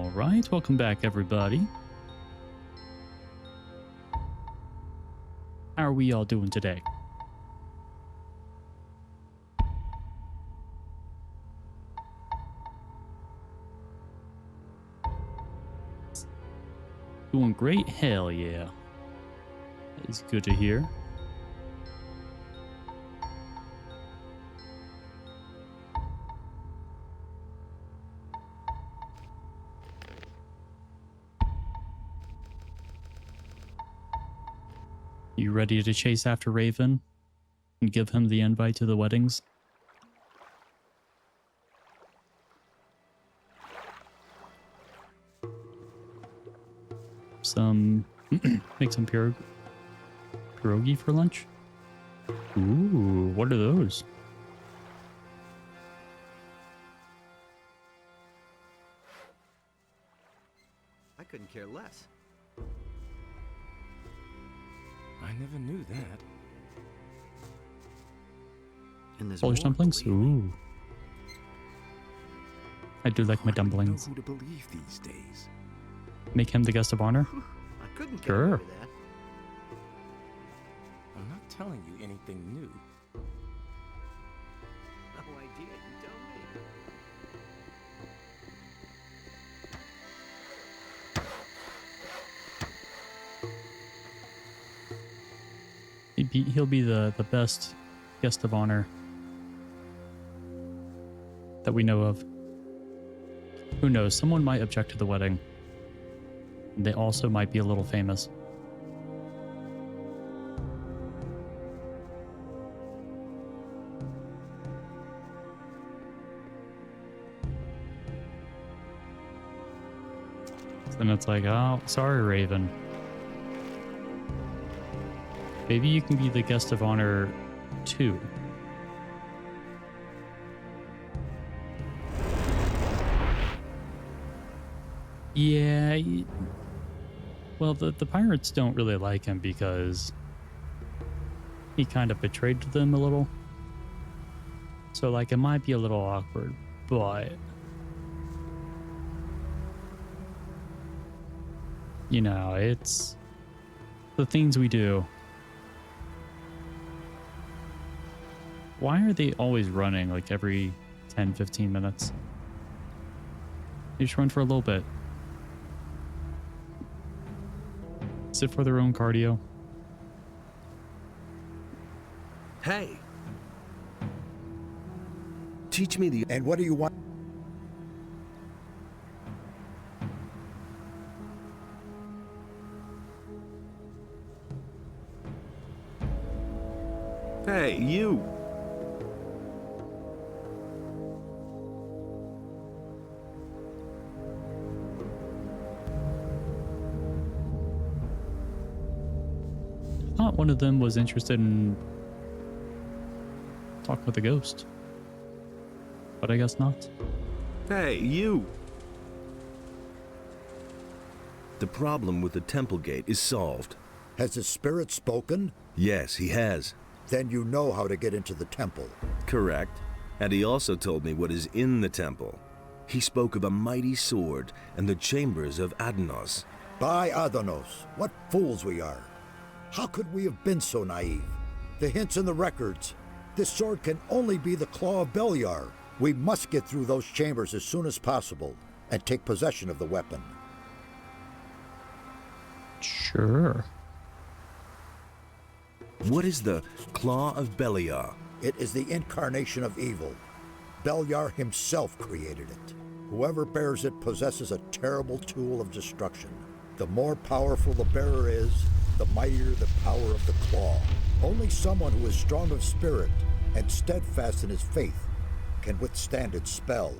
Alright, welcome back everybody. How are we all doing today? Doing great? Hell yeah. That is good to hear. You ready to chase after Raven and give him the invite to the weddings? Make some pierogi for lunch. Ooh, what are those? I couldn't care less. I never knew that. And there's Polish more, dumplings? believe me. Ooh. I do like my dumplings. I don't know who to believe these days. Make him the guest of honor? I couldn't get Sure. over that. I'm not telling you anything new. No idea. You tell me. He'll be the best guest of honor that we know of. Who knows? Someone might object to the wedding. They also might be a little famous. Then it's like, oh, sorry, Raven. Maybe you can be the guest of honor too. Yeah. Well, the pirates don't really like him because he kind of betrayed them a little. So, like, it might be a little awkward, but you know, it's the things we do. Why are they always running like every 10, 15 minutes? They just run for a little bit. Is it for their own cardio? Hey. Teach me the... And what do you want? Hey, you. I thought one of them was interested in talking with a ghost. But I guess not. Hey, you. The problem with the temple gate is solved. Has the spirit spoken? Yes, he has. Then you know how to get into the temple. Correct. And he also told me what is in the temple. He spoke of a mighty sword and the chambers of Adanos. By Adanos, what fools we are. How could we have been so naive? The hints in the records. This sword can only be the claw of Beliar. We must get through those chambers as soon as possible and take possession of the weapon. Sure. What is the claw of Beliar? It is the incarnation of evil. Beliar himself created it. Whoever bears it possesses a terrible tool of destruction. The more powerful the bearer is, the mightier the power of the claw. Only someone who is strong of spirit and steadfast in his faith can withstand its spell.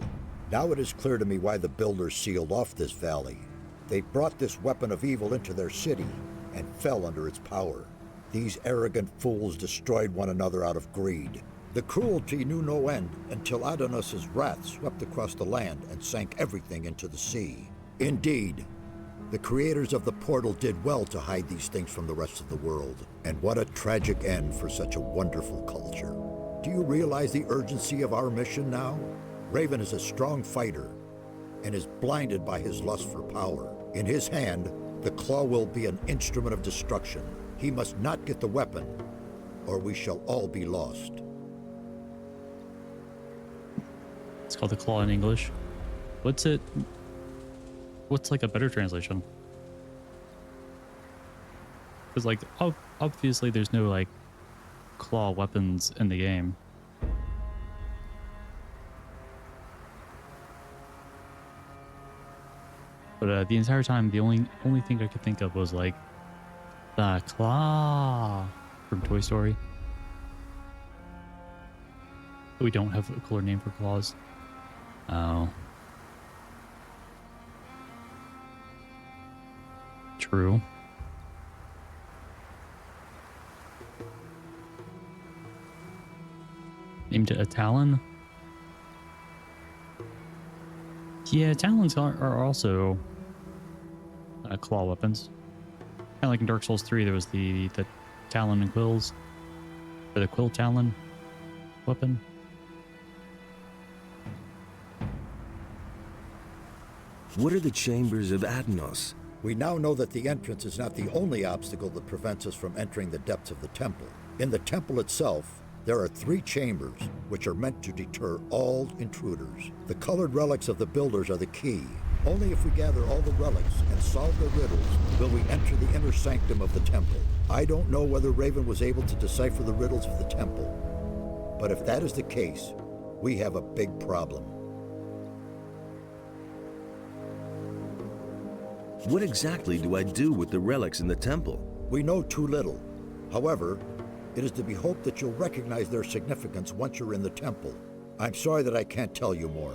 Now it is clear to me why the builders sealed off this valley. They brought this weapon of evil into their city and fell under its power. These arrogant fools destroyed one another out of greed. The cruelty knew no end until Adanos' wrath swept across the land and sank everything into the sea. Indeed, the creators of the portal did well to hide these things from the rest of the world. And what a tragic end for such a wonderful culture. Do you realize the urgency of our mission now? Raven is a strong fighter, and is blinded by his lust for power. In his hand, the claw will be an instrument of destruction. He must not get the weapon, or we shall all be lost. It's called the claw in English. What's like a better translation? Because like obviously there's no like claw weapons in the game. But the entire time, the only thing I could think of was like the claw from Toy Story. We don't have a cooler name for claws. Oh. True. Named it a Talon? Yeah, Talons are also claw weapons. Kind of like in Dark Souls 3, there was the Talon and Quills. Or the Quill Talon weapon. What are the chambers of Adnos? We now know that the entrance is not the only obstacle that prevents us from entering the depths of the temple. In the temple itself, there are 3 chambers, which are meant to deter all intruders. The colored relics of the builders are the key. Only if we gather all the relics and solve their riddles will we enter the inner sanctum of the temple. I don't know whether Raven was able to decipher the riddles of the temple, but if that is the case, we have a big problem. What exactly do I do with the relics in the temple? We know too little. However, it is to be hoped that you'll recognize their significance once you're in the temple. I'm sorry that I can't tell you more.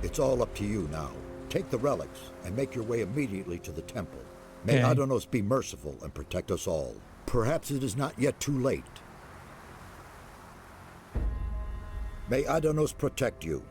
It's all up to you now. Take the relics and make your way immediately to the temple. May Adonos be merciful and protect us all. Perhaps it is not yet too late. May Adonos protect you.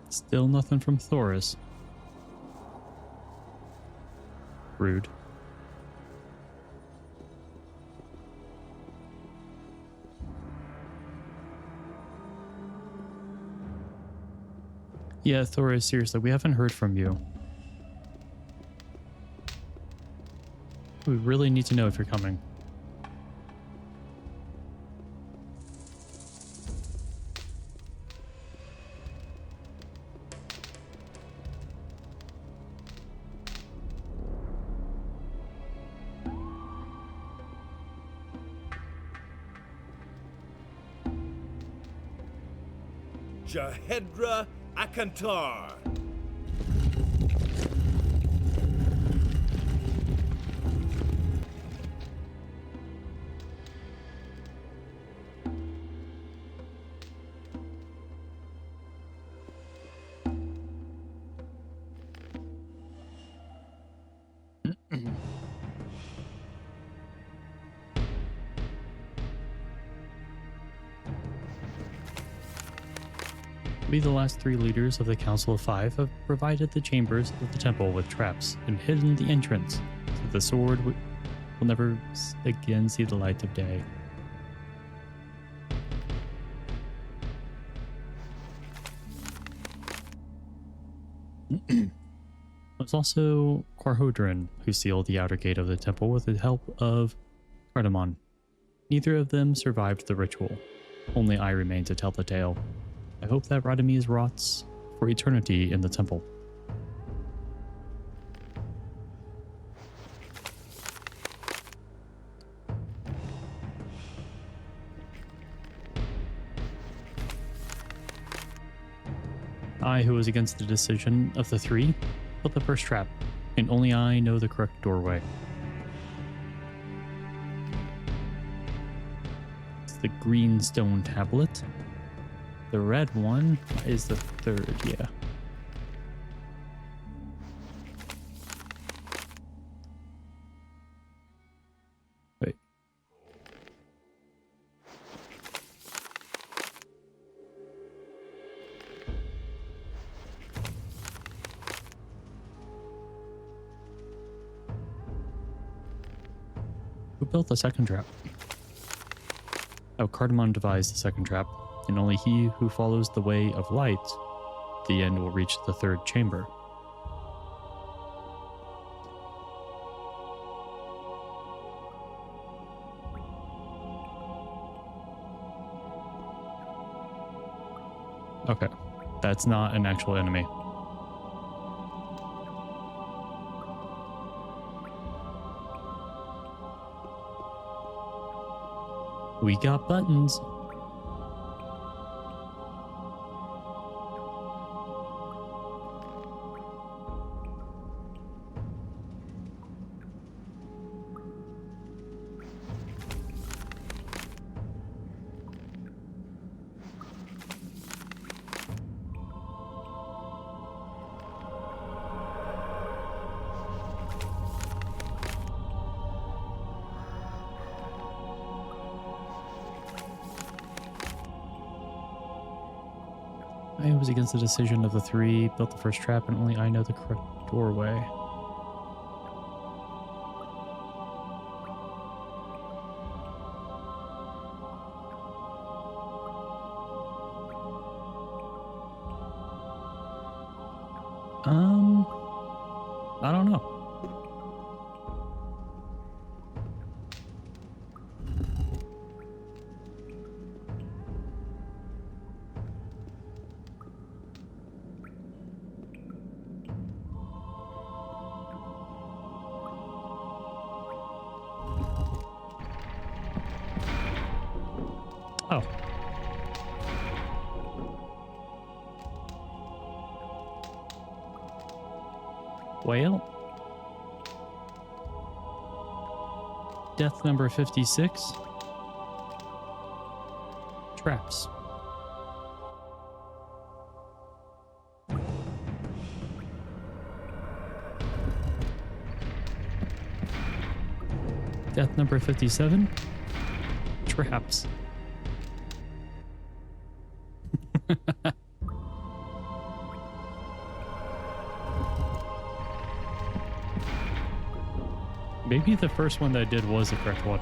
Still nothing from Thoris. Rude. Yeah, Thoris, seriously, we haven't heard from you. We really need to know if you're coming. Jahedra Akantar. We, the last 3 leaders of the Council of 5, have provided the chambers of the temple with traps and hidden the entrance, so the sword will never again see the light of day. It was also Quarhodrin who sealed the outer gate of the temple with the help of Cardamon. Neither of them survived the ritual. Only I remain to tell the tale. I hope that Radames rots for eternity in the temple. I, who was against the decision of the 3, built the first trap, and only I know the correct doorway. It's the green stone tablet. The red one is the 3rd, yeah. Who built the second trap? Oh, Cardamom devised the second trap, and only he who follows the way of light, at the end will reach the third chamber. Okay, that's not an actual enemy. We got buttons. I was against the decision of the three, built the first trap, and only I know the correct doorway. I don't know. Oh. Well. Death number 56. Traps. Death number 57. Traps. Maybe the first one that I did was the correct one.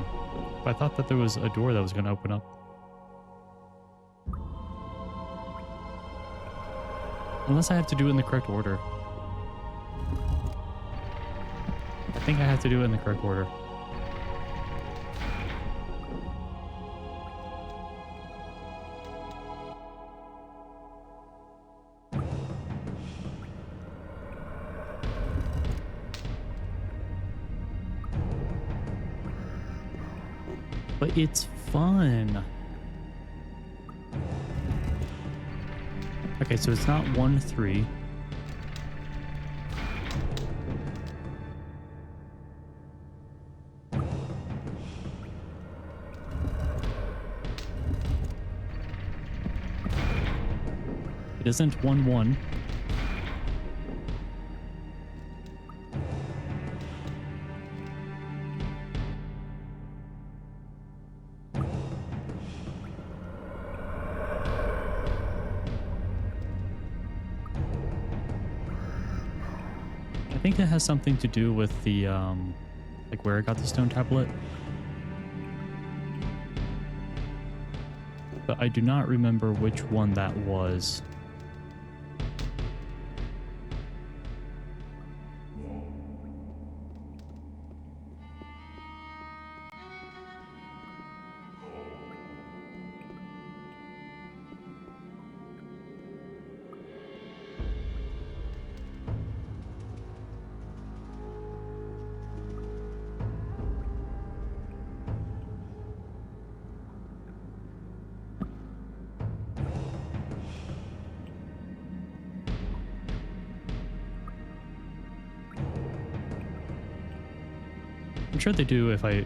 But I thought that there was a door that was going to open up. Unless I have to do it in the correct order. I think I have to do it in the correct order. But it's fun. Okay, so it's not 1, 3. It isn't 1, 1. I think it has something to do with the, like where I got the stone tablet. But I do not remember which one that was. I'm sure they do if I...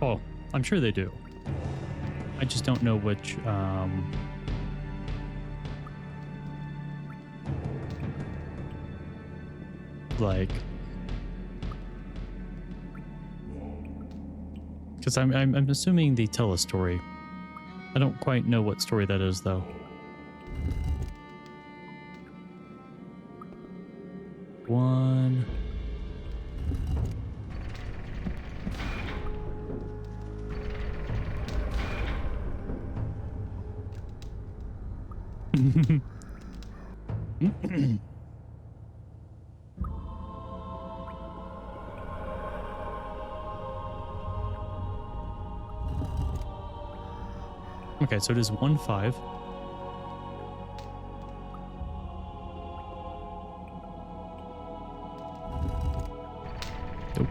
Oh, I'm sure they do. I just don't know which, like... Because I'm assuming they tell a story. I don't quite know what story that is, though. One... Okay, so it is 1-5. Nope.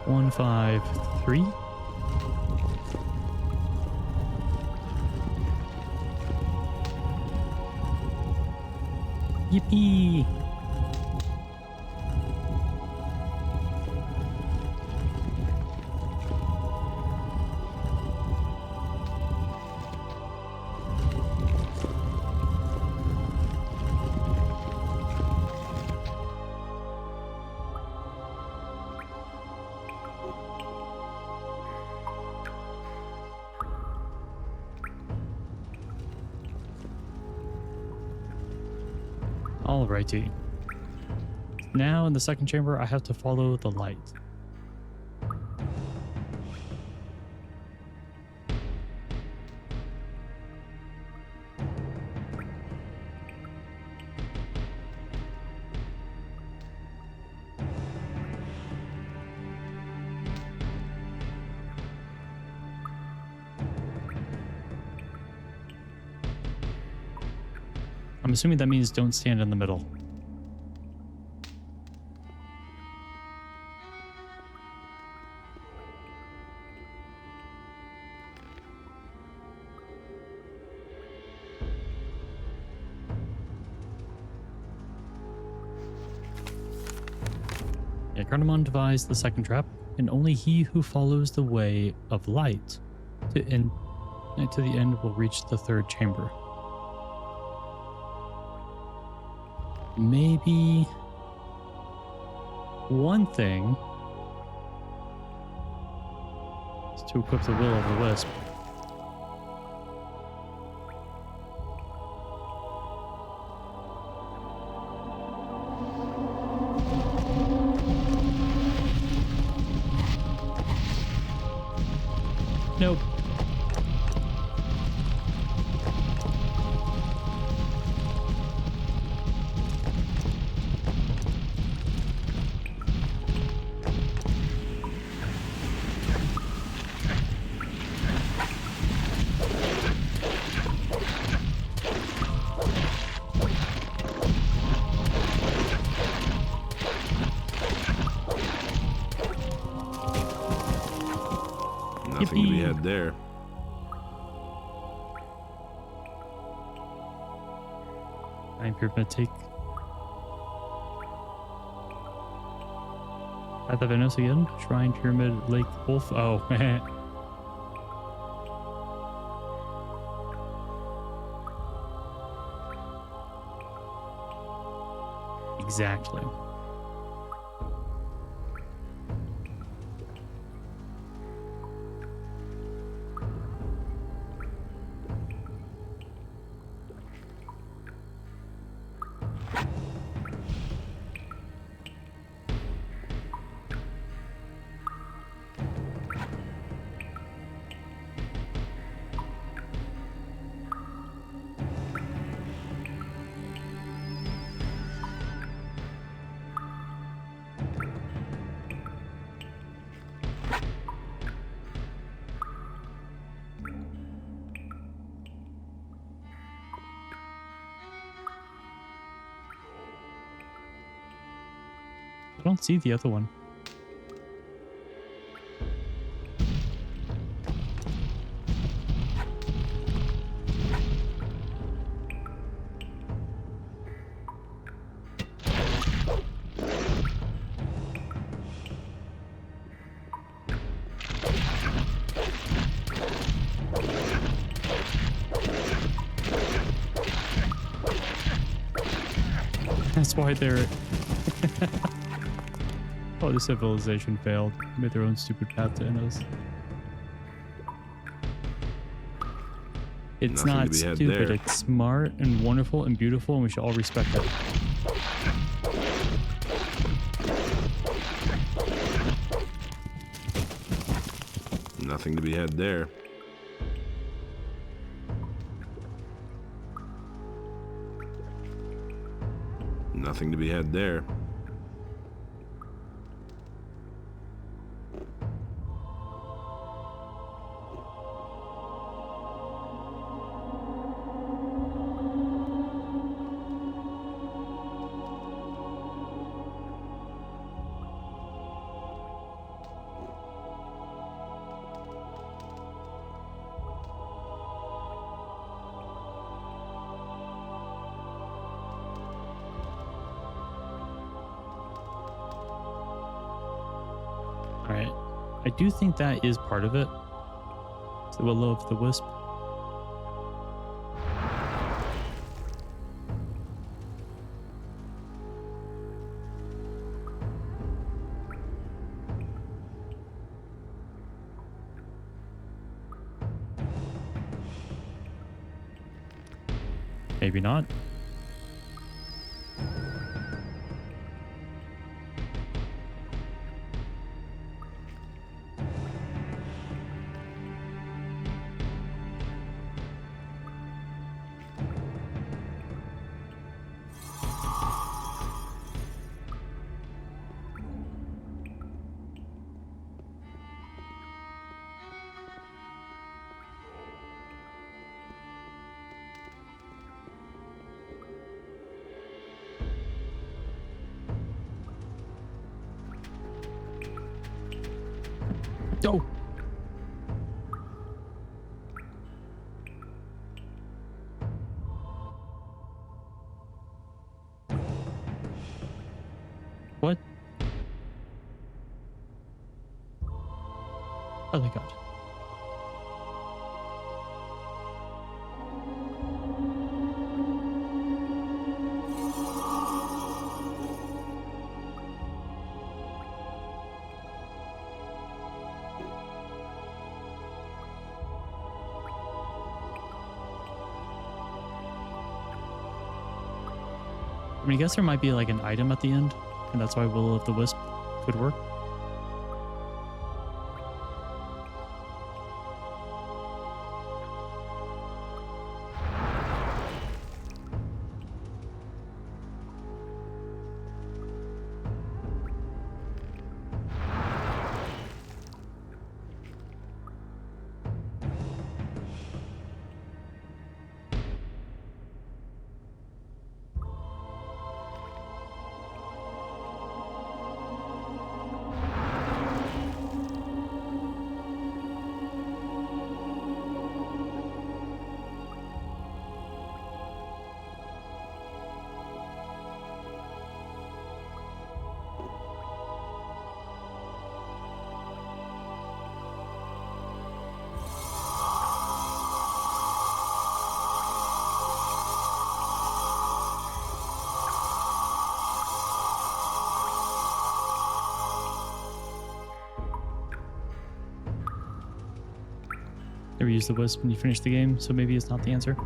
One, 5, 3. Yippee! Alrighty. Now in the second chamber, I have to follow the light. I'm assuming that means don't stand in the middle. Yeah, Cardamom devised the second trap, and only he who follows the way of light to the end will reach the third chamber. Maybe one thing is to equip the Will of the Wisp. Nope. Nothing to be had there. Time period gonna take. Path of Venus again. Shrine, Pyramid, Lake, Wolf. Oh, exactly. I don't see the other one. That's why they're... Oh, the civilization failed. Made their own stupid path to Innos. It's Nothing to not be had stupid. there. It's smart and wonderful and beautiful, and we should all respect it. Nothing to be had there. Nothing to be had there. All right. I do think that is part of it. It's the will of the wisp. Maybe not. Oh. What? Oh my god. I mean, I guess there might be like an item at the end, and that's why Will of the Wisp could work. Never use the wisp when you finish the game, so maybe it's not the answer.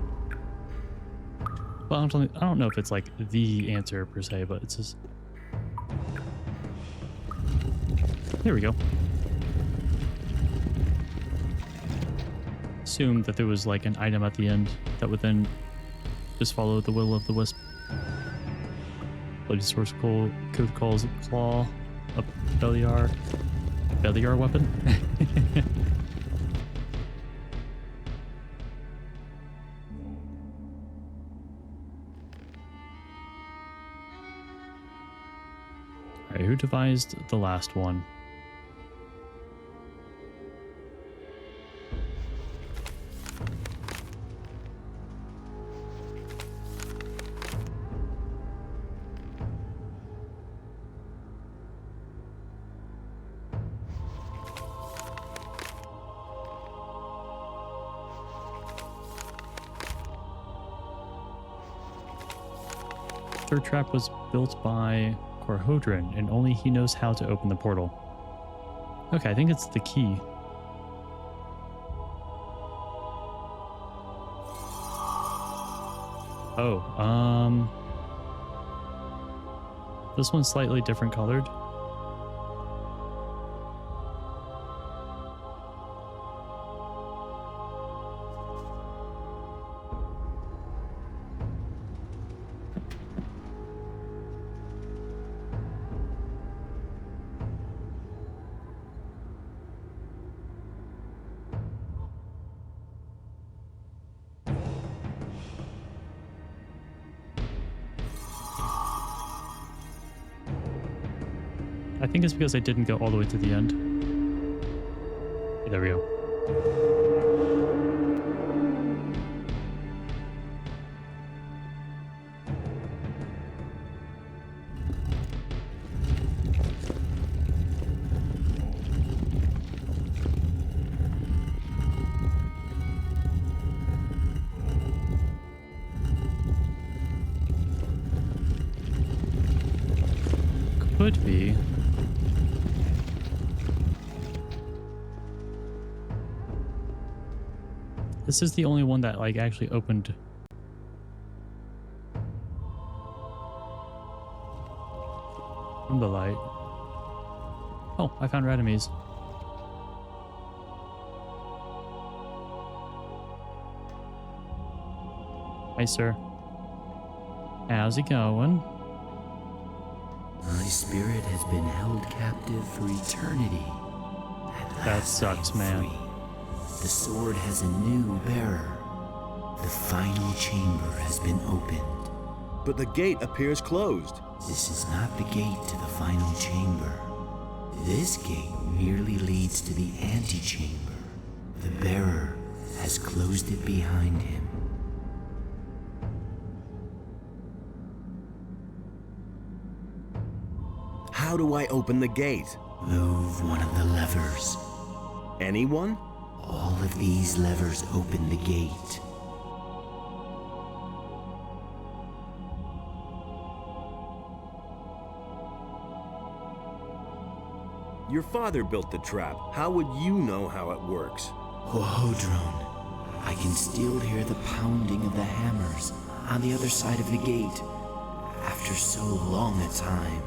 Well, I don't know if it's like the answer per se, but it's just... There we go. Assumed that there was like an item at the end that would then just follow the will of the wisp. Bloody source code calls it claw, a Beliar weapon. Alright, who devised the last one? Third trap was built by Korhodrin, and only he knows how to open the portal. Okay, I think it's the key. Oh, this one's slightly different colored. think it's because I didn't go all the way to the end. Okay, there we go. Could be. This is the only one that like actually opened. From the light. Oh, I found Radames. Hi, sir. How's it going? My spirit has been held captive for eternity. At That last I sucks, am man. free. The sword has a new bearer. The final chamber has been opened. But the gate appears closed. This is not the gate to the final chamber. This gate merely leads to the antechamber. The bearer has closed it behind him. How do I open the gate? Move one of the levers. Anyone? All of these levers open the gate. Your father built the trap. How would you know how it works? Hohodron, I can still hear the pounding of the hammers on the other side of the gate. After so long a time,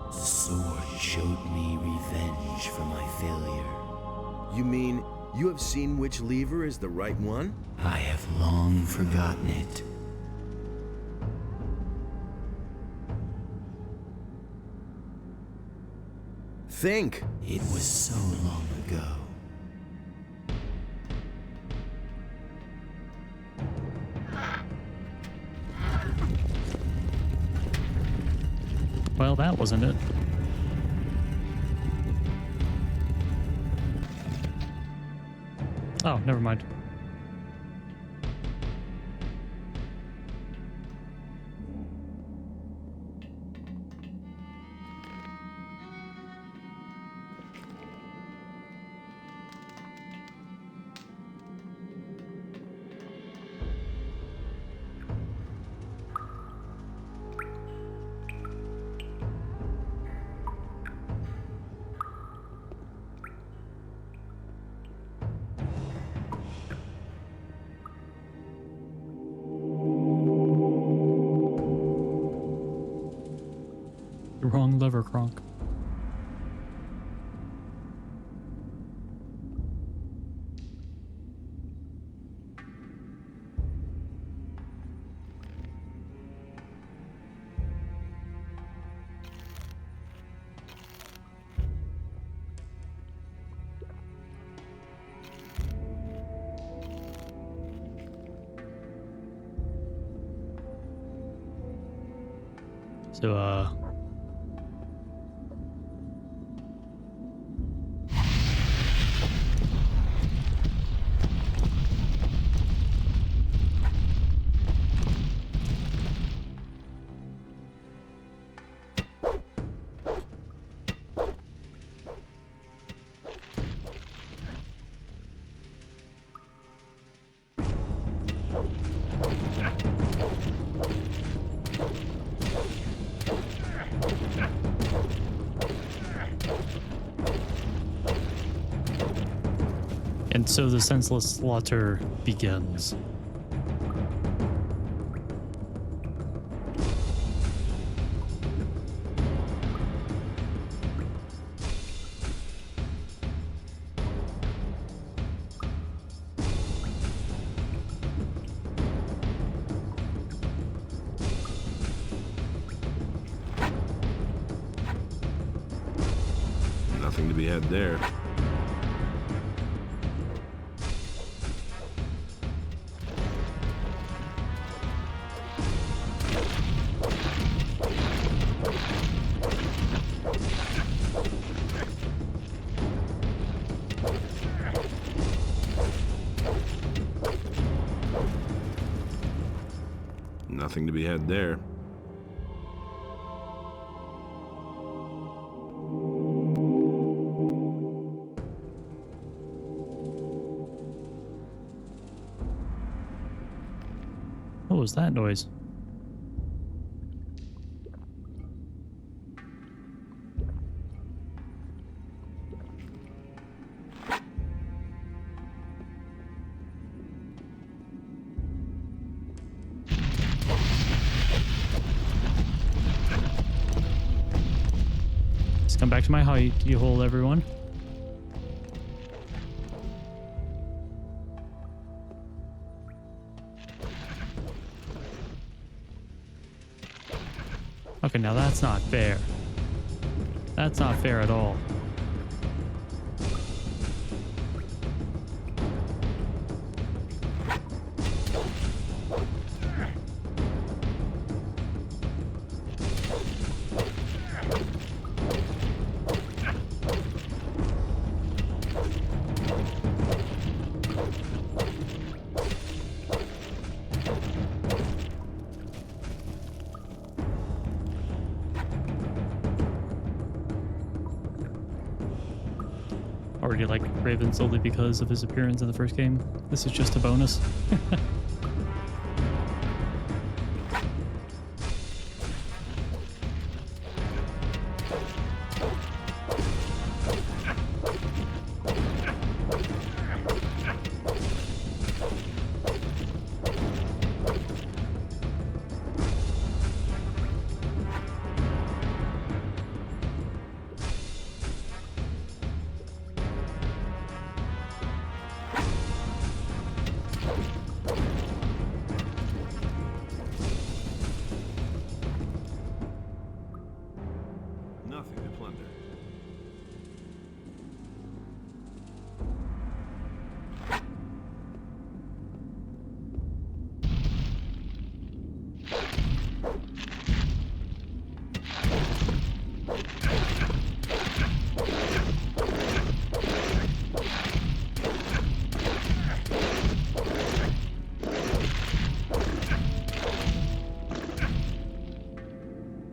the sword showed me revenge for my failure. You mean you have seen which lever is the right one? I have long forgotten it. Think. It was so long ago. Well, that wasn't it. Oh, never mind. The wrong lever, Kronk. So, and so the senseless slaughter begins. Nothing to be had there. Nothing to be had there. What was that noise? Let's come back to my height, you hole, everyone. Okay, now that's not fair. That's not fair at all. Already like Raven solely because of his appearance in the first game. This is just a bonus. Nothing to plunder.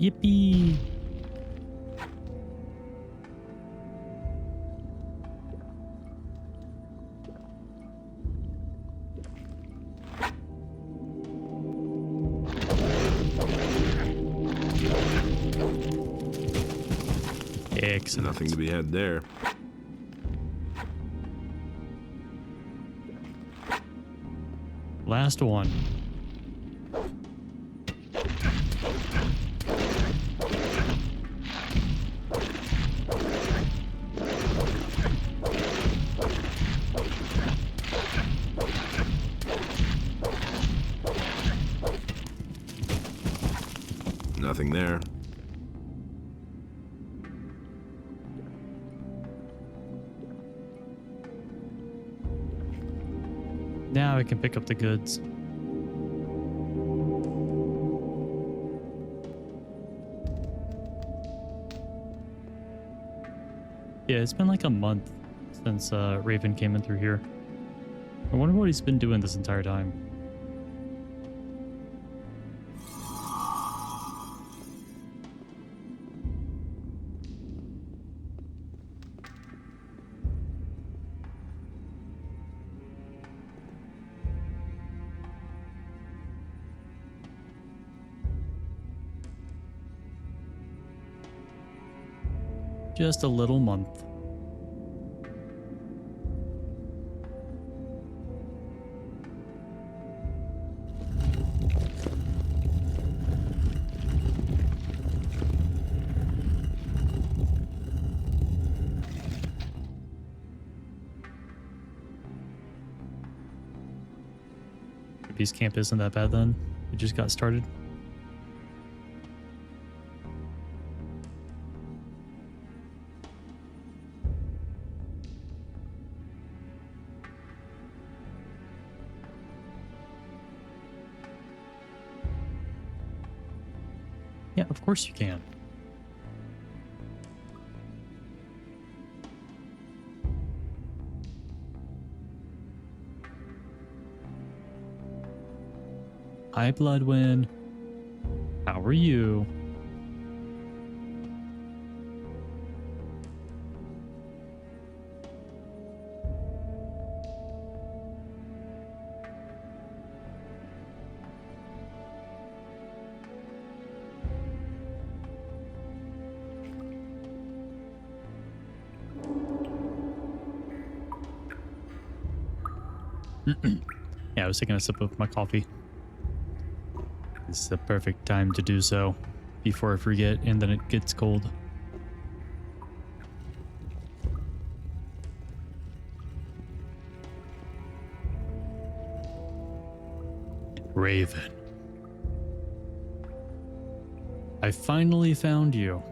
Yippee! Excellent. Nothing to be had there. Last one. Nothing there. Now I can pick up the goods. Yeah, it's been like a month since Raven came in through here. I wonder what he's been doing this entire time. Just a little month. Peace camp isn't that bad then. It just got started. Yeah, of course you can. Hi, Bloodwind. How are you? Yeah, I was taking a sip of my coffee. This is the perfect time to do so before I forget and then it gets cold. Raven. I finally found you.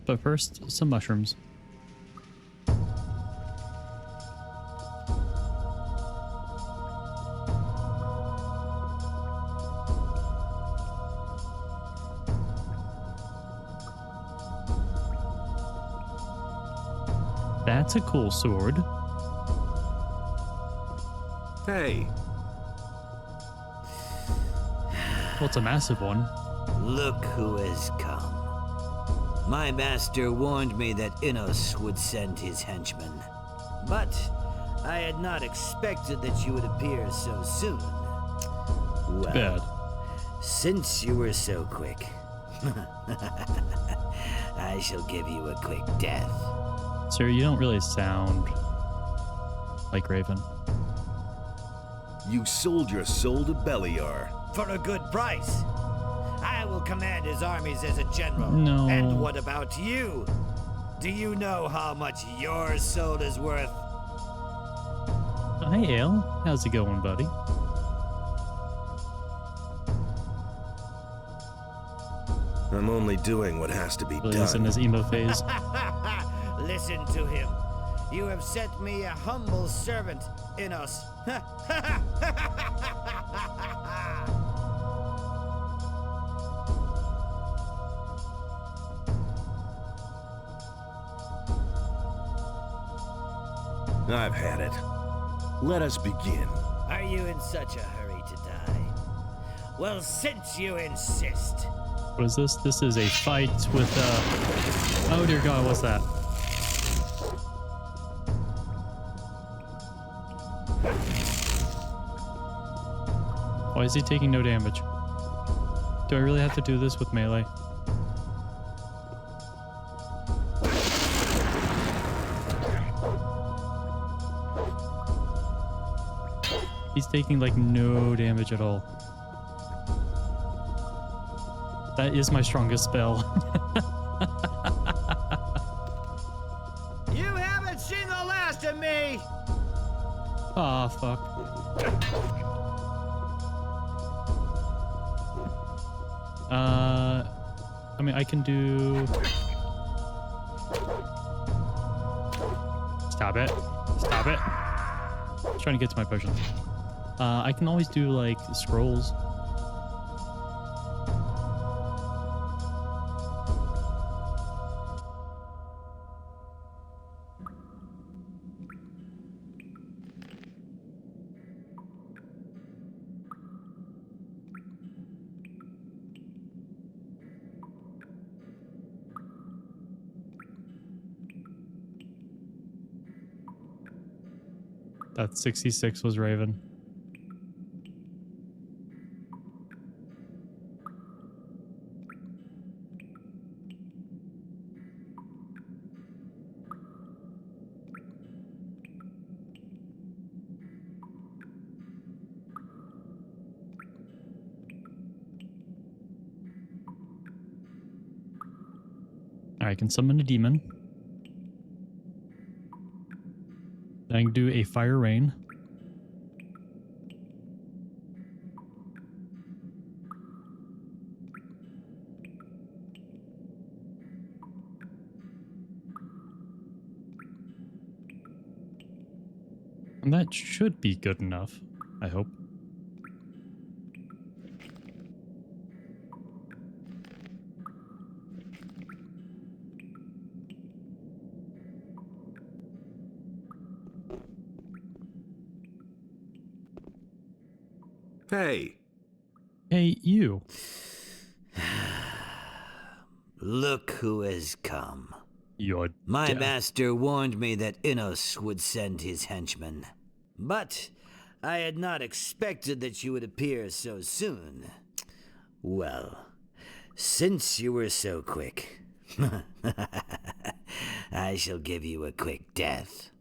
But first, some mushrooms. That's a cool sword. Hey, Well, it's a massive one. Look who has come. My master warned me that Innos would send his henchmen. But I had not expected that you would appear so soon. Well, Bad. since you were so quick, I shall give you a quick death. Sir, you don't really sound like Raven. you sold your soul to Beliar. For a good price. I will command his armies as a general. No. And what about you? Do you know how much your soul is worth? Oh, hey, Ale. How's it going, buddy? I'm only doing what has to be Really is in done. his emo phase. Listen to him. You have set me a humble servant, Innos. I've had it. Let us begin. Are you in such a hurry to die? Well, since you insist. What is this? This is a fight with, oh dear God, what's that? Why is he taking no damage? Do I really have to do this with melee? He's taking like no damage at all. That is my strongest spell. You haven't seen the last of me! Ah, fuck. I mean, I can do... Stop it. Stop it. I'm trying to get to my potions. I can always do, like, scrolls. That 66 was Raven. I can summon a demon. Then I can do a fire rain. And that should be good enough, I hope. Hey, Hey, you. Look who has come. You're My deaf. master warned me that Innos would send his henchmen. But I had not expected that you would appear so soon. Well, since you were so quick, I shall give you a quick death.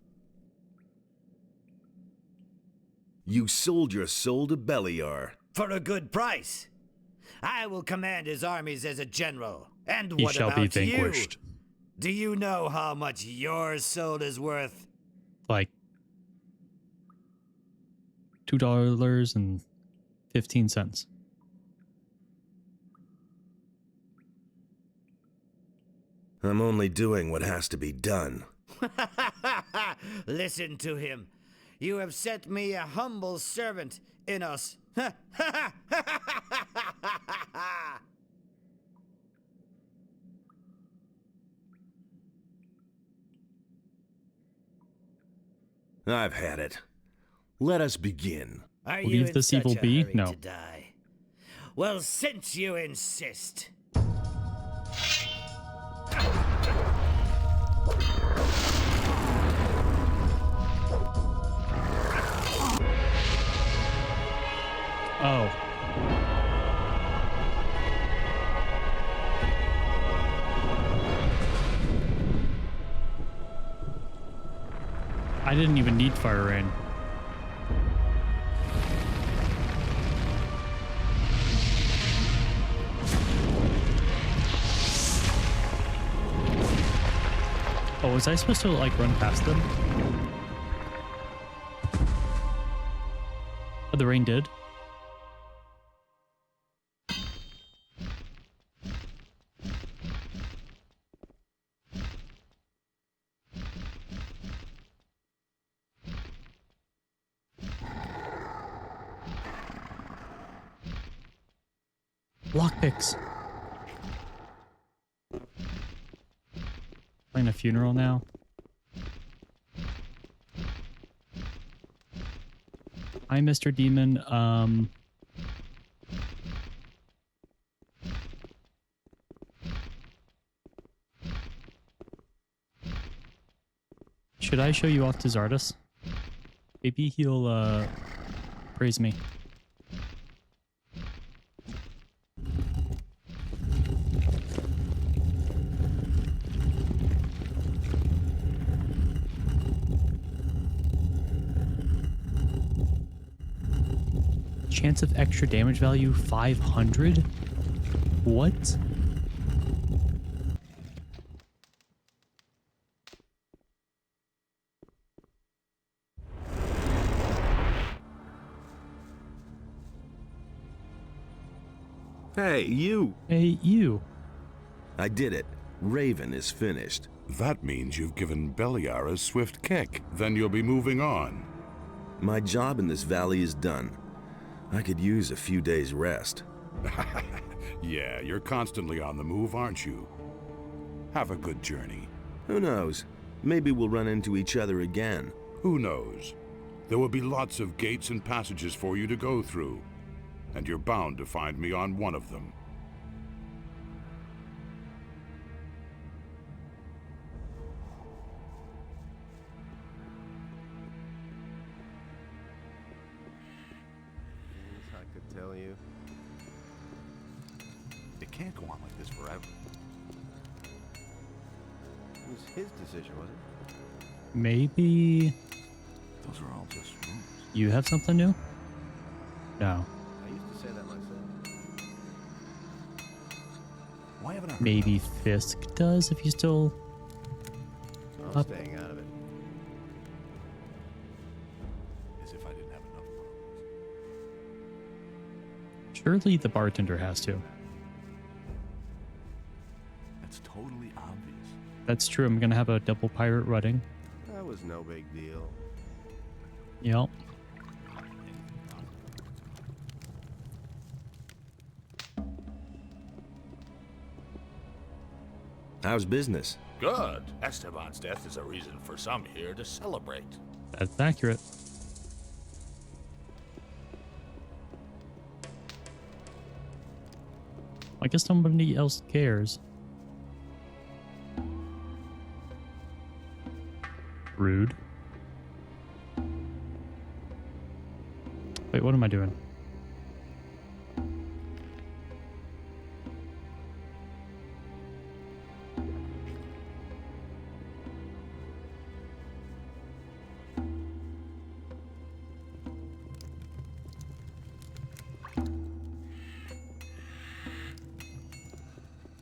you sold your soul to Beliar. For a good price. I will command his armies as a general. And He what shall be about you? vanquished. Do you know how much your soul is worth? Like $2.15. I'm only doing what has to be done. Listen to him. You have set me a humble servant, Innos. I've had it. Let us begin. Are Leave you in this such evil a be? hurry No. to die? Well, since you insist. Oh. I didn't even need fire rain. Oh, was I supposed to like run past them? Oh, the rain did. Lockpicks. Playing a funeral now. Hi, Mr. Demon. Should I show you off to Zardos? Maybe he'll praise me. Chance of extra damage value 500? What? Hey, you! Hey, you. I did it. Raven is finished. That means you've given Beliar a swift kick. Then you'll be moving on. My job in this valley is done. I could use a few days' rest. Yeah, you're constantly on the move, aren't you? Have a good journey. Who knows? Maybe we'll run into each other again. Who knows? There will be lots of gates and passages for you to go through. And you're bound to find me on one of them. I could tell you. It can't go on like this forever. It was his decision, wasn't it? Maybe Those are all just rumors. you have something new? No. I used to say that myself. Why haven't I heard Maybe about Fisk does if you still... I'm Up. staying out of it. this? As if I didn't have enough problems. Surely the bartender has to. That's totally obvious. That's true. I'm going to have a double pirate wedding. That was no big deal. Yep. How's business? Good. Esteban's death is a reason for some here to celebrate. That's accurate. I guess nobody else cares. Rude. Wait, what am I doing?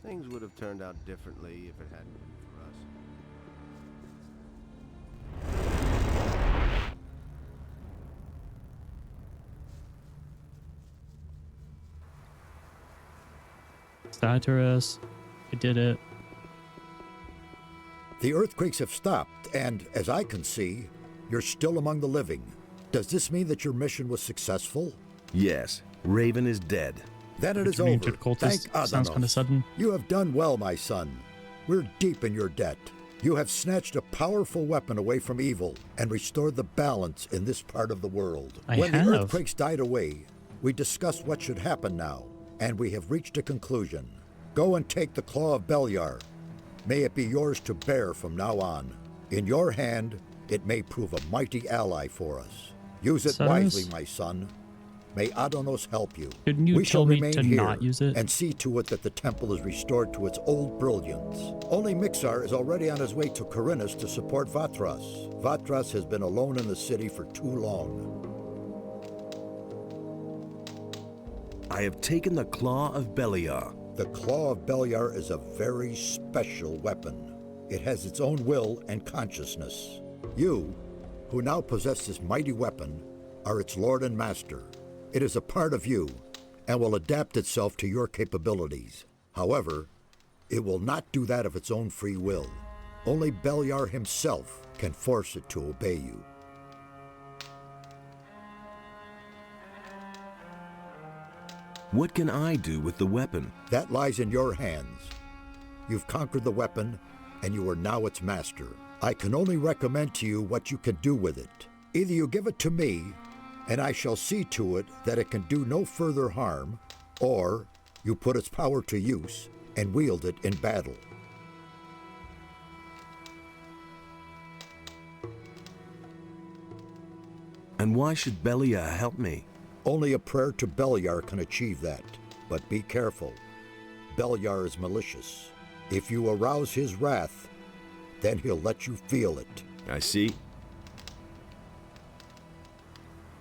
Things would have turned out differently if it hadn't been for us. Staturus. I did it. The earthquakes have stopped, and as I can see, you're still among the living. Does this mean that your mission was successful? Yes, Raven is dead. Then it is Returning over. to the cultist Thank sounds kind of Adanos. sudden. You have done well, my son. We're deep in your debt. You have snatched a powerful weapon away from evil and restored the balance in this part of the world. When the earthquakes died away, we discussed what should happen now, and we have reached a conclusion. Go and take the Claw of Beliar. May it be yours to bear from now on. In your hand, it may prove a mighty ally for us. Use it wisely, my son. May Adonos help you. Couldn't you We tell shall me remain to here not use it? and see to it that the temple is restored to its old brilliance. Only Mixar is already on his way to Corinus to support Vatras. Vatras has been alone in the city for too long. I have taken the Claw of Beliar. The Claw of Beliar is a very special weapon. It has its own will and consciousness. You, who now possess this mighty weapon, are its lord and master. It is a part of you and will adapt itself to your capabilities. However, it will not do that of its own free will. Only Beliar himself can force it to obey you. What can I do with the weapon? That lies in your hands. You've conquered the weapon, and you are now its master. I can only recommend to you what you can do with it. Either you give it to me, and I shall see to it that it can do no further harm, or you put its power to use and wield it in battle. And why should Beliar help me? Only a prayer to Beliar can achieve that. But be careful. Beliar is malicious. If you arouse his wrath, then he'll let you feel it. I see.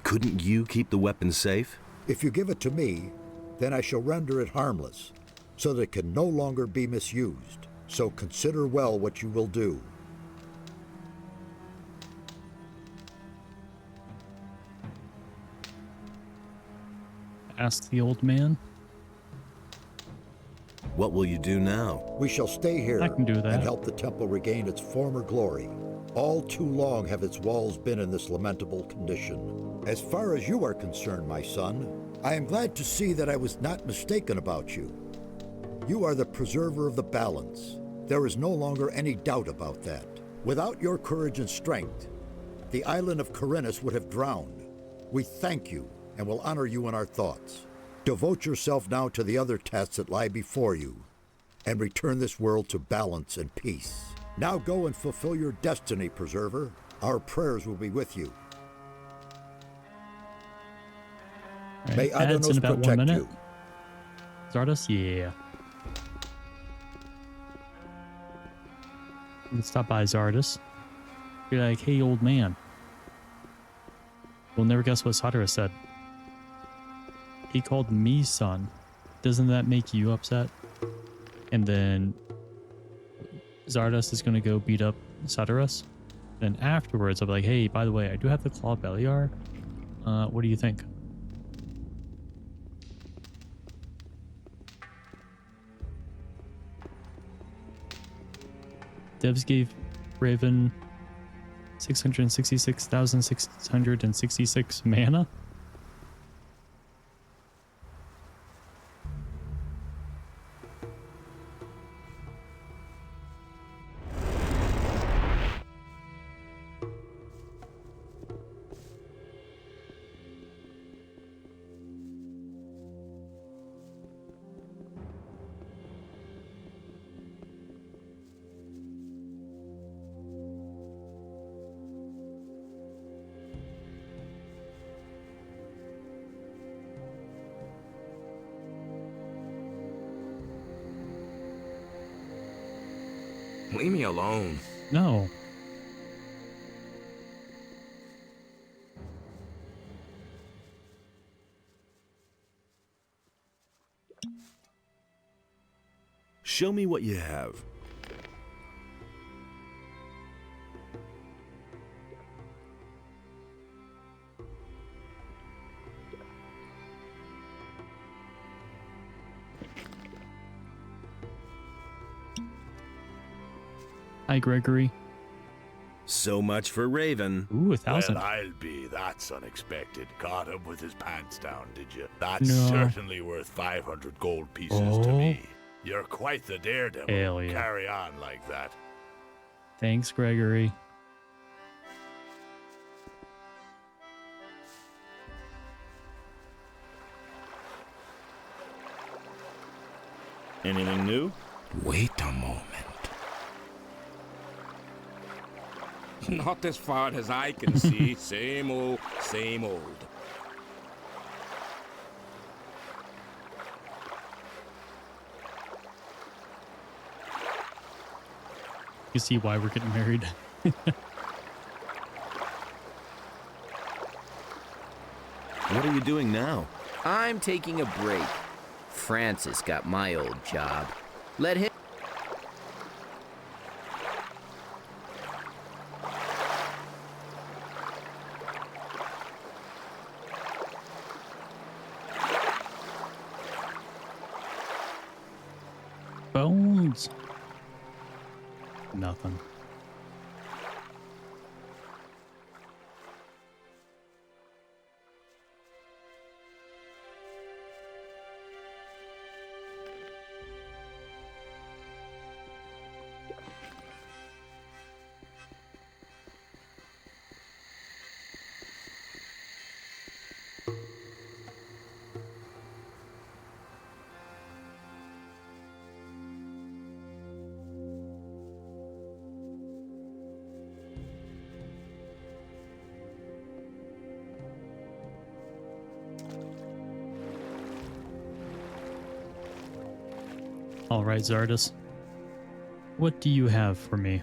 Couldn't you keep the weapon safe? If you give it to me, then I shall render it harmless, so that it can no longer be misused. So consider well what you will do. Ask the old man. What will you do now? We shall stay here I can do that. and help the temple regain its former glory. All too long have its walls been in this lamentable condition. As far as you are concerned, my son, I am glad to see that I was not mistaken about you. You are the preserver of the balance. There is no longer any doubt about that. Without your courage and strength, the island of Corinus would have drowned. We thank you and will honor you in our thoughts. Devote yourself now to the other tasks that lie before you, and return this world to balance and peace. Now go and fulfill your destiny, Preserver. Our prayers will be with you. Right, May ads in Adonos about 1 protect minute. you. Zardos? Yeah. Let's stop by Zardos. Be like, hey, old man. We'll never guess what Sadara said. He called me son. Doesn't that make you upset? And then Zardos is going to go beat up Sadaras. And afterwards, I'll be like, hey, by the way, I do have the Claw of Beliar. What do you think? Devs gave Raven 666,666 mana. Leave me alone. No. Show me what you have. Hi, Gregory. So much for Raven. Ooh, 1,000. Well, I'll be. That's unexpected. Got him with his pants down, did you? That's No. certainly worth 500 gold pieces to Oh. me. You're quite the daredevil. Hell yeah. Carry on like that. Thanks, Gregory. Anything new? Wait a moment. Not as far as I can see. Same old, same old. You see why we're getting married. What are you doing now? I'm taking a break. Francis got my old job. Let him. Bones. Nothing. All right, Zardus. What do you have for me?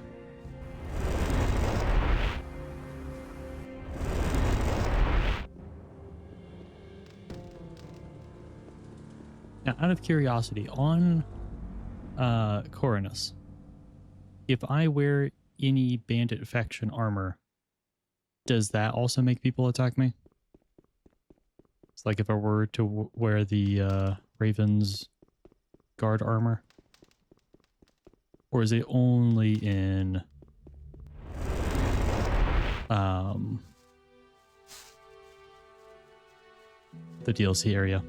Now, out of curiosity, on Coronus, if I wear any bandit faction armor, does that also make people attack me? It's like if I were to wear the Raven's guard armor, or is it only in the DLC area?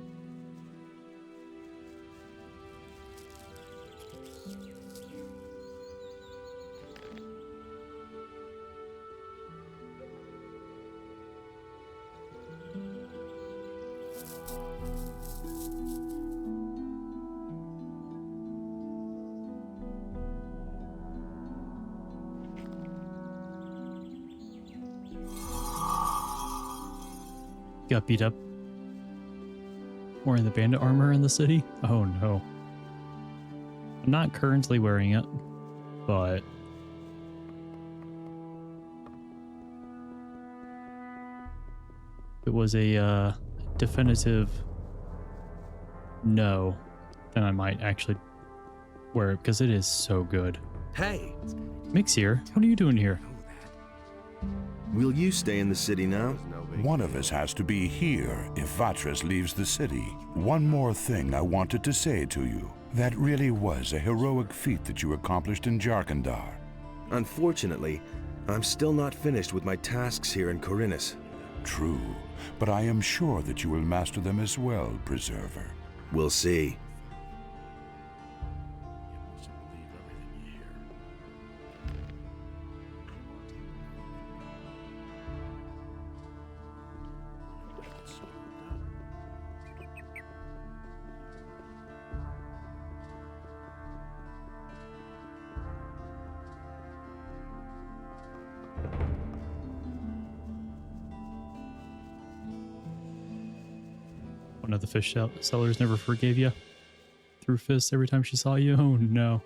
Got beat up wearing the bandit armor in the city? Oh no. I'm not currently wearing it, but if it was a definitive no, then I might actually wear it because it is so good. Hey, Mick's here. What are you doing here? will you stay in the city now? One of us has to be here if Vatras leaves the city. One more thing I wanted to say to you. That really was a heroic feat that you accomplished in Jarkandar. Unfortunately, I'm still not finished with my tasks here in Corinus. True, but I am sure that you will master them as well, Preserver. We'll see. One of the fish sellers never forgave you. Threw fists every time she saw you. Oh no.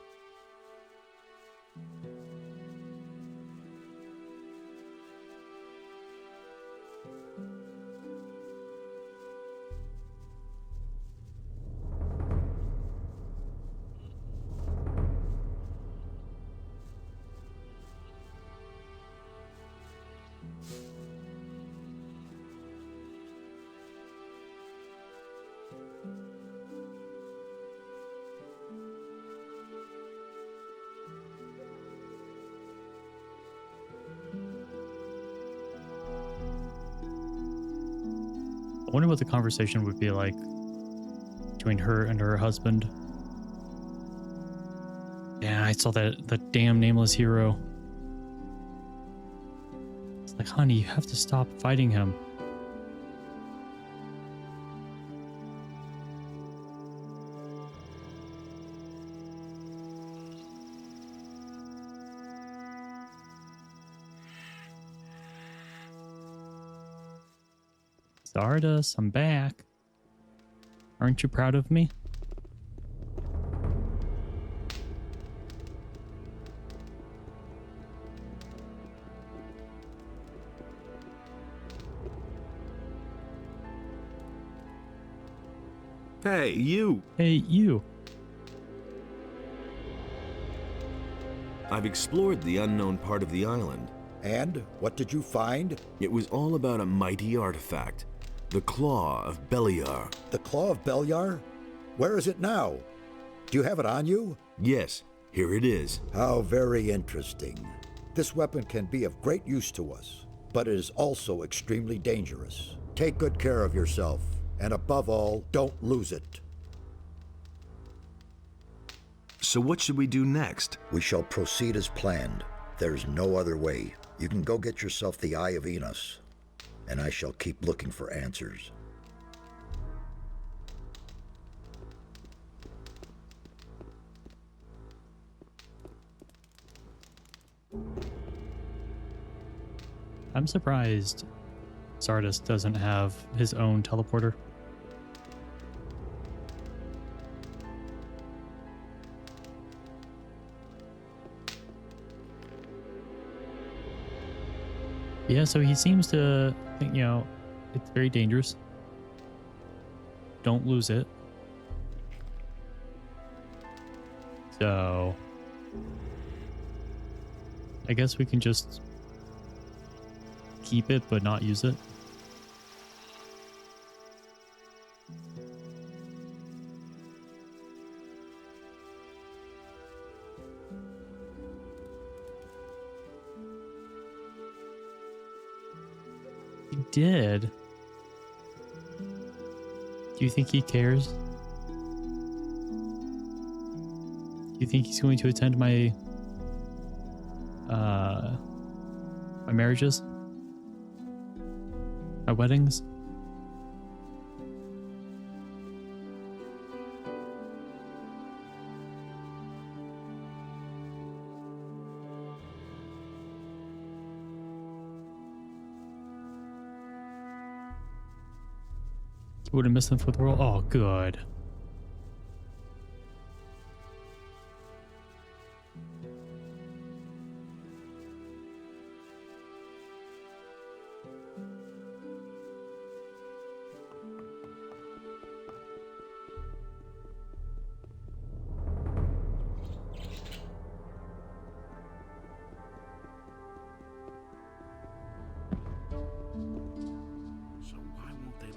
wonder what the conversation would be like between her and her husband. Yeah, I saw that damn nameless hero. It's like, honey, you have to stop fighting him. Stardust, I'm back. Aren't you proud of me? Hey, you! Hey, you. I've explored the unknown part of the island. And what did you find? It was all about a mighty artifact, the Claw of Beliar. The Claw of Beliar? Where is it now? Do you have it on you? Yes, here it is. How very interesting. This weapon can be of great use to us, but it is also extremely dangerous. Take good care of yourself, and above all, don't lose it. So what should we do next? We shall proceed as planned. There's no other way. You can go get yourself the Eye of Enos, and I shall keep looking for answers. I'm surprised Stardust doesn't have his own teleporter. Yeah, so he seems to think, it's very dangerous. Don't lose it. So I guess we can just keep it but not use it. He did. Do you think he cares? Do you think he's going to attend my marriages? My weddings? You would have missed them for the world? Oh, good.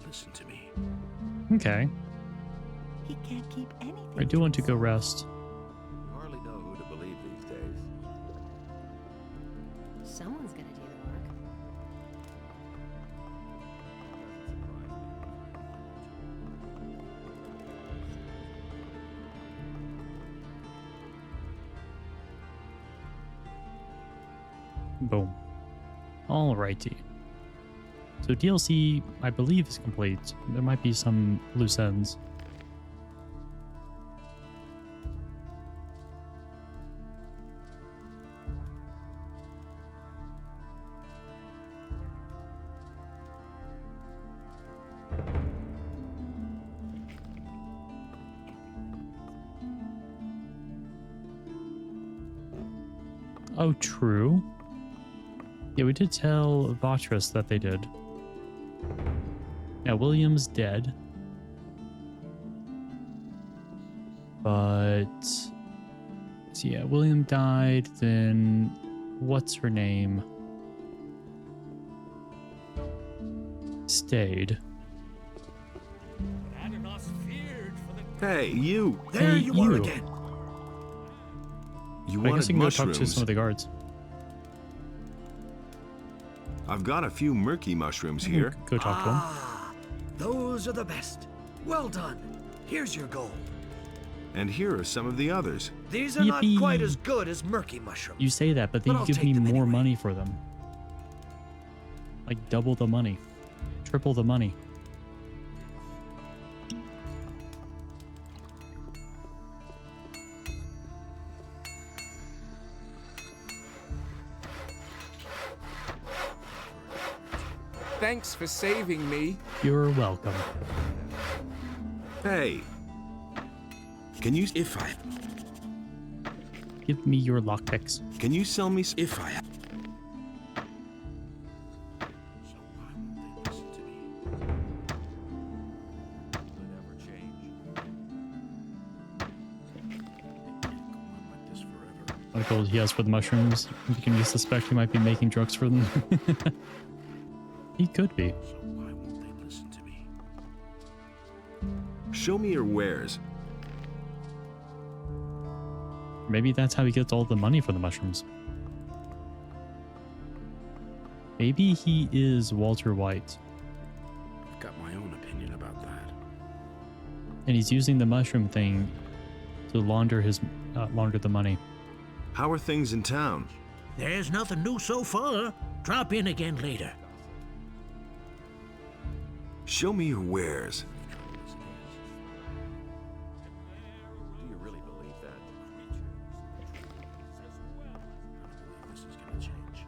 Listen to me. Okay. He can't keep anything. I do want to go rest. You hardly know who to believe these days. Someone's gonna do the work. Boom. Alrighty. So DLC, I believe, is complete. There might be some loose ends. Oh, true. Yeah, we did tell Vatras that they did. Now, William's dead. But... So yeah, William died, then... What's her name? Stayed. Hey, you! There hey, you are again! You I guess wanted you can go mushrooms. talk to some of the guards. I've got a few murky mushrooms here. Go talk to them. Those are the best. Well done. Here's your gold. And here are some of the others. These are not Yippee. quite as good as murky mushrooms. You say that, but then But you I'll give take me them more anyway. money for them. Like double the money. Triple the money. Thanks for saving me. You're welcome. Hey. Can you if I Give me your lockpicks. can you sell me if I What gold he has for the mushrooms? You can suspect he might be making drugs for them. He could be. show me your wares? Maybe that's how he gets all the money for the mushrooms. Maybe he is Walter White, I've got my own opinion about that. and he's using the mushroom thing to launder the money. How are things in town? There's nothing new so far. Drop in again later. Show me your wares. Do you really believe that? This is gonna change.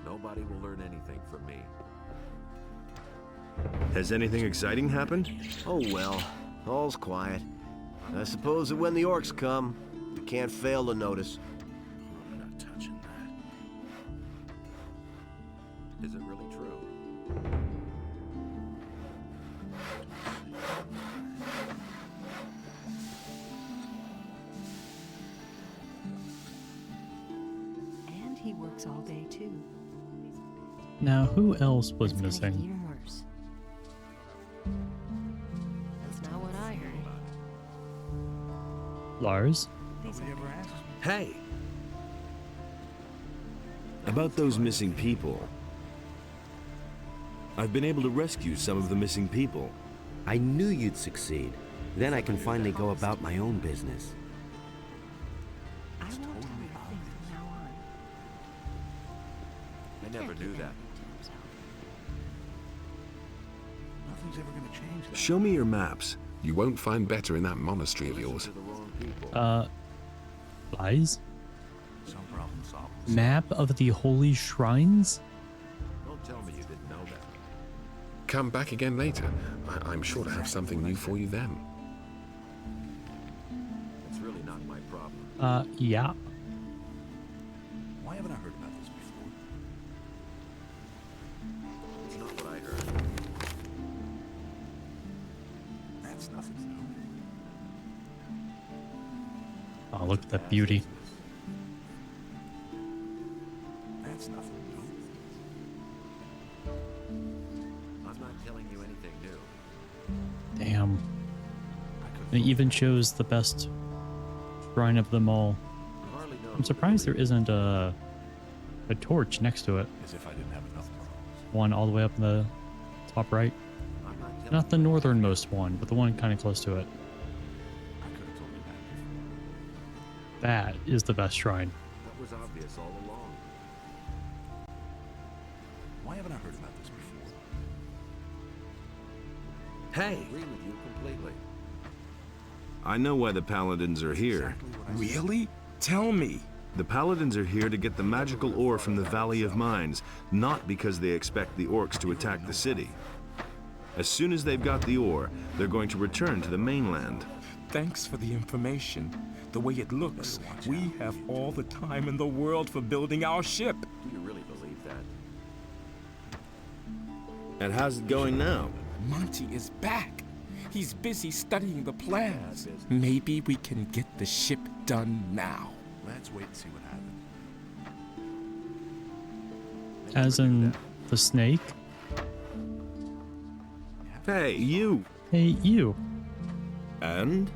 Nobody will learn anything from me. Has anything exciting happened? Oh well, all's quiet. I suppose that when the orcs come, we can't fail to notice. I'm not touching that. Is it really true? And he works all day too. Now, who else was That's gonna get missing? even worse. That's not what I heard. Lars? Hey. About those missing people. I've been able to rescue some of the missing people. I knew you'd succeed. Then I can finally go about my own business. I won't tell you a thing from now on. I never knew that. Nothing's ever gonna change that. Show me your maps. You won't find better in that monastery of yours. To the wrong people. Lies? Some problem solved. Map of the holy shrines? Don't tell me you didn't know that. Come back again later. I'm sure to have something new for you then. It's really not my problem. Yeah. Why haven't I heard about this before? It's not what I heard. That's nothing new. Oh, look at that beauty. That's nothing new. I'm not telling you anything new. Damn. It even shows the best shrine of them all. You hardly know I'm surprised there isn't a torch next to it. As if I didn't have enough problems. One all the way up in the top right. I'm not telling Not the northernmost one, but the one kind of close to it. I could have told you that before. That is the best shrine. That was obvious all along. Why haven't I heard about this before? I Hey. agree with you completely. I know why the paladins are here. Exactly what I said. Really? Tell me. The paladins are here to get the magical ore from the Valley of Mines, not because they expect the orcs to attack the city. As soon as they've got the ore, they're going to return to the mainland. Thanks for the information. The way it looks, we have all the time in the world for building our ship. Do you really believe that? And how's it going now? Monty is back. He's busy studying the plans. Maybe we can get the ship done now. Let's wait and see what happens. As in the snake? Hey, you! Hey, you. And?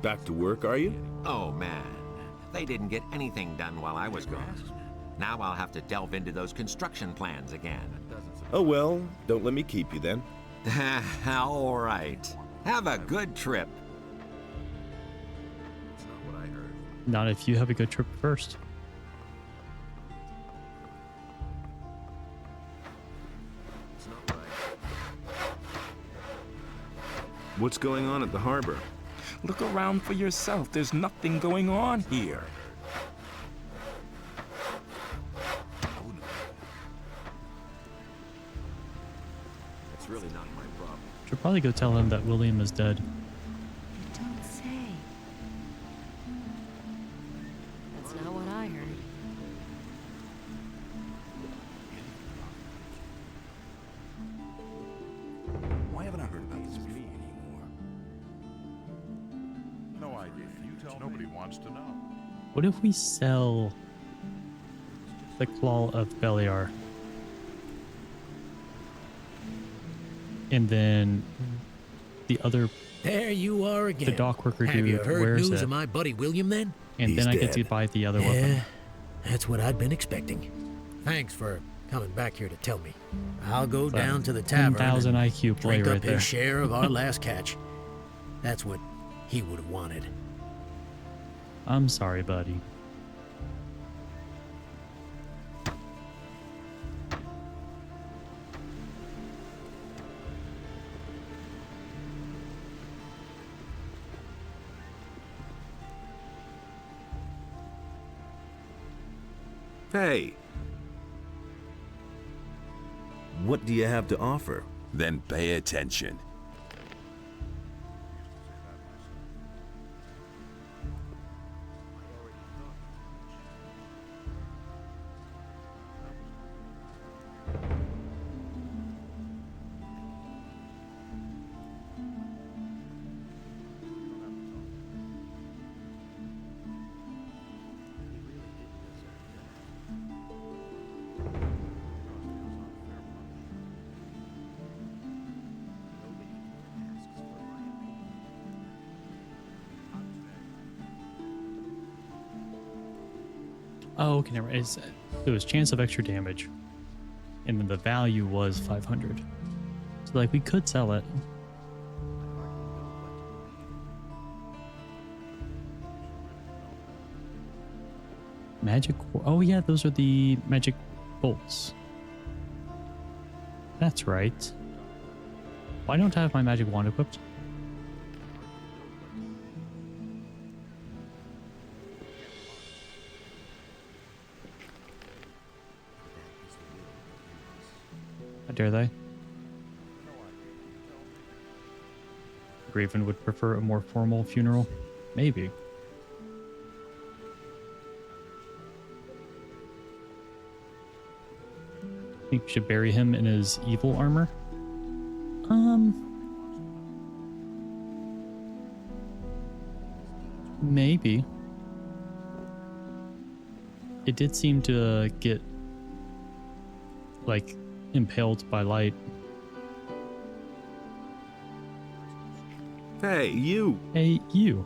Back to work, are you? Oh, man. They didn't get anything done while I was gone. Now I'll have to delve into those construction plans again. Oh well, don't let me keep you then. All right. Have a good trip. It's not what I heard. Not if you have a good trip first. It's not what I heard. What's going on at the harbor? Look around for yourself. There's nothing going on here. It's really not my problem. Should probably go tell him that William is dead. You don't say. That's not what I heard. Why haven't I heard about this before anymore? No idea. You tell Nobody wants to know. What if we sell the Claw of Beliar? And then the other, There you are again. the dock worker Have you dude heard wears news it. of my buddy William then? And He's then I get to dead. buy the other Yeah, weapon. that's what I'd been expecting. Thanks for coming back here to tell me. I'll go So, down to the tavern 10,000 and IQ play drink right up there. his share of our last catch. That's what he would have wanted. I'm sorry, buddy. Hey, What do you have to offer? Then pay attention. Oh, okay, never mind. It was chance of extra damage. And then the value was 500. So, like, we could sell it. Magic... Oh, yeah, those are the magic bolts. That's right. Why don't I have my magic wand equipped? How dare they? Graven would prefer a more formal funeral. Maybe. Think we should bury him in his evil armor? Maybe. It did seem to get, like, impaled by light. Hey, you! Hey, you!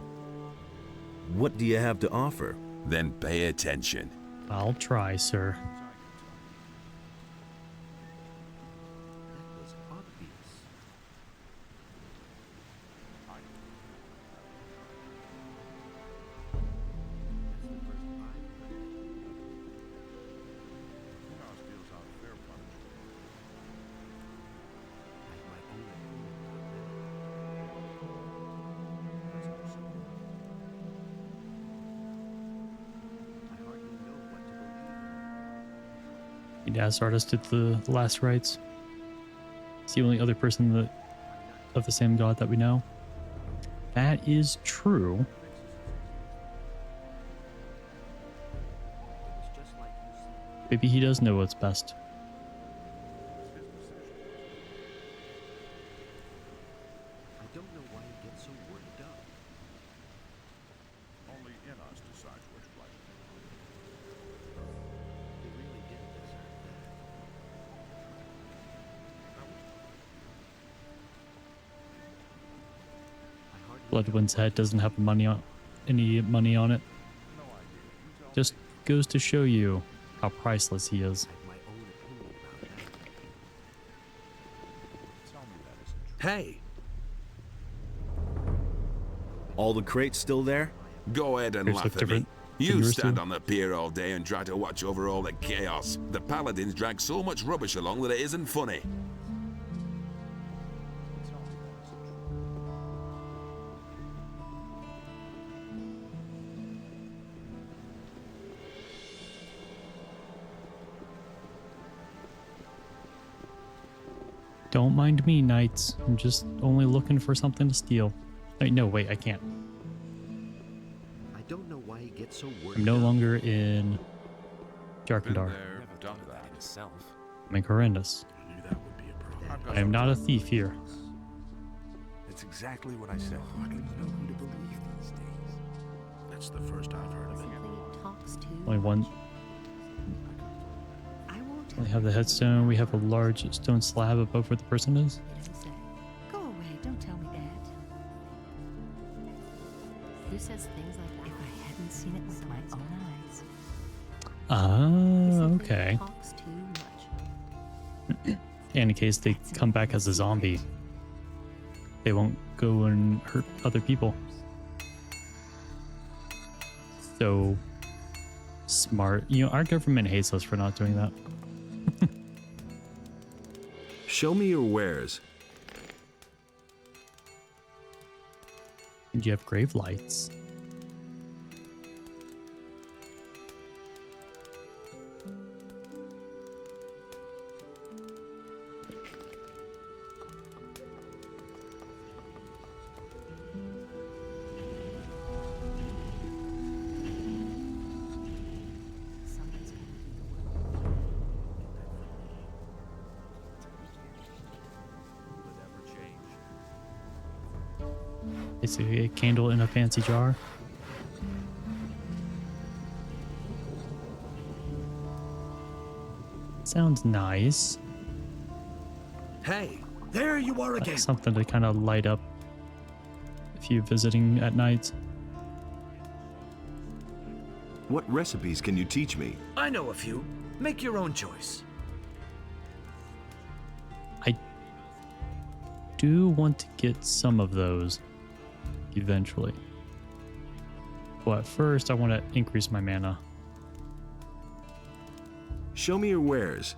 What do you have to offer? Then pay attention. I'll try, sir. As artist did the last rites. It's the only other person of the same god that we know. That is true. Maybe he does know what's best. I don't know why you get so worked up. Only in us decide what's right. You really didn't deserve that. Bloodwind's head doesn't have any money on it. Just goes to show you how priceless he is. Hey, All the crates still there? Go ahead and Yours laugh look at me. different than You yours stand do. on the pier all day and try to watch over all the chaos. The paladins drag so much rubbish along that it isn't funny. Don't mind me, knights. I'm just only looking for something to steal. Wait, no, wait, I can't. I don't know why he gets so worried. I'm no longer in Jarkandar. I'm in Corindus. I am not a thief here. It's exactly what I said. I don't know who to believe these days. That's the first I've heard of it. Only one. We have the headstone. We have a large stone slab above where the person is. Go away, don't tell me that. Who says things like that? If I hadn't seen it with my own eyes. Ah, okay. Talks too much. In case they come back as a zombie, they won't go and hurt other people. So smart. You know, our government hates us for not doing that. Show me your wares. And you have grave lights. Basically a candle in a fancy jar. Sounds nice. hey, there you are again. Something to kind of light up if you're visiting at night. What recipes can you teach me? I know a few. Make your own choice. I do want to get some of those eventually. But first, I want to increase my mana. Show me your wares.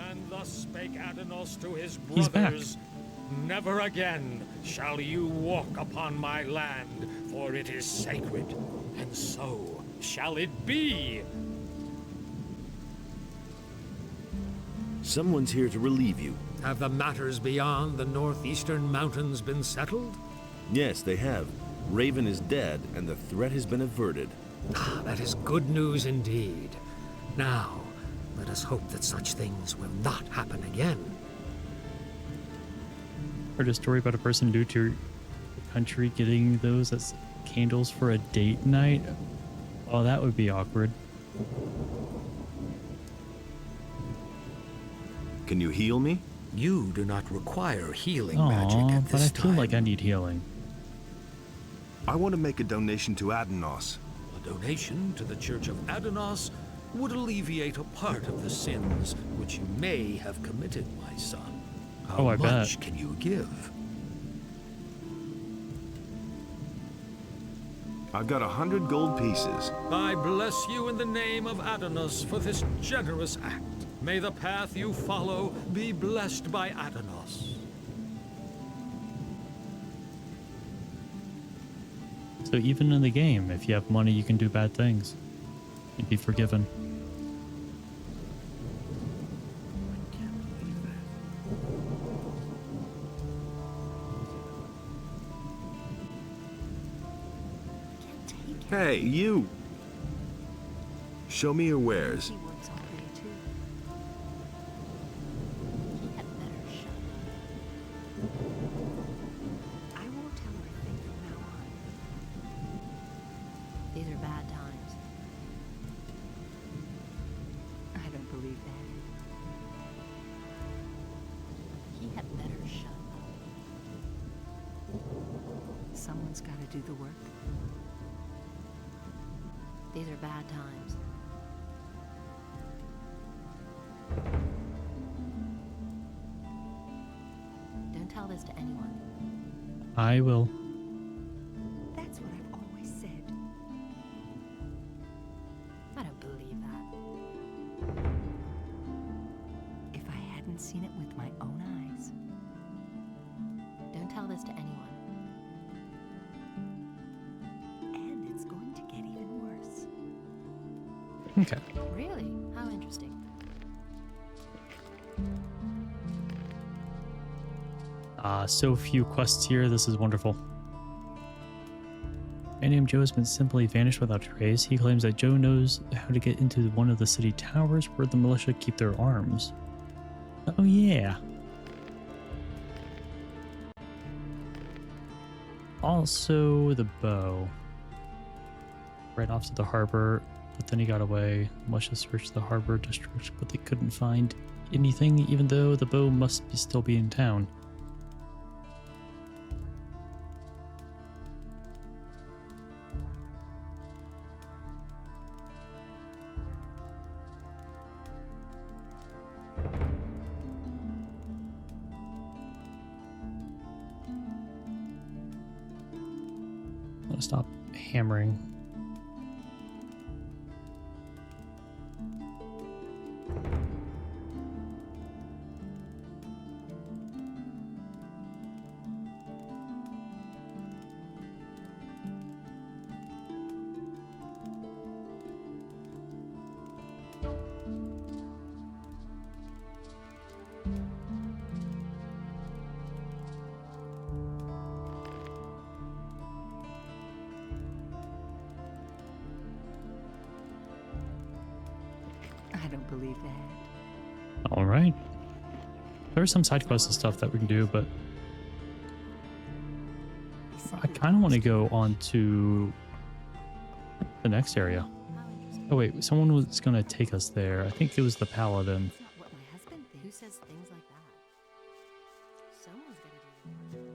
And thus spake Adanos to his He's back. brothers, Never again shall you walk upon my land, for it is sacred, and so shall it be. Someone's here to relieve you. Have the matters beyond the northeastern mountains been settled? Yes, they have. Raven is dead, and the threat has been averted. Ah, that is good news indeed. Now, let us hope that such things will not happen again. Heard a story about a person due to the country getting those as candles for a date night. Oh, that would be awkward. Can you heal me? You do not require healing Aw, magic at but this I feel time. like I need healing. I want to make a donation to Adanos. A donation to the Church of Adanos would alleviate a part of the sins which you may have committed, my son. How Oh, I bet. much can you give? I've got 100 gold pieces. I bless you in the name of Adanos for this generous act. May the path you follow be blessed by Adanos. So even in the game, if you have money, you can do bad things. You'd be forgiven. Hey, you! Show me your wares. Someone's got to do the work. These are bad times. Don't tell this to anyone. I will. That's what I've always said. I don't believe that. If I hadn't seen it with my own eyes. Don't tell this to anyone. And it's going to get even worse. Okay. Really? How interesting. So few quests here. This is wonderful. A man named Joe has been simply vanished without trace. He claims that Joe knows how to get into one of the city towers where the militia keep their arms. Oh yeah. Also the bow. Right off to the harbor, but then he got away. Militia searched the harbor district, but they couldn't find anything, even though the bow must still be in town. I'm gonna stop hammering. I don't believe that. All right. There's some side quests and stuff that we can do, but I kind of want to go on to the next area. Oh wait, someone was going to take us there. I think it was the paladin. It's not what my husband thinks. Who says things like that? Someone's got to do the work.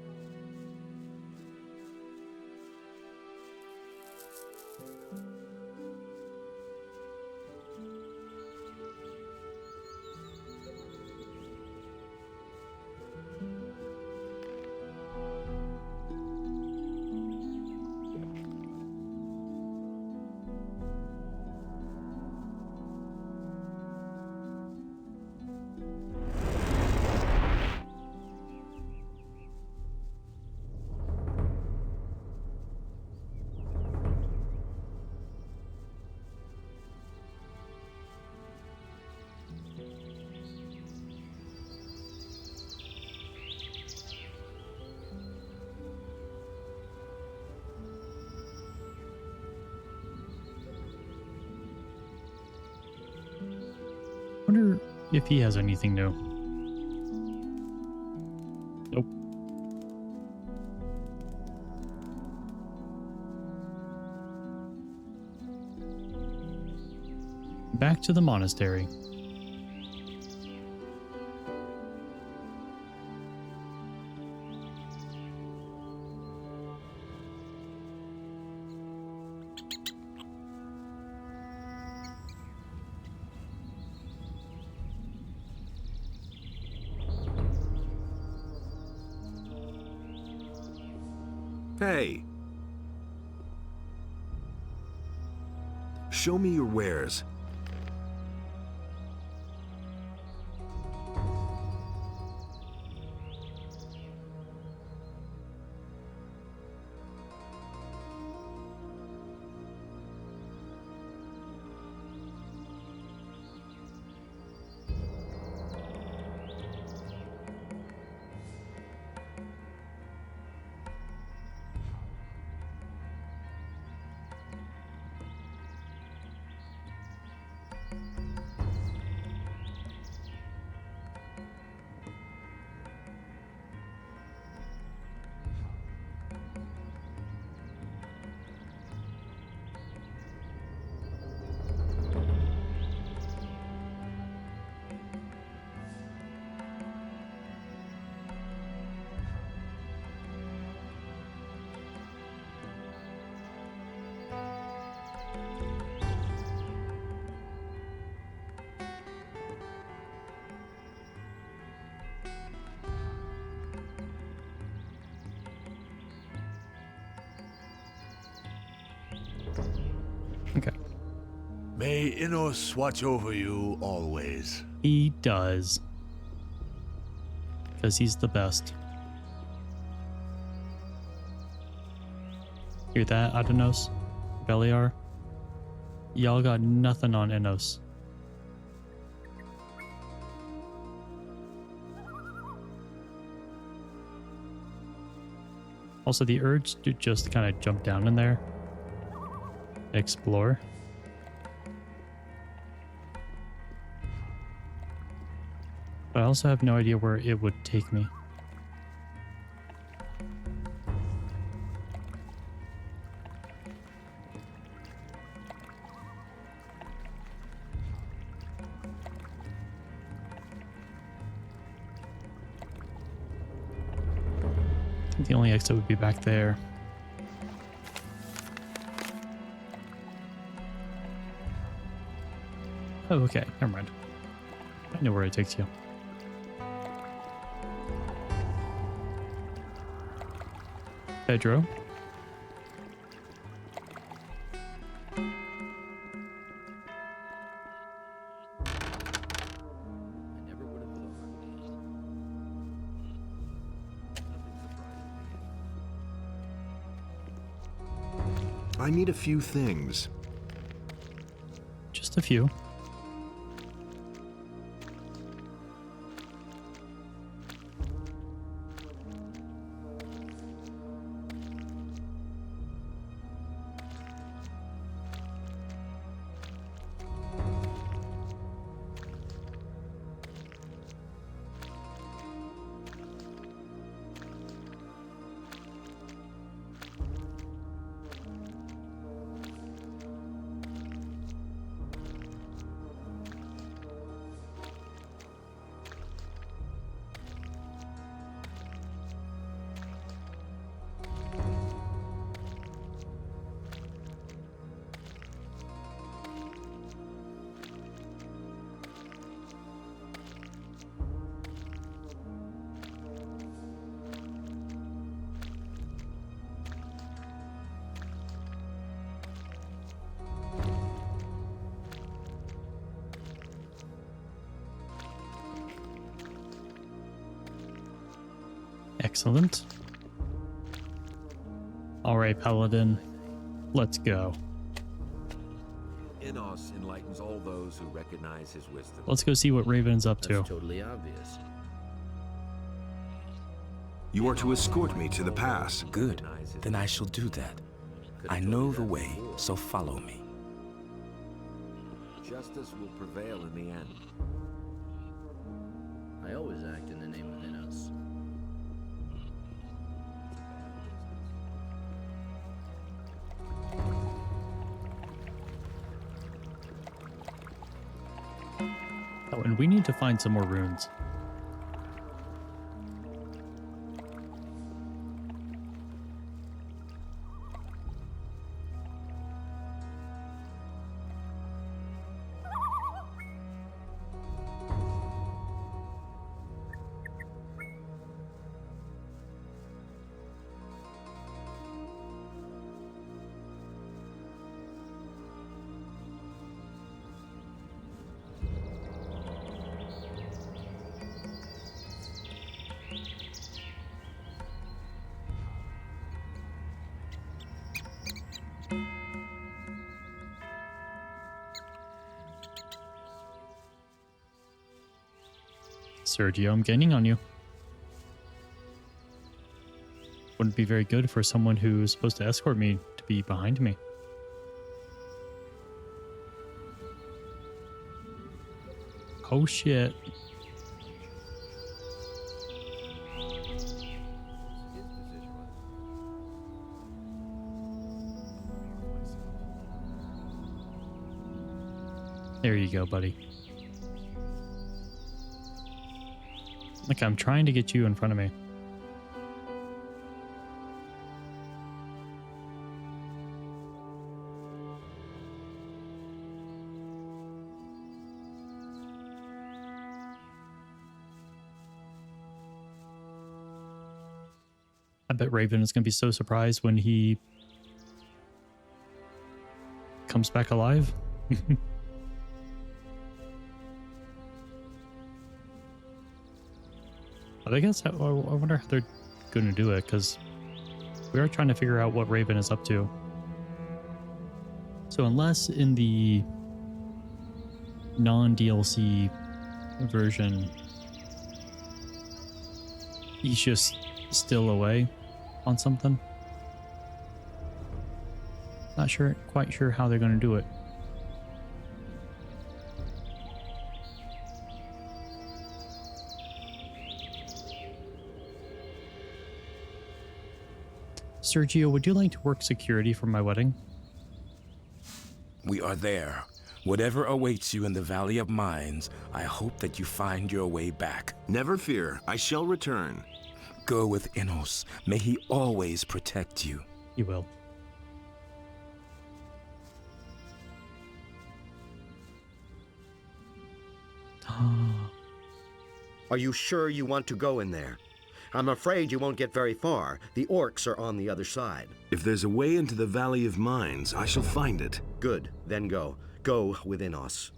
Wonder if he has anything new. Nope. Back to the monastery. Hey! Show me your wares. Okay. May Innos watch over you always. He does. Because he's the best. Hear that, Adenos? Beliar? Y'all got nothing on Innos. Also, the urge to just kind of jump down in there, explore. But I also have no idea where it would take me. I think the only exit would be back there. Oh, okay. Never mind. I know where it takes you. Pedro. I need a few things. Just a few. Excellent. All right, Paladin. Let's go. Innos enlightens all those who recognize his wisdom. Let's go see what Raven's up to. That's totally obvious. You are to escort me to the pass. Good. Then I shall do that. I know the way, so follow me. Justice will prevail in the end. I always act in the name of Innos. Oh, and we need to find some more runes. Sergio, I'm gaining on you. Wouldn't be very good for someone who's supposed to escort me to be behind me. Oh shit. There you go, buddy. Like, I'm trying to get you in front of me. I bet Raven is going to be so surprised when he comes back alive. But I guess I wonder how they're going to do it, because we are trying to figure out what Raven is up to. So unless in the non-DLC version he's just still away on something, not sure, quite sure how they're going to do it. Sergio, would you like to work security for my wedding? We are there. Whatever awaits you in the Valley of Mines, I hope that you find your way back. Never fear, I shall return. Go with Enos. May he always protect you. He will. Are you sure you want to go in there? I'm afraid you won't get very far. The orcs are on the other side. If there's a way into the Valley of Mines, I shall find it. Good, then go. Go with Enos.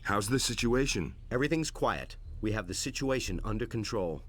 How's the situation? Everything's quiet. We have the situation under control.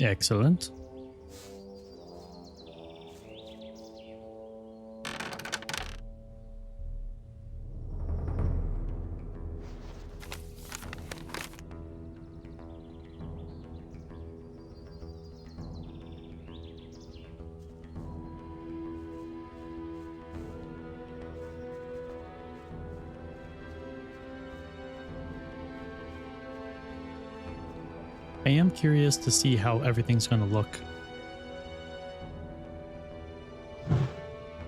Excellent. I am curious to see how everything's going to look.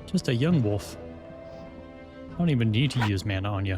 Just a young wolf. I don't even need to use mana on you.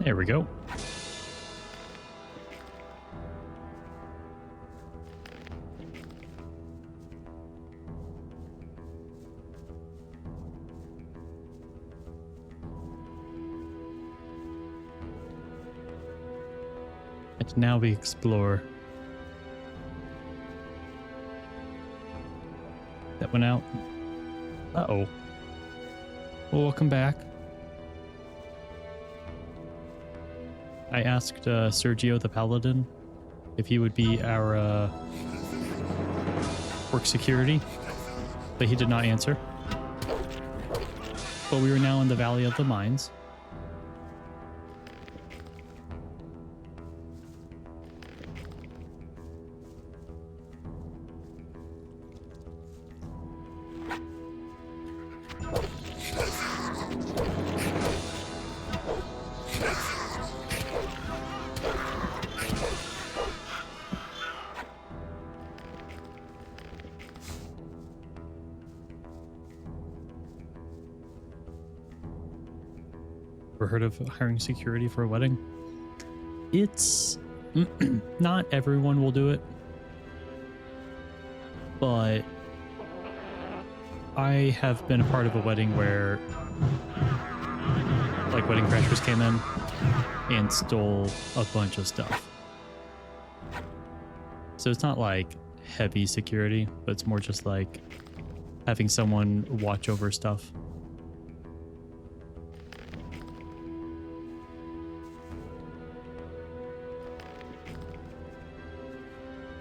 There we go. And now we explore. That went out. Uh-oh. Well, welcome back. I asked Sergio the Paladin if he would be our work security, but he did not answer. But we are now in the Valley of the Mines. Ever heard of hiring security for a wedding? It's not everyone will do it, but I have been a part of a wedding where like Wedding Crashers came in and stole a bunch of stuff. So it's not like heavy security, but it's more just like having someone watch over stuff.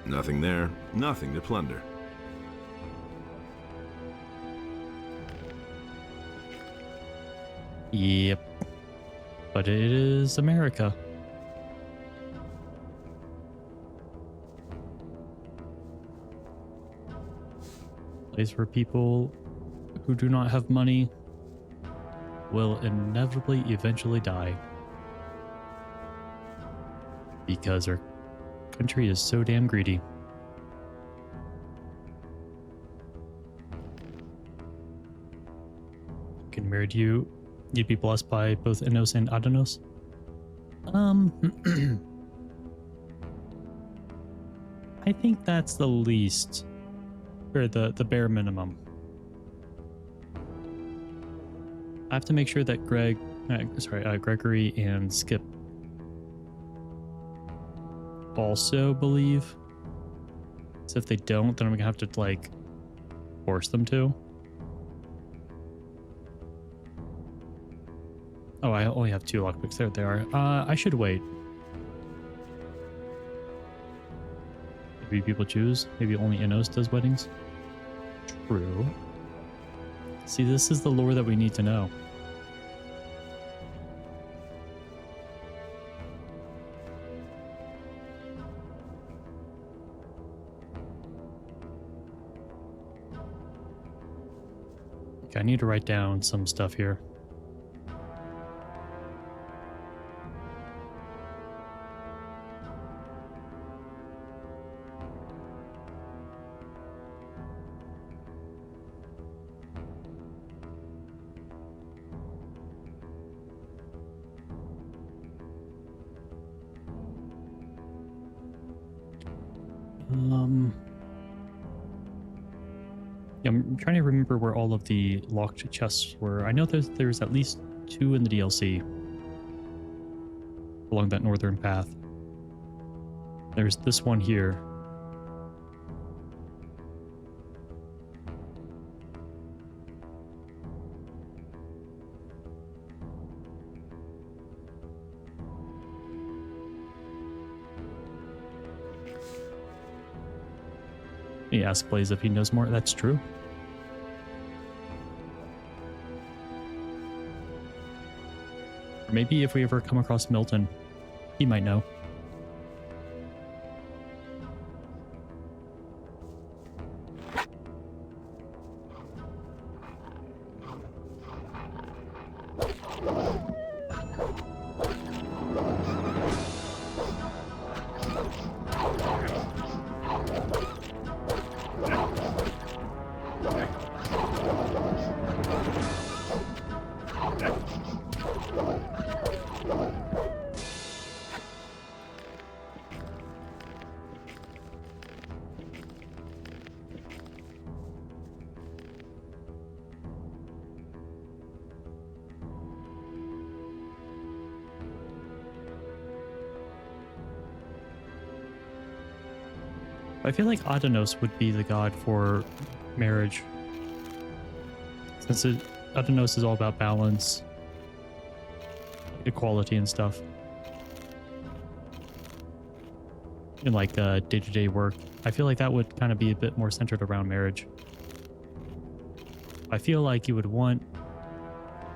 Nothing there, nothing to plunder. Yep. But it is America. Place where people who do not have money will inevitably eventually die. Because our country is so damn greedy. Can marry you, you'd be blessed by both Enos and Adanos. I think that's the least, or the bare minimum. I have to make sure that Gregory and Skip also believe. So if they don't, then I'm gonna have to like force them to. Oh, I only have 2 lockpicks. There they are. I should wait. Maybe people choose. Maybe only Enos does weddings. True. See, this is the lore that we need to know. Okay, I need to write down some stuff here. Yeah, I'm trying to remember where all of the locked chests were. I know there's at least 2 in the DLC along that northern path. There's this one here. He asked Blaze if he knows more. That's true. Or maybe if we ever come across Milton, he might know. I feel like Adanos would be the god for marriage. Since Adanos is all about balance, equality and stuff. In like day-to-day work. I feel like that would kind of be a bit more centered around marriage. I feel like you would want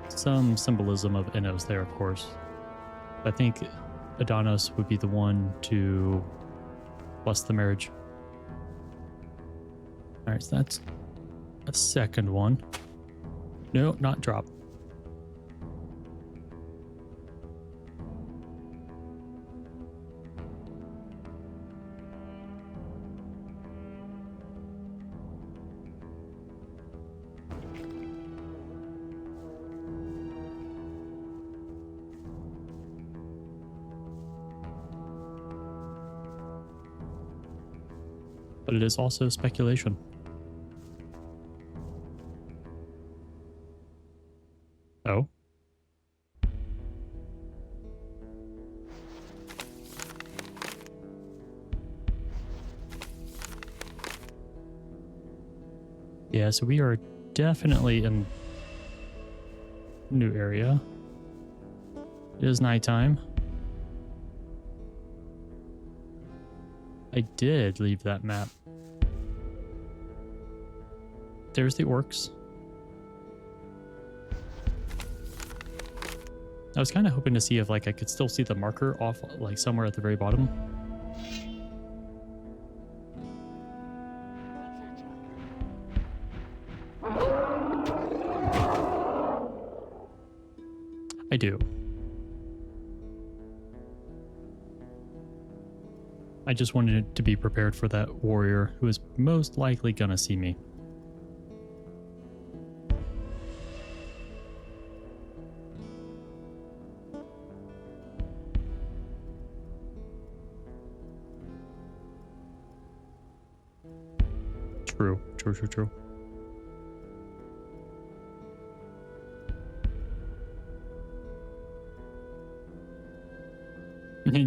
some symbolism of Enos there, of course. I think Adanos would be the one to bless the marriage. All right, so that's a second one. No, not drop. But it is also speculation. Oh. Yeah, so we are definitely in new area. It is nighttime. I did leave that map. There's the orcs. I was kind of hoping to see if like I could still see the marker off like somewhere at the very bottom. I do. I just wanted to be prepared for that warrior who is most likely gonna see me. True, true, true, true.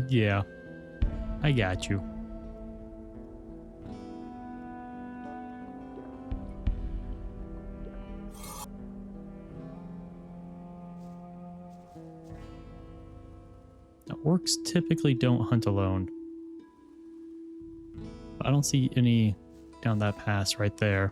Yeah, I got you. Now, orcs typically don't hunt alone. I don't see any down that pass right there.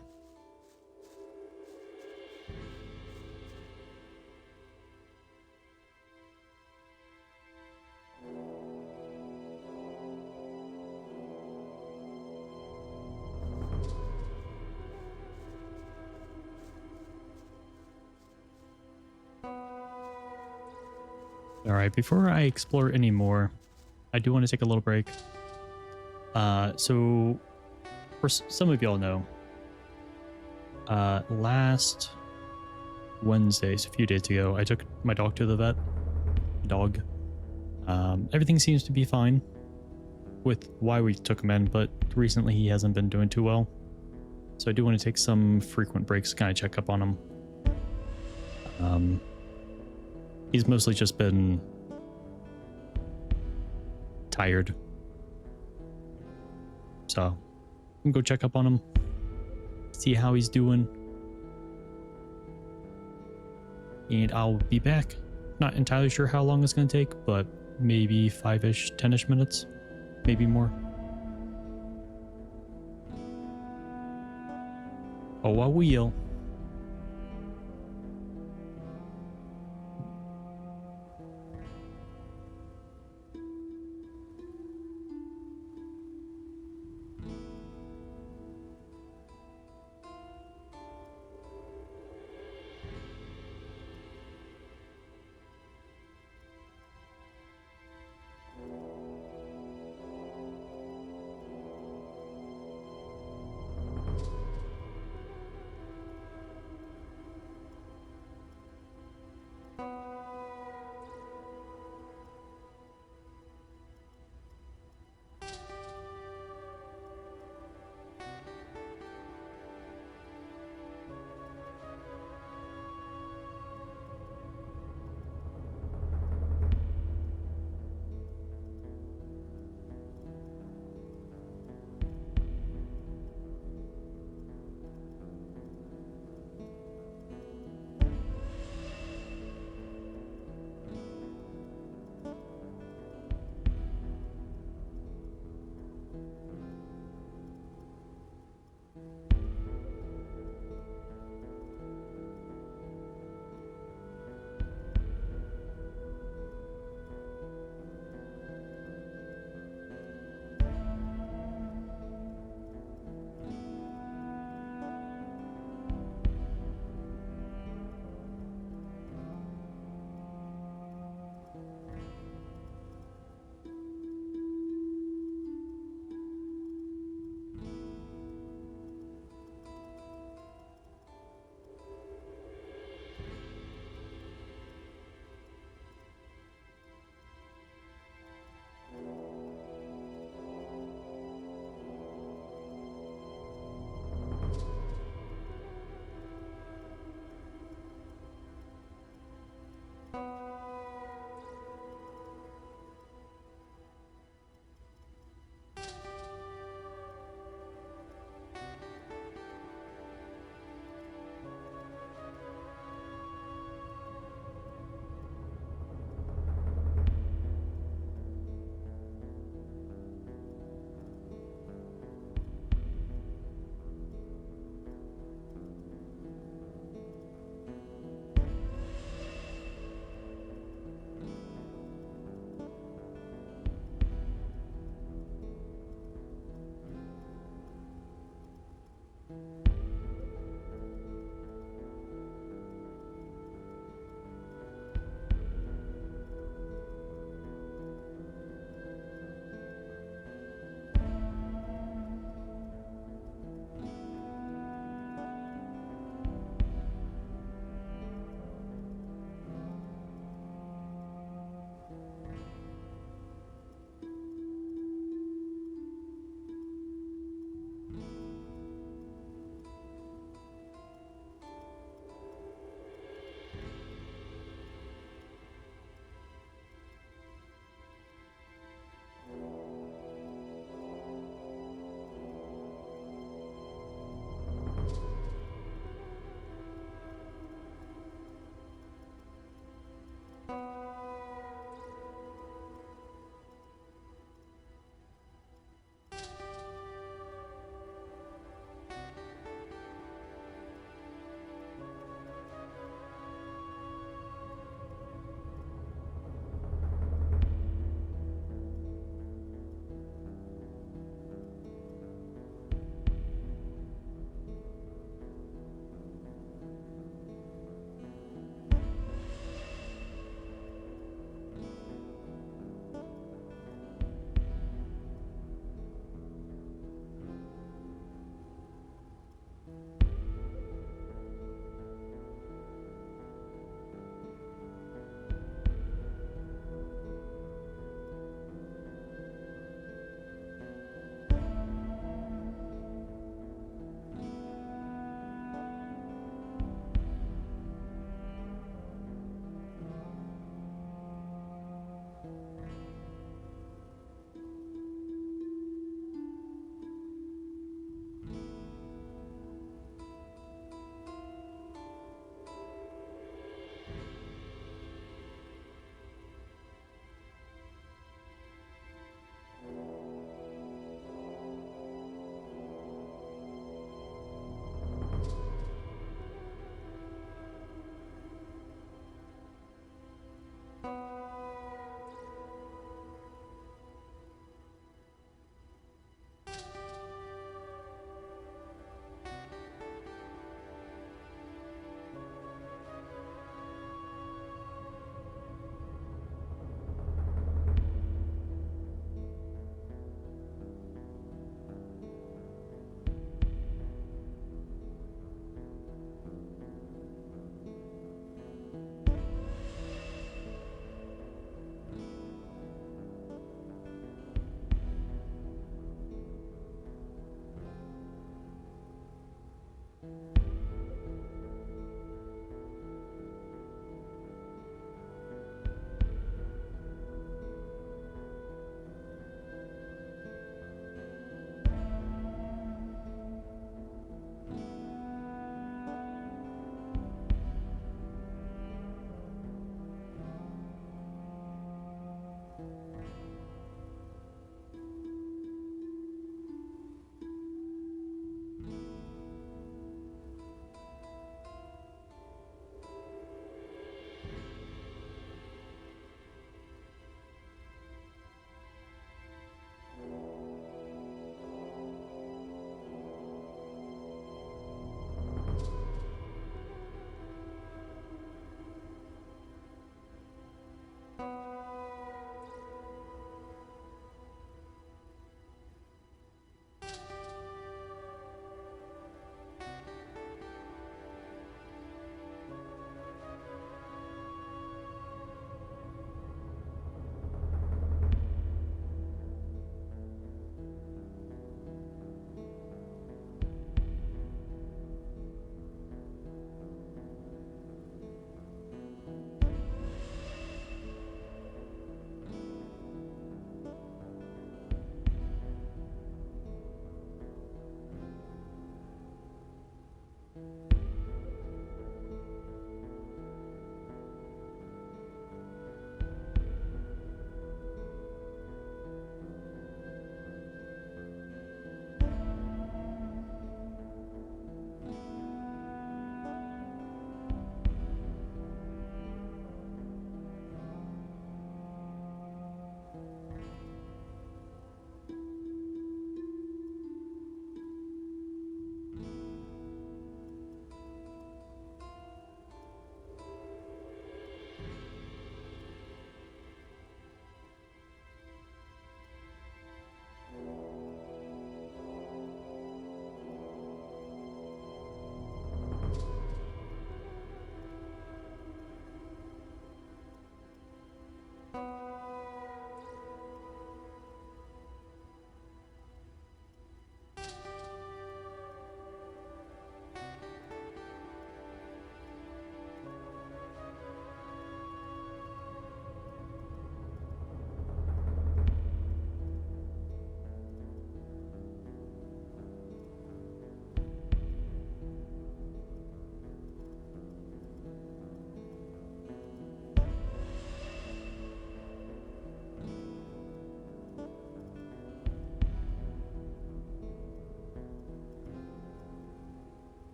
All right, before I explore any more, I do want to take a little break. So, for some of y'all know, last Wednesday, so a few days ago, I took my dog to the vet. Dog. Everything seems to be fine with why we took him in, but recently he hasn't been doing too well. So I do want to take some frequent breaks to kind of check up on him. He's mostly just been tired. So I'm gonna go check up on him, see how he's doing. And I'll be back. Not entirely sure how long it's gonna take, but maybe 5-ish, 10-ish minutes, maybe more. Oh, I will.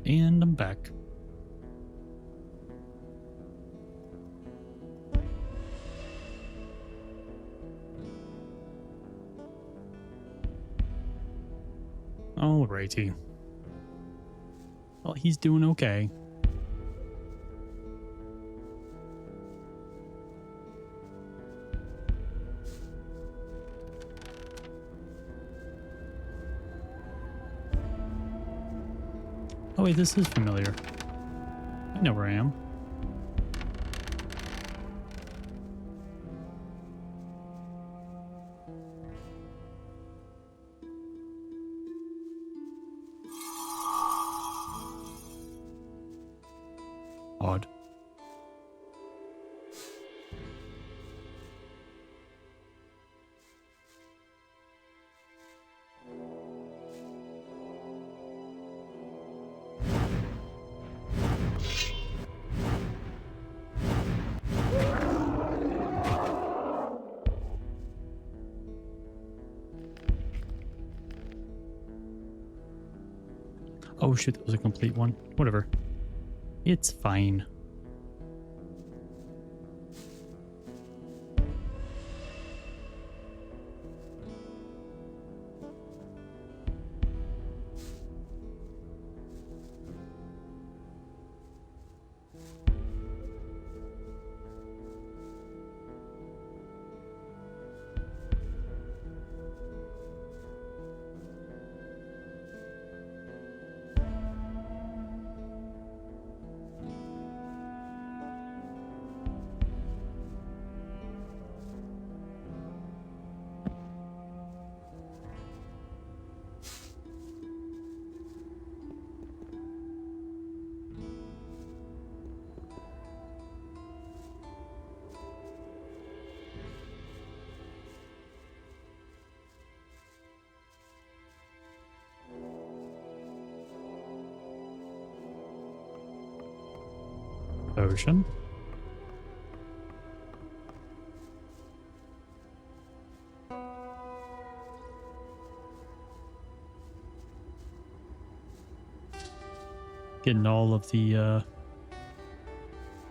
And I'm back. Alrighty. Well, he's doing okay. Oh wait, this is familiar. I know where I am. Odd. Oh shit, that was a complete one. Whatever. It's fine. Ocean. Getting all of the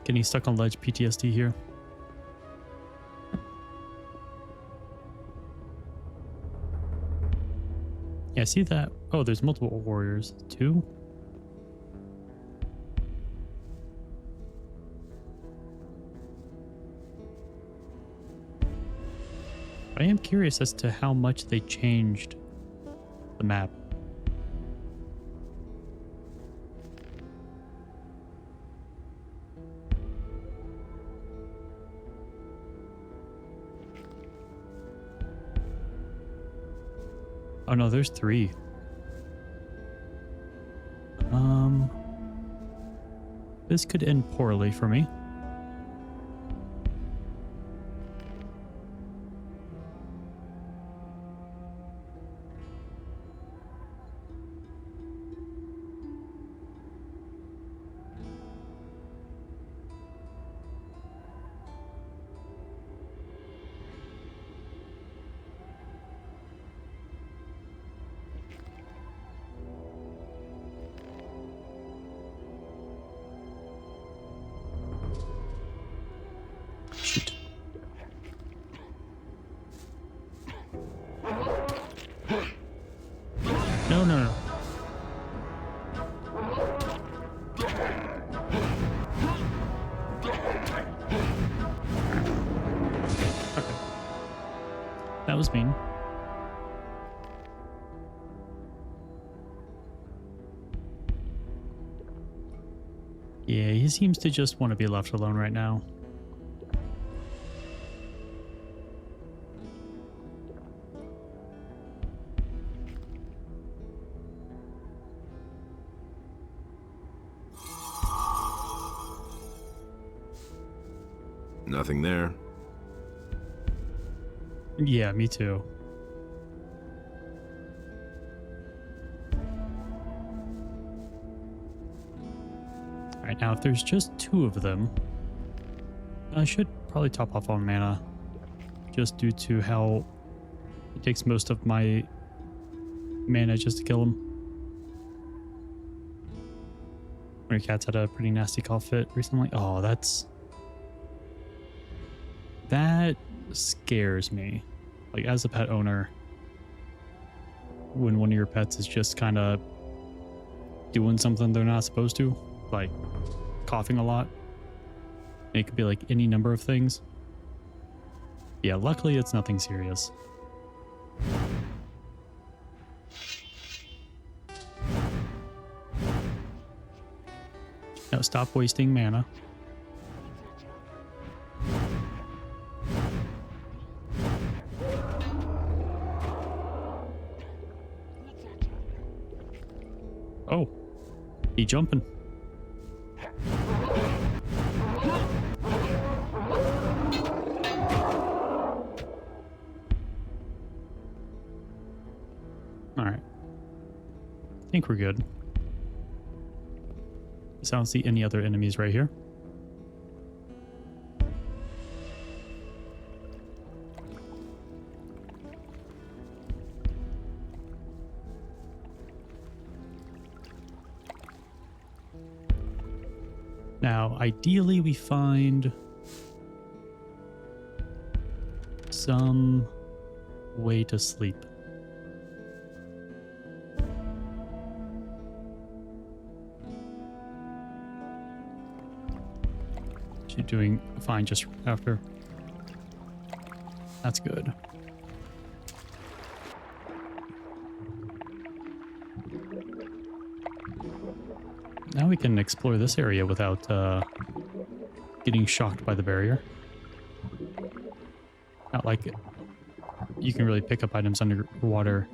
getting stuck on ledge PTSD here. Yeah, I see that. Oh, there's multiple warriors. 2? I am curious as to how much they changed the map. Oh no, there's 3. This could end poorly for me. Shoot. No, no, no. Okay. That was mean. Yeah, he seems to just want to be left alone right now. Nothing there. Yeah, me too. Alright, now if there's just 2 of them, I should probably top off on mana, just due to how it takes most of my mana just to kill him. One of your cats had a pretty nasty cough fit recently. Oh, that scares me. Like, as a pet owner, when one of your pets is just kind of doing something they're not supposed to, like coughing a lot. It could be like any number of things. Yeah, luckily it's nothing serious. Now stop wasting mana. Oh, he jumping. All right. I think we're good. So I don't see any other enemies right here. Now, ideally, we find some way to sleep. She's doing fine just after. That's good. Now we can explore this area without getting shocked by the barrier. Not like you can really pick up items underwater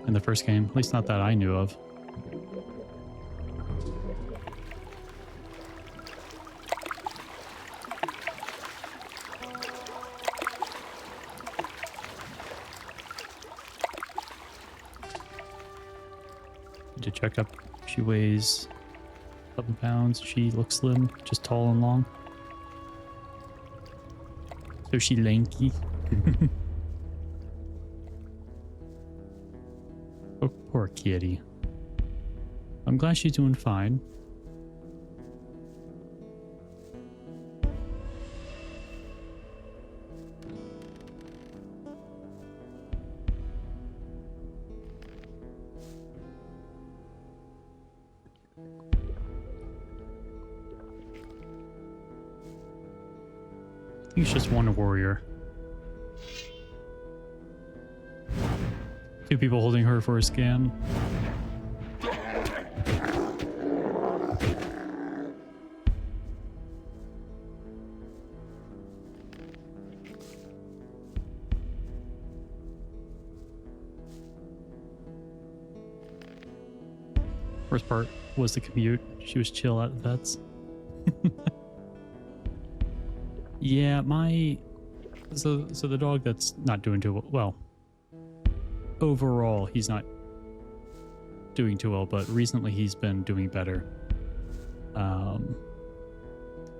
in the first game, at least not that I knew of. To check up, she weighs 11 pounds. She looks slim, just tall and long. So she lanky. Oh, poor kitty. I'm glad she's doing fine. I think it's just one warrior. Two people holding her for a scan. Worst part was the commute. She was chill at the vets. Yeah, so the dog that's not doing too well. Overall, he's not doing too well, but recently he's been doing better.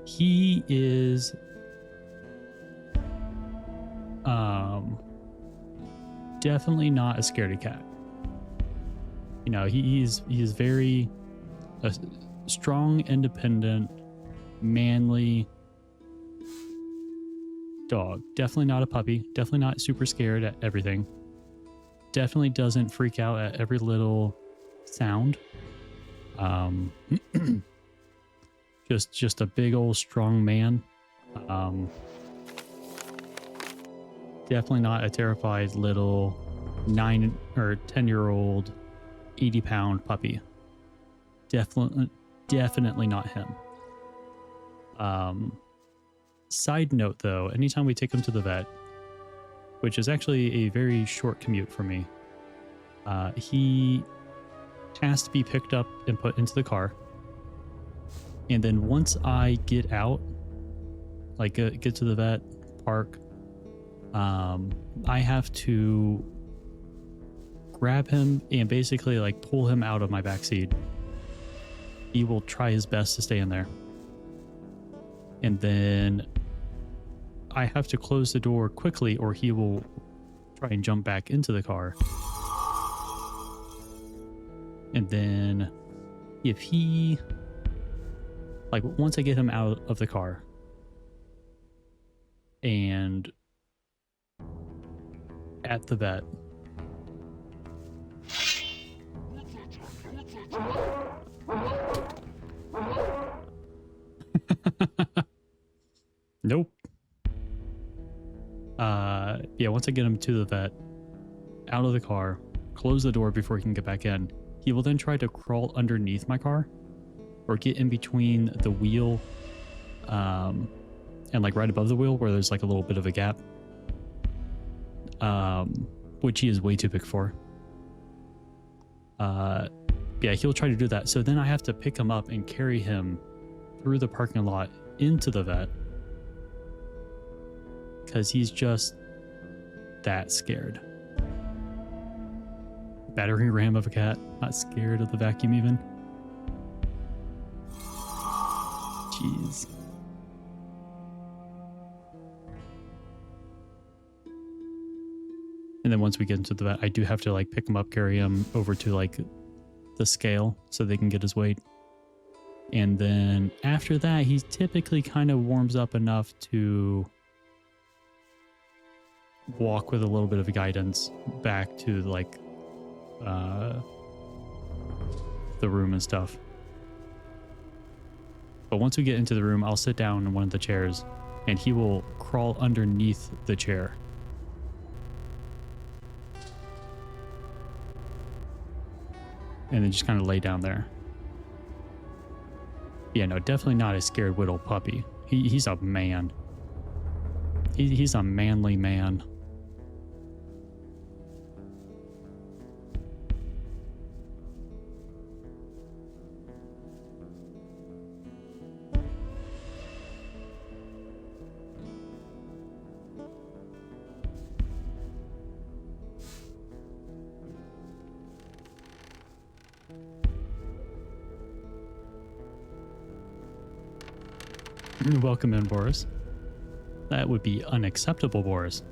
He is definitely not a scaredy cat. You know, he's very strong, independent, manly dog. Definitely not a puppy. Definitely not super scared at everything. Definitely doesn't freak out at every little sound. Just a big old strong man. Definitely not a terrified little 9 or 10-year-old 80-pound puppy. Definitely not him. Side note though, anytime we take him to the vet, which is actually a very short commute for me, he has to be picked up and put into the car. And then once I get out, like get to the vet, park, I have to grab him and basically like pull him out of my backseat. He will try his best to stay in there. And then I have to close the door quickly or he will try and jump back into the car. And then if he, like, once I get him out of the car and at the vet, nope. Yeah, once I get him to the vet, out of the car, close the door before he can get back in, he will then try to crawl underneath my car or get in between the wheel and like right above the wheel where there's like a little bit of a gap, which he is way too big for. Yeah, he'll try to do that. So then I have to pick him up and carry him through the parking lot into the vet because he's just that scared. Battering ram of a cat, not scared of the vacuum even. Jeez. And then once we get into the vet, I do have to like pick him up, carry him over to like the scale so they can get his weight. And then after that, he typically kind of warms up enough to walk with a little bit of guidance back to like the room and stuff. But once we get into the room, I'll sit down in one of the chairs and he will crawl underneath the chair. And then just kind of lay down there. Yeah, no, definitely not a scared little puppy. He's a man. He's a manly man. Welcome in, Boris. That would be unacceptable, Boris.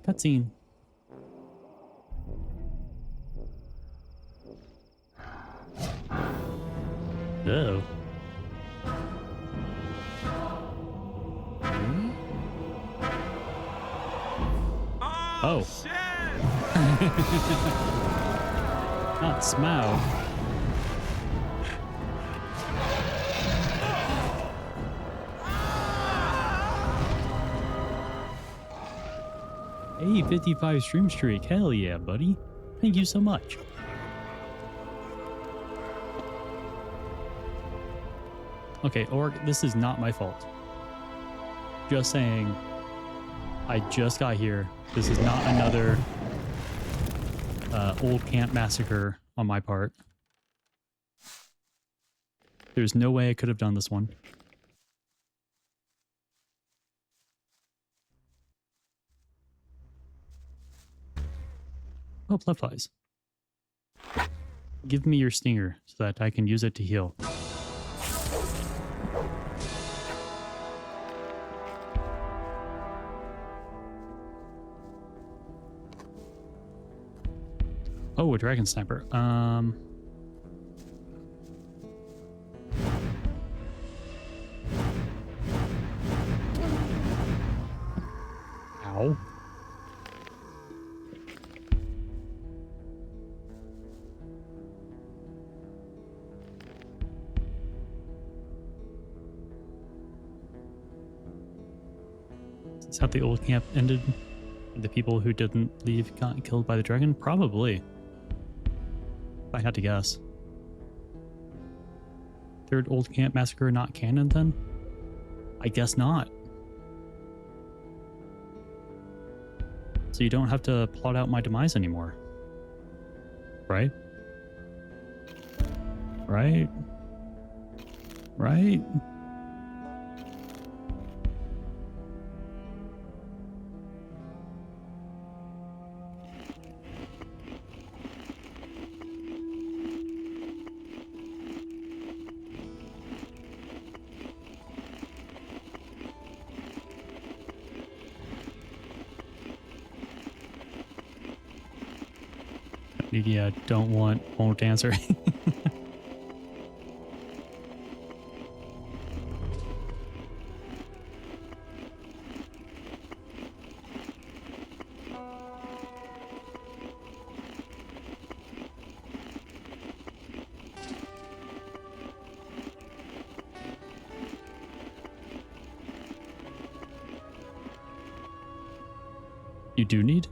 Cutscene. Uh-oh. Oh. Not Smaug. Hey, 55 stream streak. Hell yeah, buddy. Thank you so much. Okay, Orc, this is not my fault. Just saying, I just got here. This is not another old camp massacre on my part. There's no way I could have done this one. Oh, blood flies. Give me your stinger so that I can use it to heal. Oh, a dragon sniper. Ow. Is this how the old camp ended? The people who didn't leave got killed by the dragon? Probably. If I had to guess. Third old camp massacre not canon then? I guess not. So you don't have to plot out my demise anymore. Right? Right? Right? Yeah, don't want, won't answer. You do need?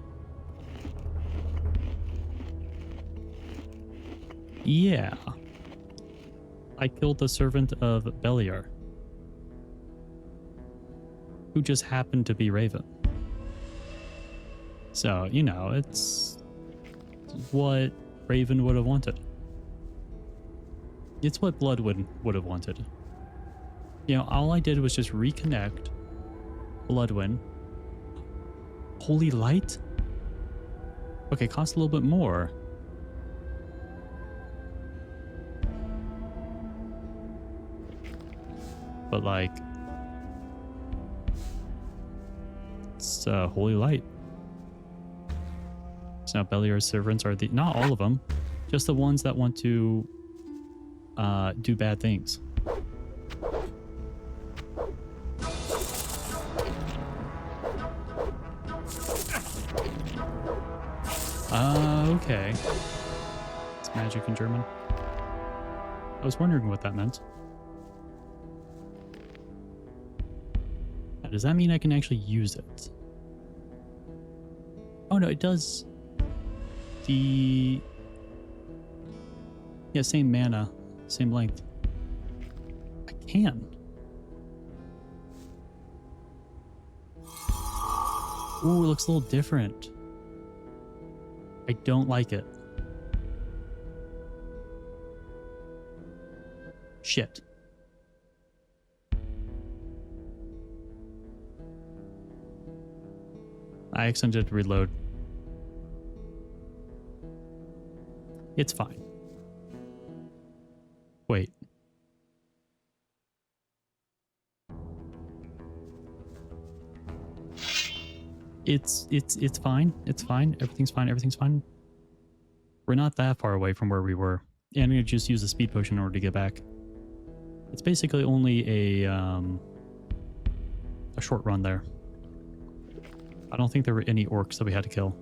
Yeah. I killed the servant of Beliar, who just happened to be Raven. So, you know, it's what Raven would have wanted. It's what Bloodwood would have wanted. You know, all I did was just reconnect Bloodwind. Holy Light? Okay, cost a little bit more. But like, it's Holy Light. So now Beliar's servants are the, not all of them, just the ones that want to do bad things. Okay. It's magic in German. I was wondering what that meant. Now, does that mean I can actually use it? Oh no, it does. The... Yeah, same mana, same length. I can. Ooh, it looks a little different. I don't like it. Shit. I accidentally did reload. It's fine. Wait. It's fine. It's fine. Everything's fine. Everything's fine. We're not that far away from where we were. And I'm gonna just use a speed potion in order to get back. It's basically only a short run there. I don't think there were any orcs that we had to kill.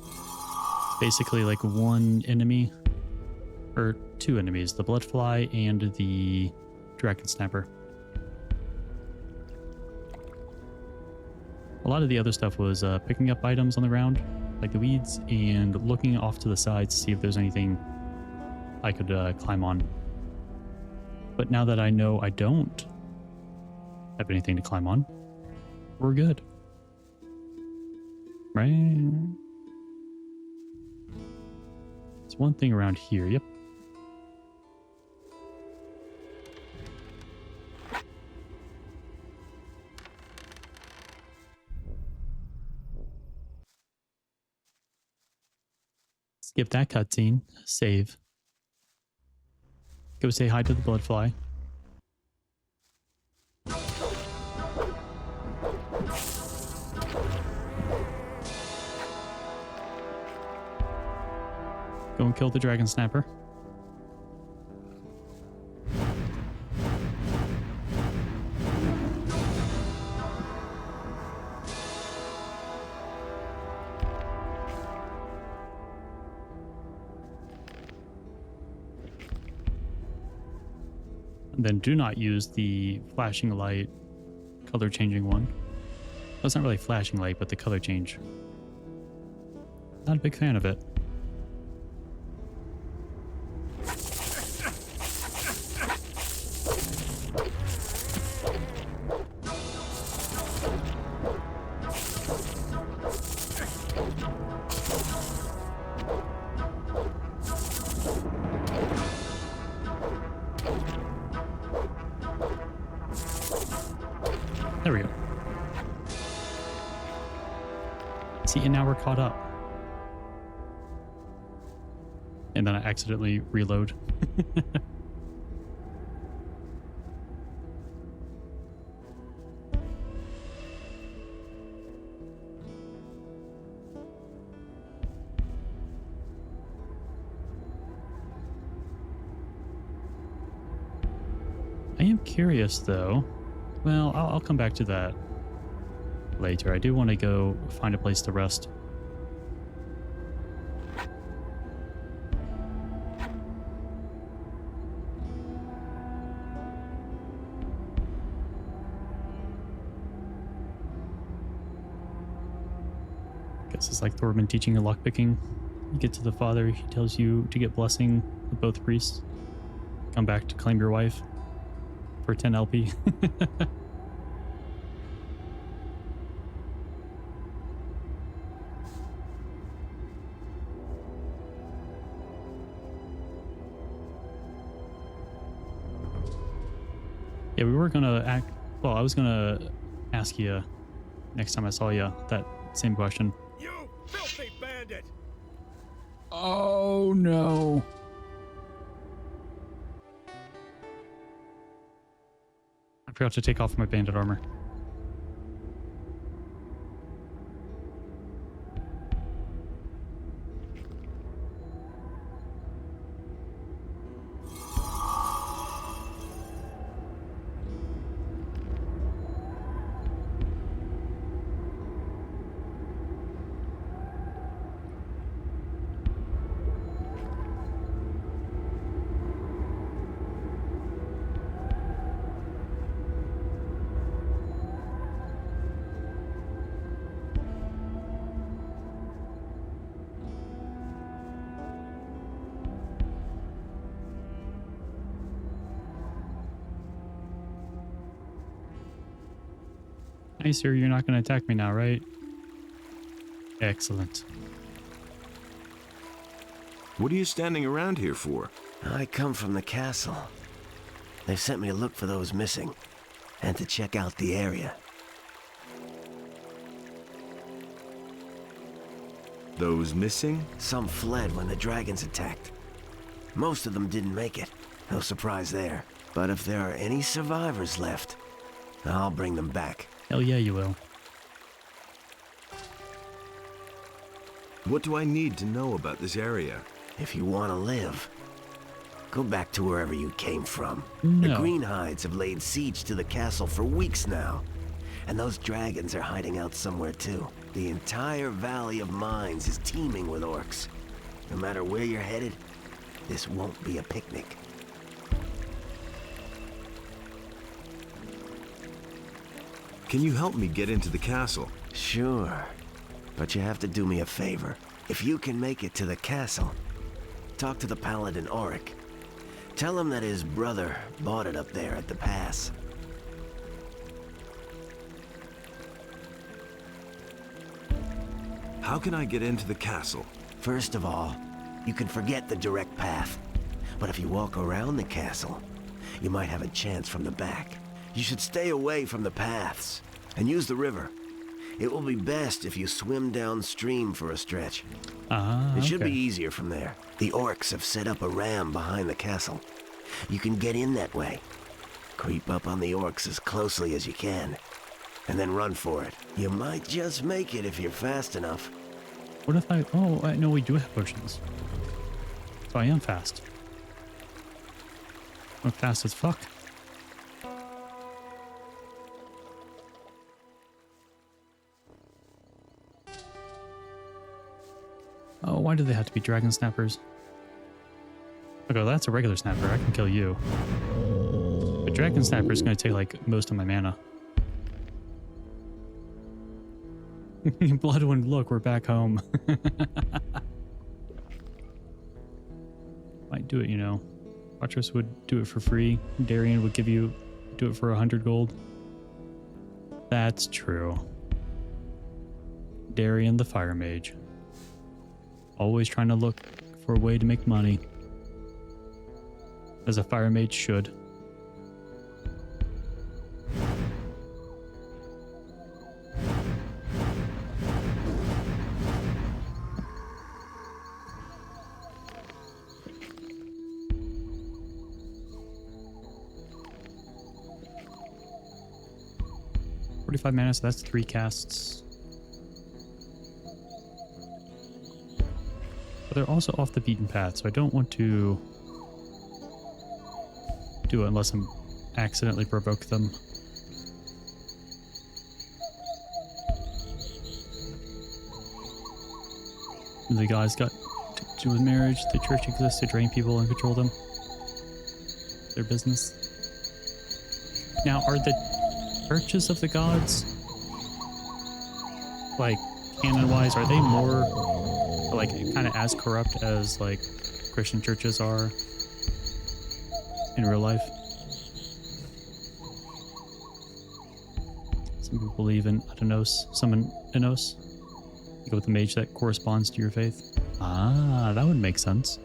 It's basically like one enemy, or two enemies, the Bloodfly and the Dragon Snapper. A lot of the other stuff was picking up items on the ground, like the weeds, and looking off to the sides to see if there's anything I could climb on. But now that I know I don't have anything to climb on, we're good. Right? There's one thing around here. Yep. Skip that cutscene. Save. Go say hi to the Bloodfly. Go and kill the Dragon Snapper. And then do not use the flashing light, color changing one. Well, it's not really flashing light, but the color change. Not a big fan of it. There we go. See, and now we're caught up. And then I accidentally reload. am curious, though. Well, I'll come back to that later. I do want to go find a place to rest. Guess it's like Thorben teaching you lockpicking. You get to the father, he tells you to get blessing of both priests. Come back to claim your wife for 10 LP. Yeah, we were gonna act. Well, I was gonna ask you next time I saw you that same question. You filthy bandit! Oh no. I forgot to take off my bandit armor. Hey, sir, you're not going to attack me now, right? Excellent. What are you standing around here for? I come from the castle. They sent me to look for those missing and to check out the area. Those missing? Some fled when the dragons attacked. Most of them didn't make it. No surprise there. But if there are any survivors left, I'll bring them back. Hell yeah, you will. What do I need to know about this area? If you want to live, go back to wherever you came from. No. The Greenhides have laid siege to the castle for weeks now. And those dragons are hiding out somewhere too. The entire Valley of Mines is teeming with orcs. No matter where you're headed, this won't be a picnic. Can you help me get into the castle? Sure, but you have to do me a favor. If you can make it to the castle, talk to the paladin Auric. Tell him that his brother bought it up there at the pass. How can I get into the castle? First of all, you can forget the direct path. But if you walk around the castle, you might have a chance from the back. You should stay away from the paths and use the river. It will be best if you swim downstream for a stretch. It should be easier from there. The orcs have set up a ram behind the castle. You can get in that way. Creep up on the orcs as closely as you can, and then run for it. You might just make it if you're fast enough. What if I... Oh, I know we do have potions. So I am fast. I'm fast as fuck. Oh, why do they have to be dragon snappers? Okay, that's a regular snapper. I can kill you. But dragon snapper is going to take like most of my mana. Bloodwind, look, we're back home. Might do it, you know. Watchers would do it for free. Darian would do it for 100 gold. That's true. Darian the Fire Mage. Always trying to look for a way to make money. As a Fire Mage should. $45 mana, so that's 3 casts. But they're also off the beaten path, so I don't want to do it unless I'm accidentally provoke them. The gods got to do with marriage. The church exists to drain people and control them. Their business. Now, are the churches of the gods, like, canon-wise, are they more, like, kind of as corrupt as, like, Christian churches are in real life? Some people believe in Adonos, summon Enos. You go with the mage that corresponds to your faith. Ah, that would make sense.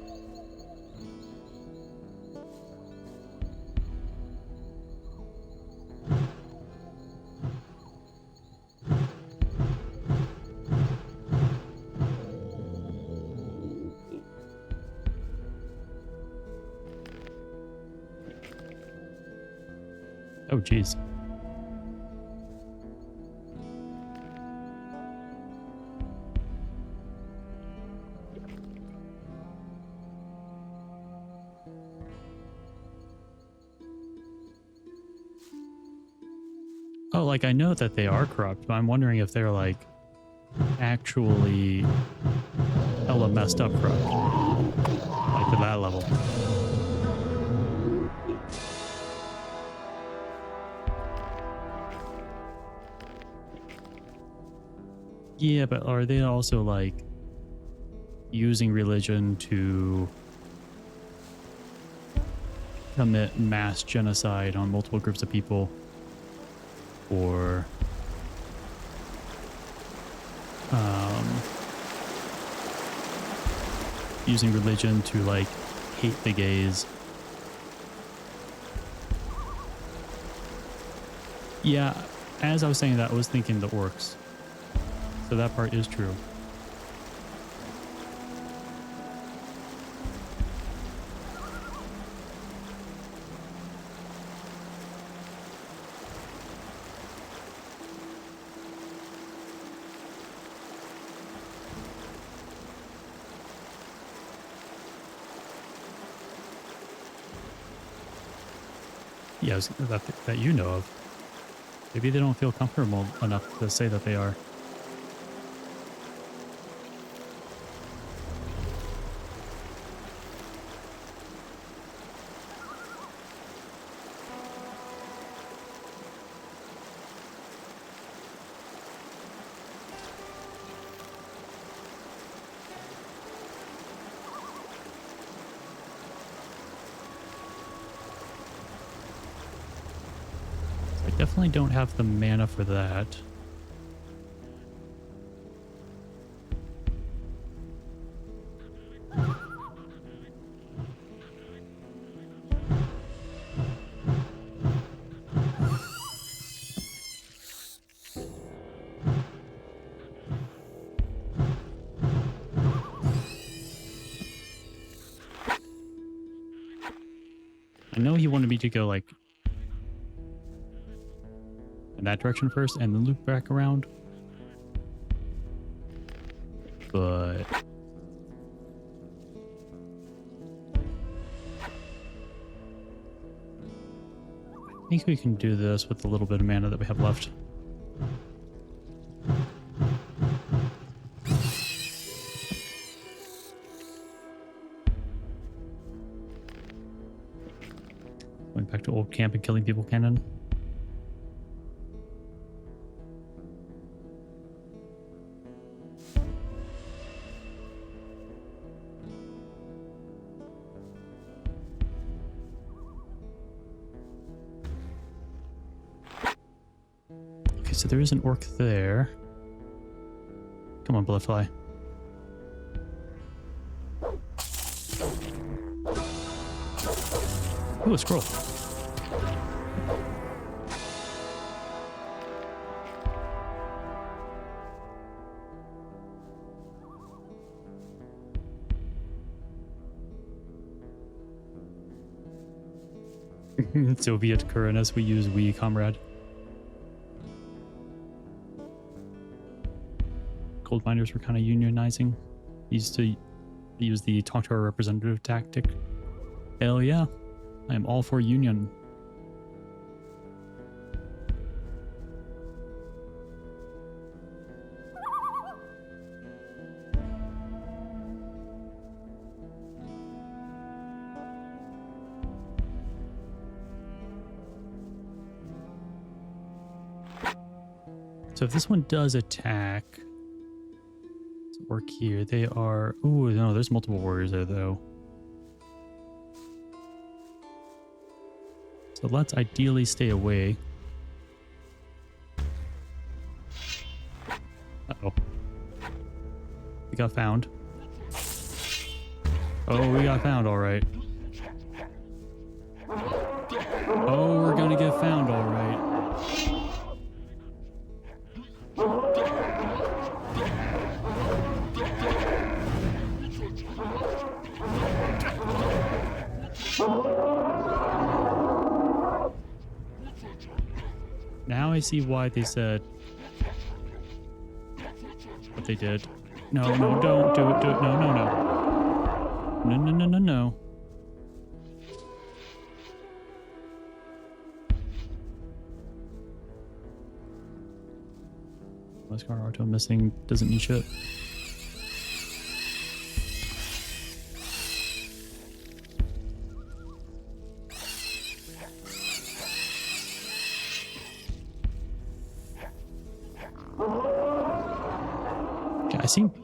Oh, geez. Oh, like, I know that they are corrupt, but I'm wondering if they're, like, actually hella messed up corrupt. Like, to that level. Yeah, but are they also, like, using religion to commit mass genocide on multiple groups of people? Or using religion to, like, hate the gays? Yeah, as I was saying that, I was thinking the orcs. So that part is true. Yeah, that you know of. Maybe they don't feel comfortable enough to say that they are. Definitely don't have the mana for that. I know he wanted me to go, like, in that direction first and then loop back around. But I think we can do this with the little bit of mana that we have left. Going back to old camp and killing people cannon. So there is an orc there. Come on, Bloodfly. Ooh, a scroll. Soviet Kuranas, we use we, comrade. Gold miners were kind of unionizing. Used to use the talk to our representative tactic. Hell yeah. I am all for union. So if this one does attack, let's work here. They are... Ooh, no, there's multiple warriors there, though. So let's ideally stay away. Uh-oh. We got found. Oh, we got found, all right. Oh, we're gonna get found, all right. Now I see why they said what they did. No, no, don't do it, do it. No, no, no. No, no, no, no, no. Muscar Auto missing, doesn't mean shit.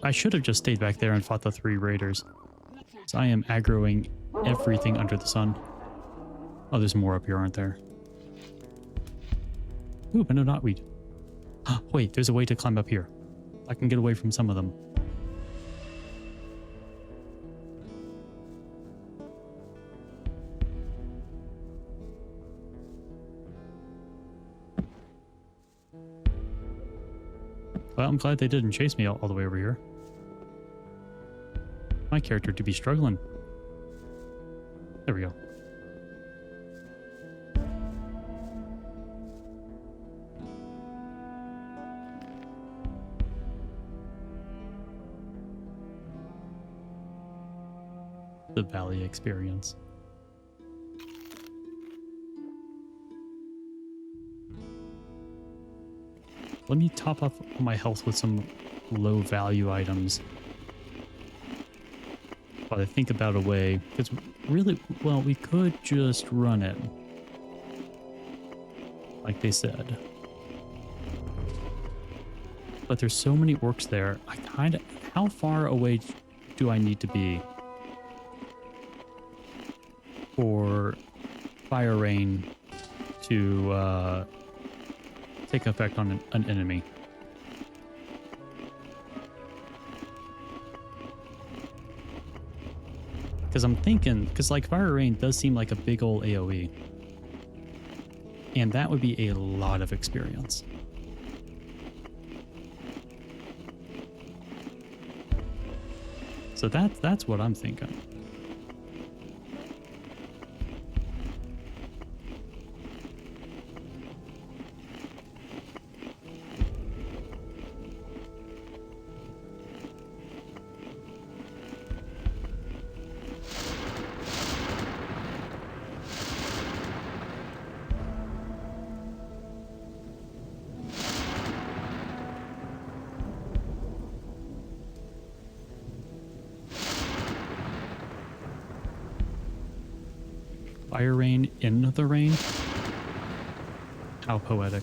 I should have just stayed back there and fought the 3 raiders. So I am aggroing everything under the sun. Oh, there's more up here, aren't there? Ooh, but no knotweed. Wait, there's a way to climb up here. I can get away from some of them. Well, I'm glad they didn't chase me all the way over here. My character to be struggling. There we go. The valley experience. Let me top up my health with some low value items while I think about a way, because really, well, we could just run it like they said, but there's so many orcs there. I kind of, how far away do I need to be for fire rain to take effect on an enemy? Because I'm thinking, because like fire rain does seem like a big old AoE, and that would be a lot of experience. So that's what I'm thinking. Fire rain in the rain? How poetic.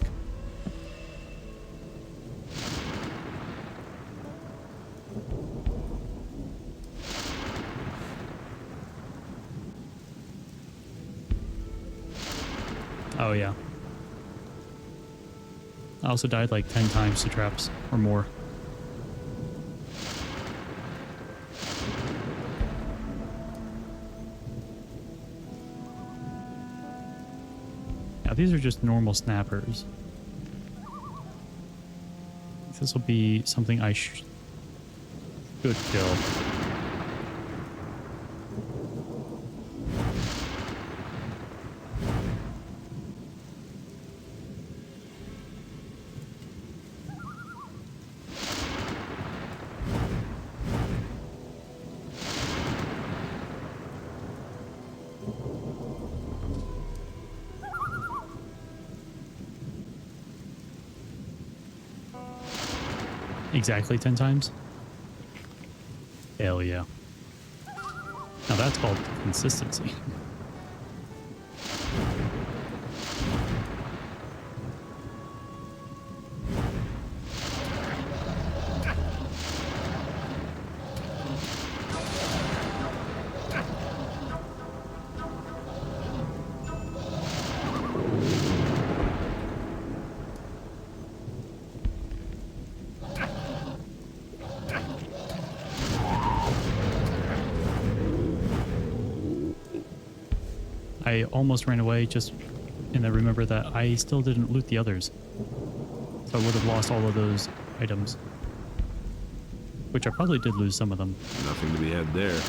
Oh yeah. I also died like 10 times to traps or more. These are just normal snappers. This will be something I should kill. Exactly 10 times? Hell yeah. Now that's called consistency. I almost ran away just, and I remember that I still didn't loot the others. So I would have lost all of those items. Which I probably did lose some of them. Nothing to be had there.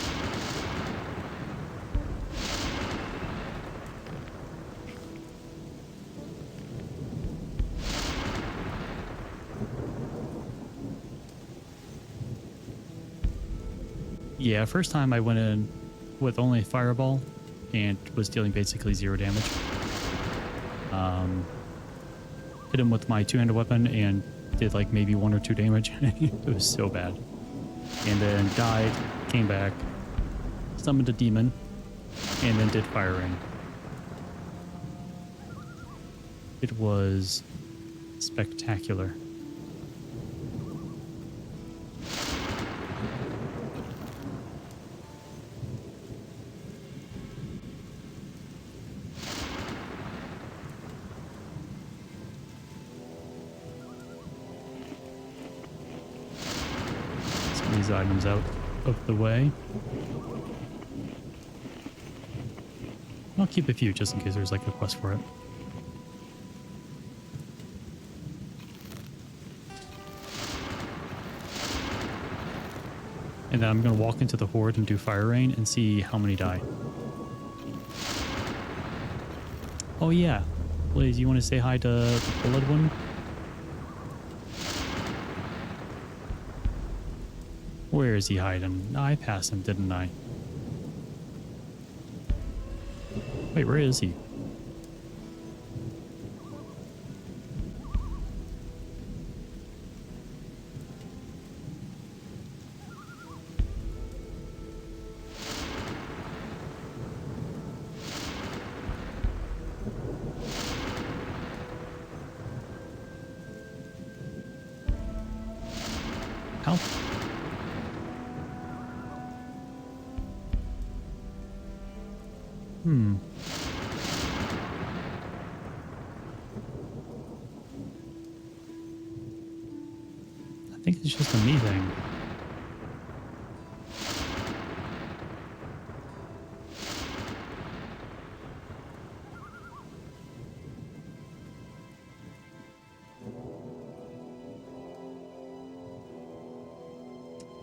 Yeah, first time I went in with only Fireball and was dealing basically 0 damage. Hit him with my two-handed weapon and did like maybe 1 or 2 damage. It was so bad. And then died, came back, summoned a demon, and then did Fire Rain. It was spectacular. These items out of the way. I'll keep a few just in case there's like a quest for it. And then I'm going to walk into the horde and do Fire Rain and see how many die. Oh yeah. Blaze, you want to say hi to the Blood one? Where is he hiding? I passed him, didn't I? Wait, where is he? How? I think it's just a me thing.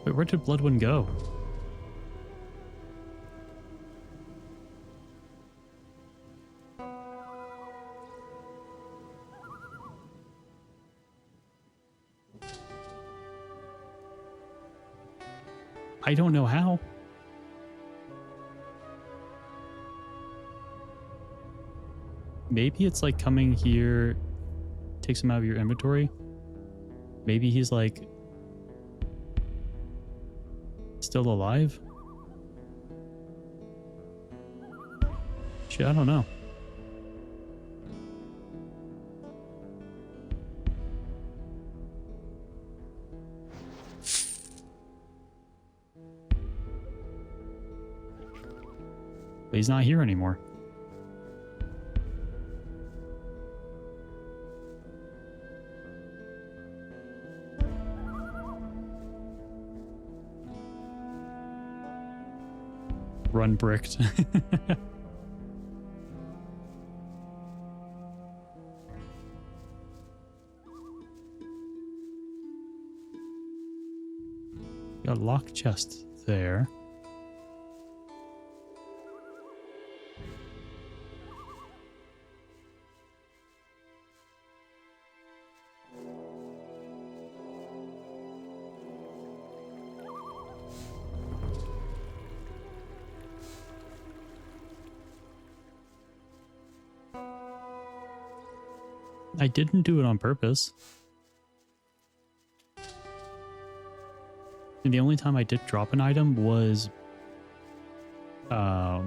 Wait, where did Bloodwind go? I don't know how. Maybe it's like coming here, takes him out of your inventory. Maybe he's like still alive. Shit, I don't know. But he's not here anymore. Run bricked. Got a locked chest there. I didn't do it on purpose. And the only time I did drop an item was I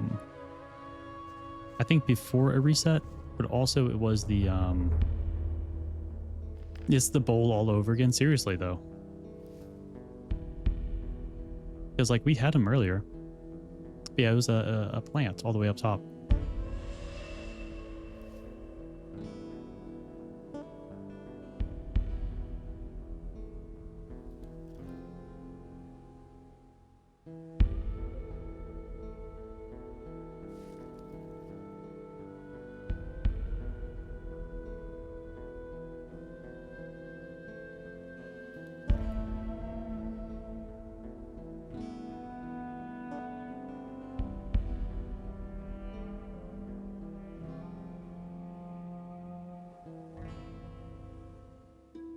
think before a reset, but also it was the it's the bowl all over again. Seriously though. Because like we had him earlier. Yeah, it was a plant all the way up top.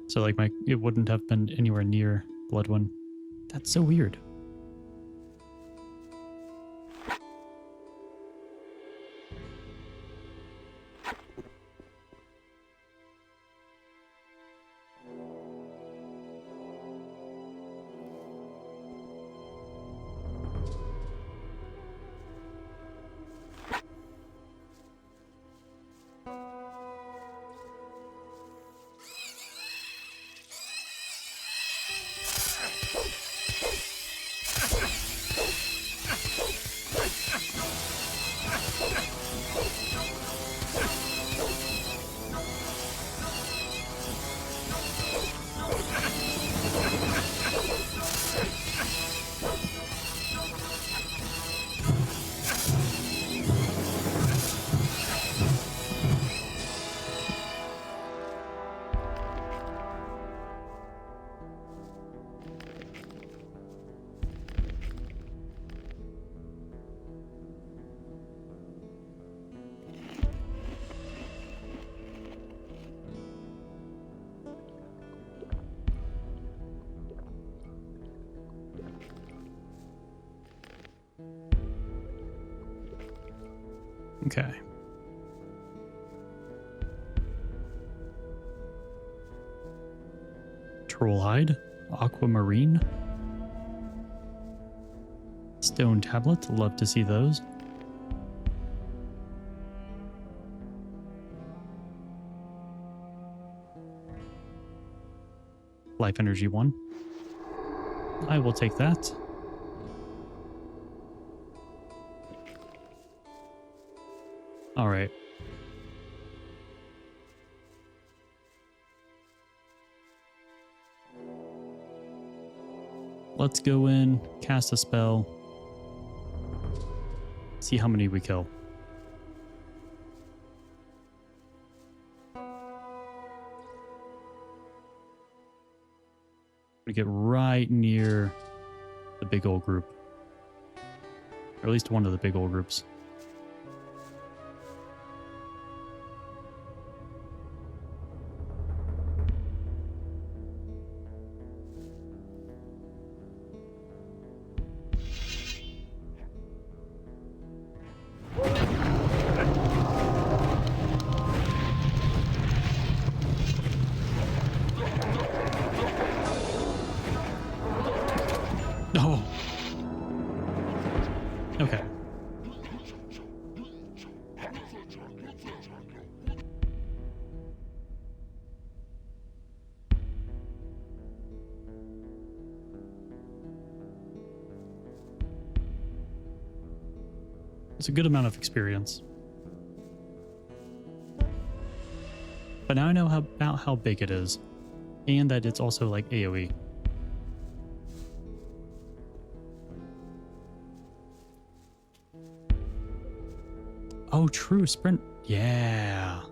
So like it wouldn't have been anywhere near Bloodwind. That's so weird. Okay. Trollhide, aquamarine, stone tablet. Love to see those. Life energy 1. I will take that. All right. Let's go in, cast a spell, see how many we kill. We get right near the big old group, or at least one of the big old groups. Oh. Okay. It's a good amount of experience. But now I know about how big it is, and that it's also like AoE. Oh, true, sprint. Yeah.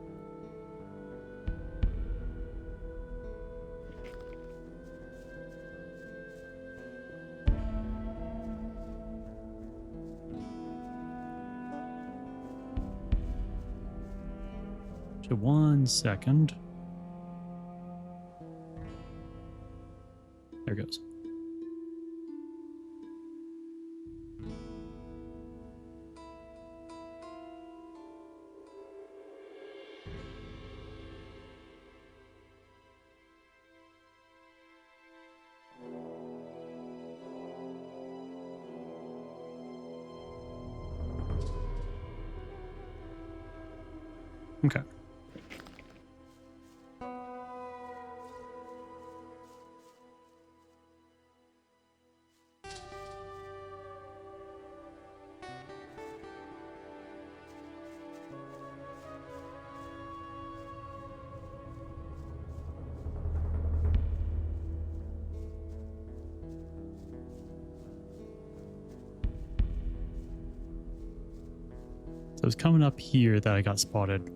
So 1 second. There it goes. Okay. So it was coming up here that I got spotted.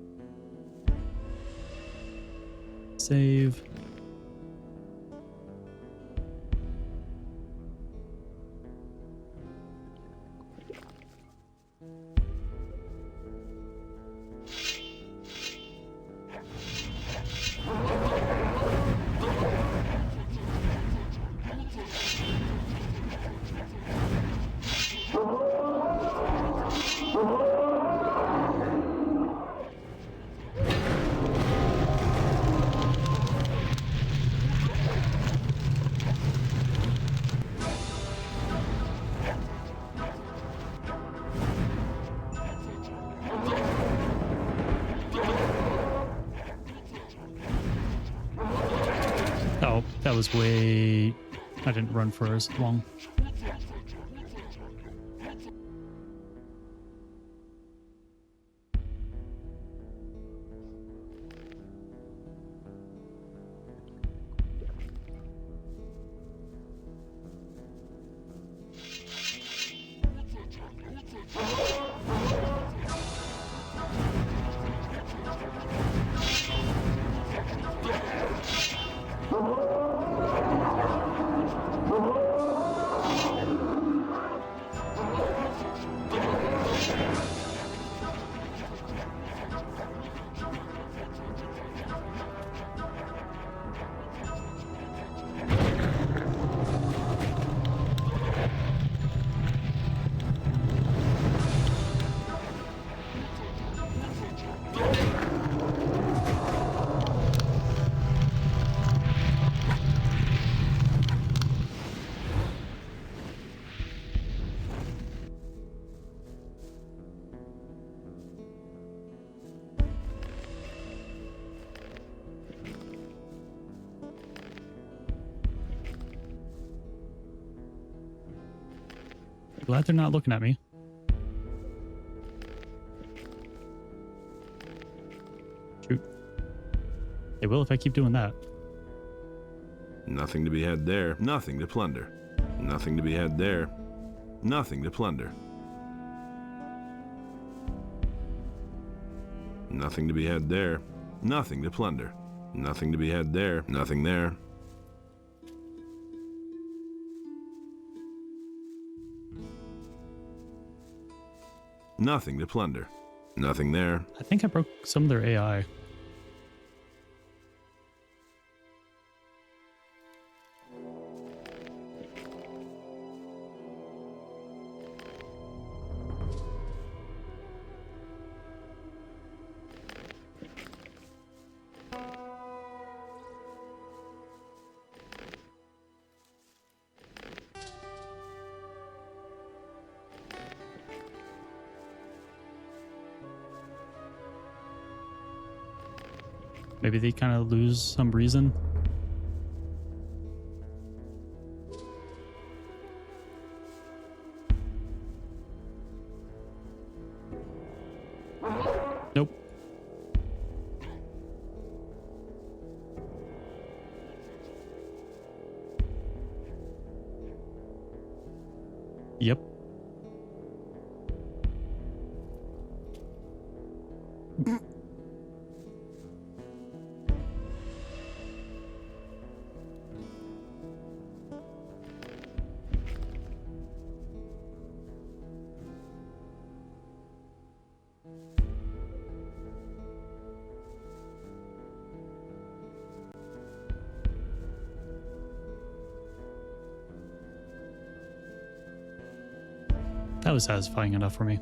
Save. was way... I didn't run for as long. Glad they're not looking at me. Shoot. They will if I keep doing that. Nothing to be had there. Nothing to plunder. Nothing to be had there. Nothing to plunder. Nothing to be had there. Nothing to plunder. Nothing to be had there. Nothing there. Nothing to plunder. Nothing there. I think I broke some of their AI. Maybe they kind of lose some reason. Nope. Yep. That was satisfying enough for me.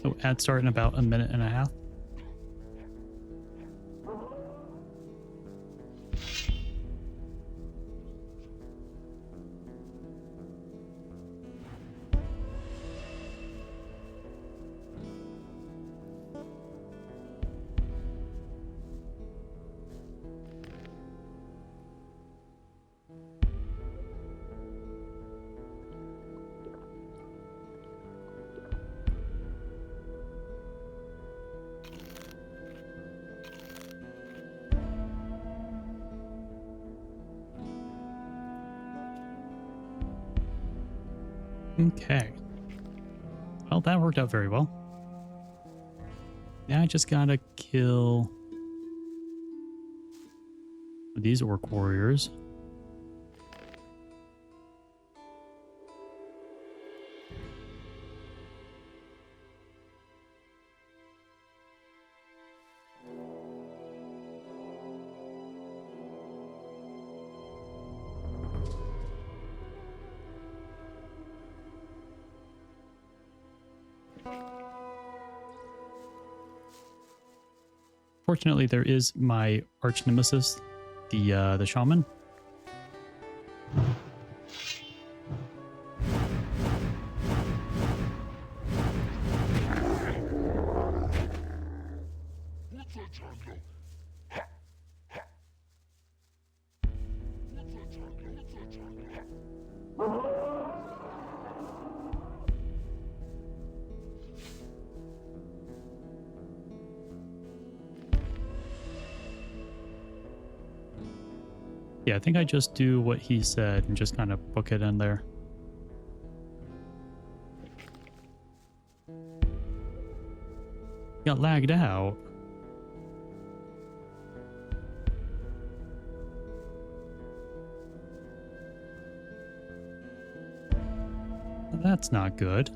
So ad start in about a minute and a half. Okay. Well, that worked out very well. Now I just gotta kill these orc warriors. Fortunately, there is my arch nemesis, the shaman. Yeah, I think I just do what he said and just kind of book it in there. Got lagged out. That's not good.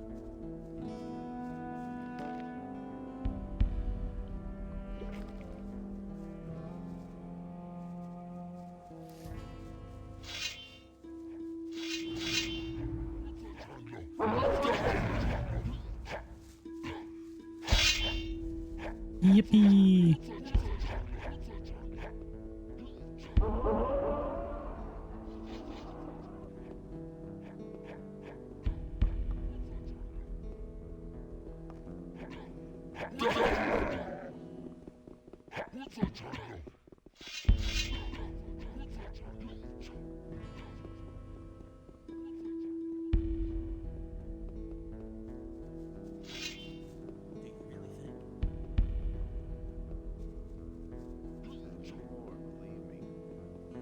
Yippee!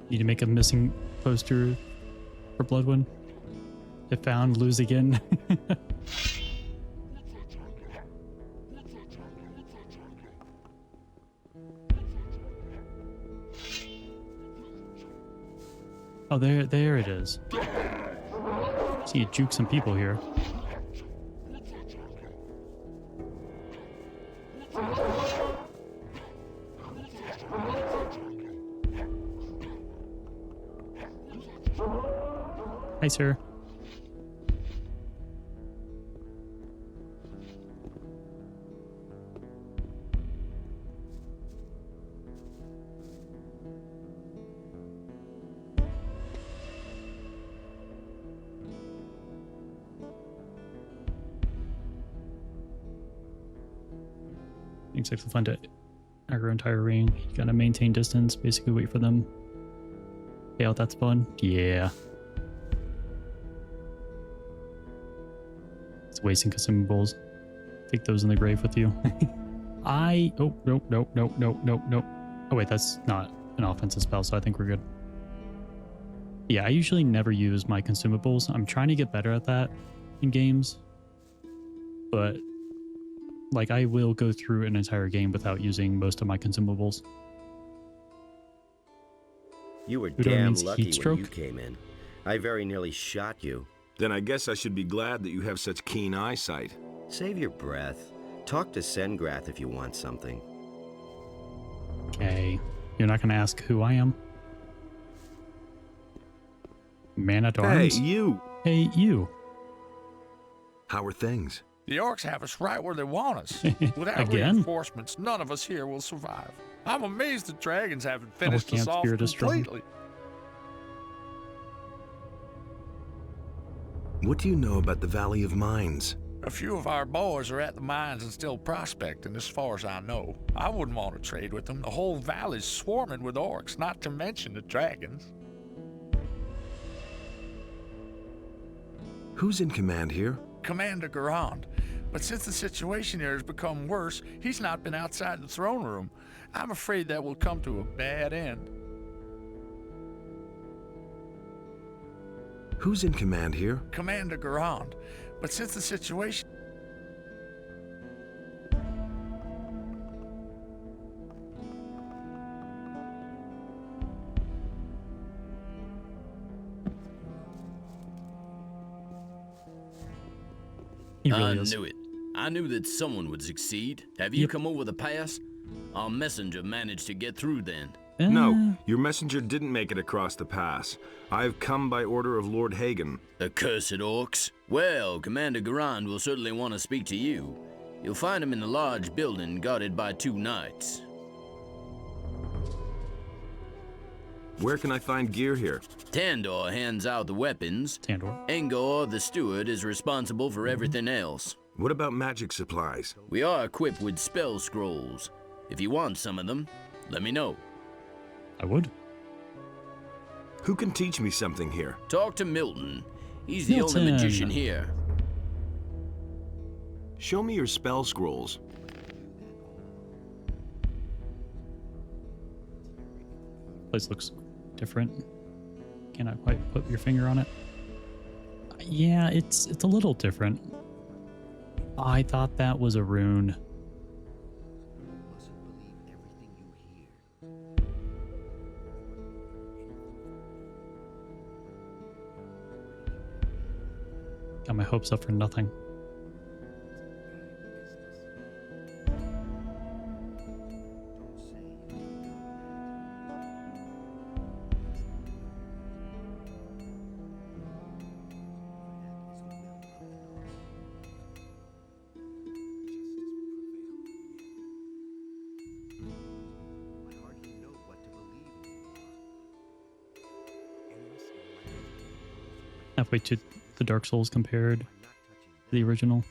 Need to make a missing poster for Bloodwind. If found, lose again. Oh, there it is. See, you juke some people here. Hi, sir. Exactly, fun to aggro entire ring. You gotta maintain distance, basically wait for them. Yeah, that's fun. Yeah. It's wasting consumables. Take those in the grave with you. Oh, nope. Oh wait, that's not an offensive spell, so I think we're good. Yeah, I usually never use my consumables. I'm trying to get better at that in games. But like, I will go through an entire game without using most of my consumables. You were Udo damn means lucky heat when you stroke. came in. I very nearly shot you. Then I guess I should be glad that you have such keen eyesight. Save your breath. Talk to Sengrath if you want something. Okay. You're not going to ask who I am? Man at arms? Hey, you! Hey, you. How are things? The orcs have us right where they want us. Without Again? reinforcements, none of us here will survive. I'm amazed the dragons haven't finished us camp off spirit is strong. completely. What do you know about the Valley of Mines? A few of our boys are at the mines and still prospecting, as far as I know. I wouldn't want to trade with them. The whole valley's swarming with orcs, not to mention the dragons. Who's in command here? Commander Garand. But since the situation here has become worse, he's not been outside the throne room. I'm afraid that will come to a bad end. Who's in command here? Commander Garand. But since the situation... He really I is. knew it. I knew that someone would succeed. Have you come over the pass? Our messenger managed to get through then. No, your messenger didn't make it across the pass. I've come by order of Lord Hagen. Accursed orcs. Well, Commander Garand will certainly want to speak to you. You'll find him in the large building guarded by 2 knights. Where can I find gear here? Tandor hands out the weapons. Tandor. Engor, the steward, is responsible for everything else. What about magic supplies? We are equipped with spell scrolls. If you want some of them, let me know. I would. Who can teach me something here? Talk to Milton. He's the only magician here. Show me your spell scrolls. Place looks different. cannot quite put your finger on it. Yeah, it's a little different. I thought that was a rune. Got my hopes up for nothing. Halfway to the Dark Souls compared to the original.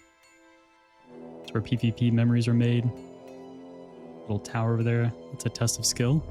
It's where PvP memories are made. Little tower over there. It's a test of skill.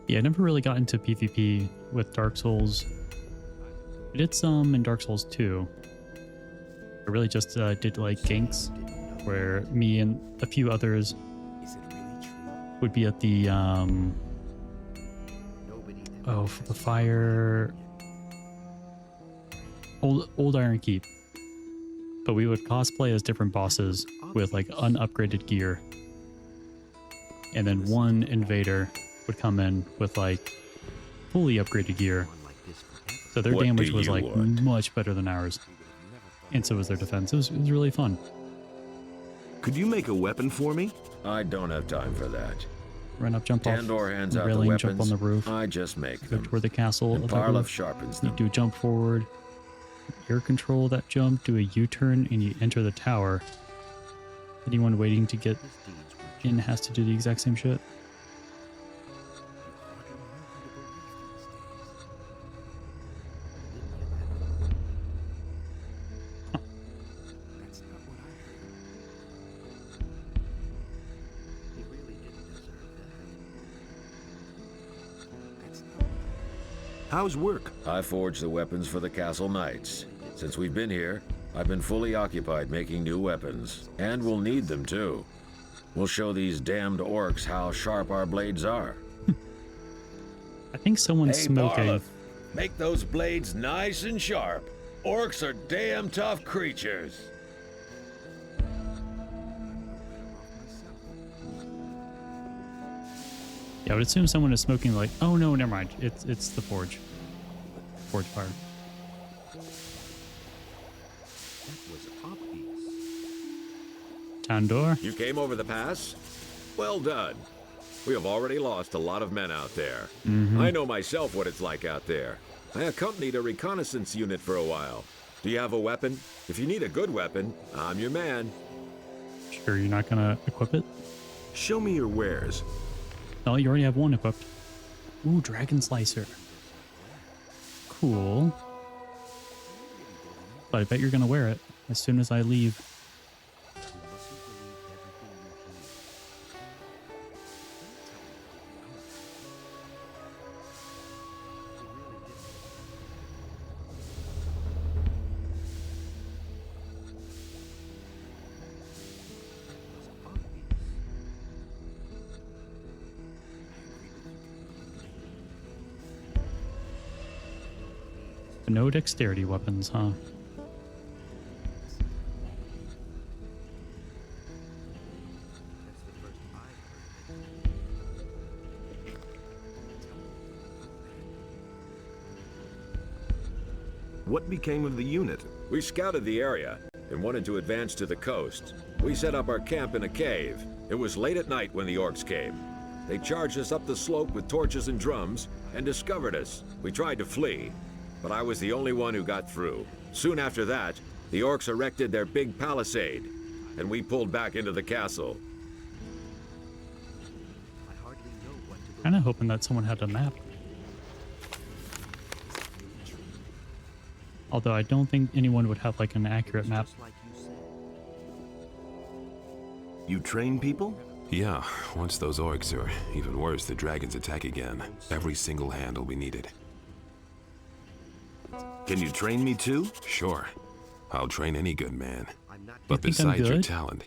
Yeah, I never really got into PvP with Dark Souls. I did some in Dark Souls 2. I really just did like ganks, where me and a few others would be at the for the fire, old Iron Keep. But we would cosplay as different bosses with like unupgraded gear, and then one invader would come in with like fully upgraded gear. So their damage was like much better than ours. And so was their defense. It was really fun. Could you make a weapon for me? I don't have time for that. Run up, jump off Tandor hands the out the railing, weapons. jump on the roof. I just make Go them. toward the castle. And Parlov sharpens You them. do a jump forward. Air control that jump, do a U-turn, and you enter the tower. Anyone waiting to get in has to do the exact same shit. How's work? I forge the weapons for the castle knights. Since we've been here, I've been fully occupied making new weapons. And we'll need them too. We'll show these damned orcs how sharp our blades are. I think someone's smoking. Parlov, make those blades nice and sharp. Orcs are damn tough creatures. Yeah, I would assume someone is smoking like, oh no, never mind. It's the forge. Forge fire. Tandor? You came over the pass? Well done. We have already lost a lot of men out there. I know myself what it's like out there. I accompanied a reconnaissance unit for a while. Do you have a weapon? If you need a good weapon, I'm your man. Sure, you're not gonna equip it? Show me your wares. Oh, you already have one equipped. Ooh, Dragon Slicer. Cool. But I bet you're gonna wear it as soon as I leave. No dexterity weapons, huh? What became of the unit? We scouted the area and wanted to advance to the coast. We set up our camp in a cave. It was late at night when the orcs came. They charged us up the slope with torches and drums and discovered us. We tried to flee, but I was the only one who got through. Soon after that, the orcs erected their big palisade, and we pulled back into the castle. Kinda hoping that someone had a map. Although I don't think anyone would have like an accurate map. You train people? Yeah, once those orcs, or even worse, the dragons attack again, every single hand will be needed. Can you train me too? Sure. I'll train any good man. But You think I'm besides your good? talent,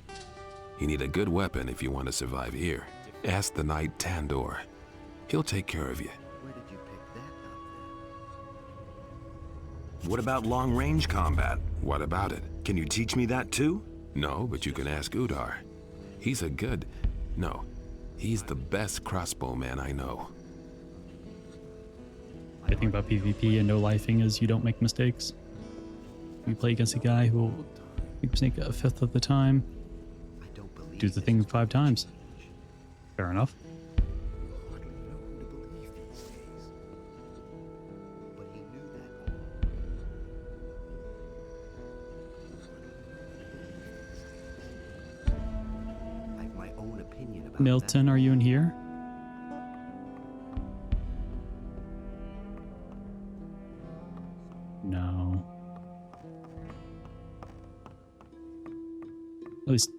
you need a good weapon if you want to survive here. Ask the knight Tandor. He'll take care of you. What about long-range combat? What about it? Can you teach me that too? No, but you can ask Udar. He's the best crossbowman I know. The thing about PvP and no lifing is you don't make mistakes. You play against a guy who will make a mistake a fifth of the time. Do the thing 5 times. Fair enough. Milton, are you in here? No. At least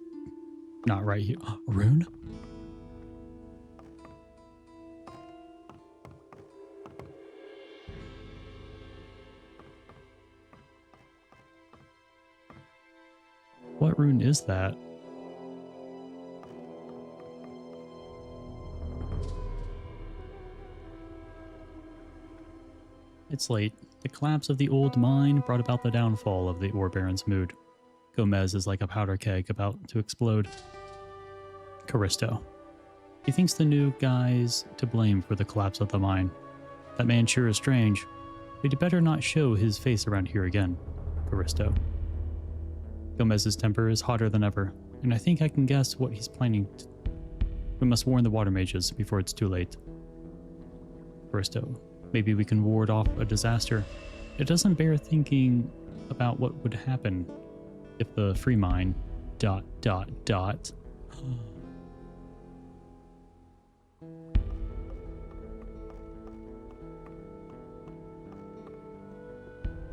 not right here. Rune? What rune is that? It's late. The collapse of the old mine brought about the downfall of the Ore Baron's mood. Gomez is like a powder keg about to explode. Callisto. He thinks the new guy's to blame for the collapse of the mine. That man sure is strange. But he'd better not show his face around here again. Callisto. Gomez's temper is hotter than ever, and I think I can guess what he's planning. We must warn the water mages before it's too late. Callisto. Maybe we can ward off a disaster. It doesn't bear thinking about what would happen if the free mine ...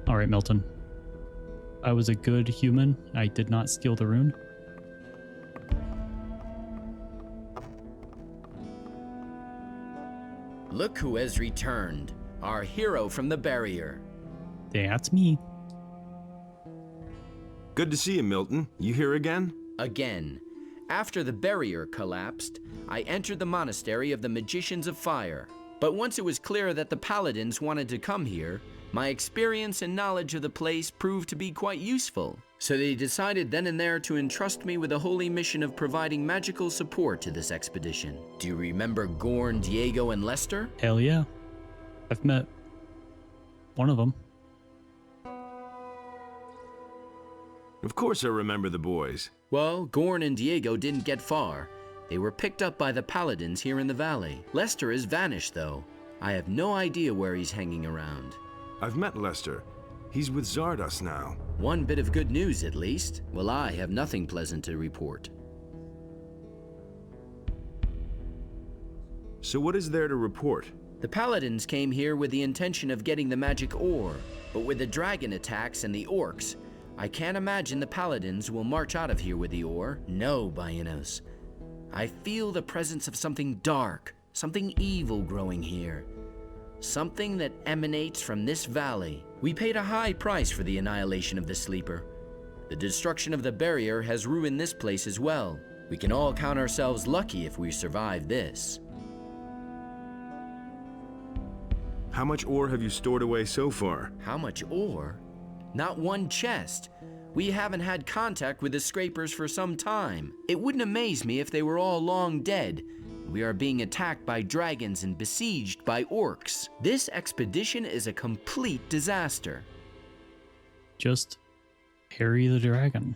Alright, Milton. I was a good human. I did not steal the rune. Look who has returned, our hero from the barrier. That's me. Good to see you, Milton. You here again? Again. After the barrier collapsed, I entered the monastery of the Magicians of Fire. But once it was clear that the paladins wanted to come here, my experience and knowledge of the place proved to be quite useful. So they decided then and there to entrust me with the holy mission of providing magical support to this expedition. Do you remember Gorn, Diego, and Lester? Hell yeah. I've met one of them. Of course I remember the boys. Well, Gorn and Diego didn't get far. They were picked up by the paladins here in the valley. Lester is vanished, though. I have no idea where he's hanging around. I've met Lester. He's with Zardos now. One bit of good news, at least. Well, I have nothing pleasant to report. So what is there to report? The paladins came here with the intention of getting the magic ore, but with the dragon attacks and the orcs, I can't imagine the paladins will march out of here with the ore. No, Baianos. I feel the presence of something dark, something evil growing here. Something that emanates from this valley. We paid a high price for the annihilation of the Sleeper. The destruction of the barrier has ruined this place as well. We can all count ourselves lucky if we survive this. How much ore have you stored away so far? How much ore? Not one chest. We haven't had contact with the scrapers for some time. It wouldn't amaze me if they were all long dead. We are being attacked by dragons and besieged by orcs. This expedition is a complete disaster. Just parry the dragon.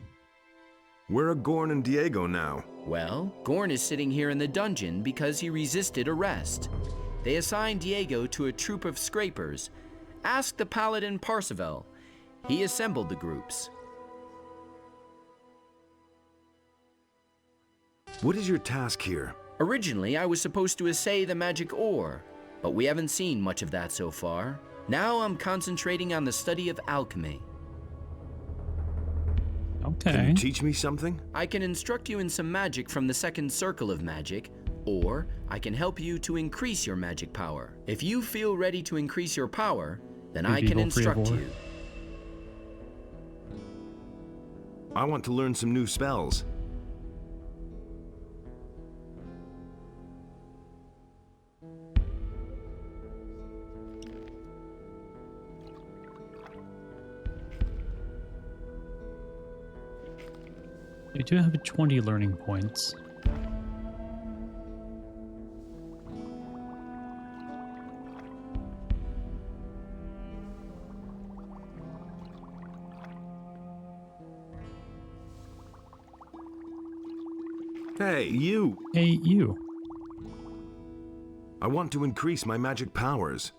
Where are Gorn and Diego now? Well, Gorn is sitting here in the dungeon because he resisted arrest. They assigned Diego to a troop of scrapers. Ask the paladin Parseval. He assembled the groups. What is your task here? Originally, I was supposed to assay the magic ore, but we haven't seen much of that so far. Now I'm concentrating on the study of alchemy. Okay. Can you teach me something? I can instruct you in some magic from the second circle of magic, or I can help you to increase your magic power. If you feel ready to increase your power, then I can instruct you. I want to learn some new spells. You do have 20 learning points. Hey, you! Hey, you. I want to increase my magic powers.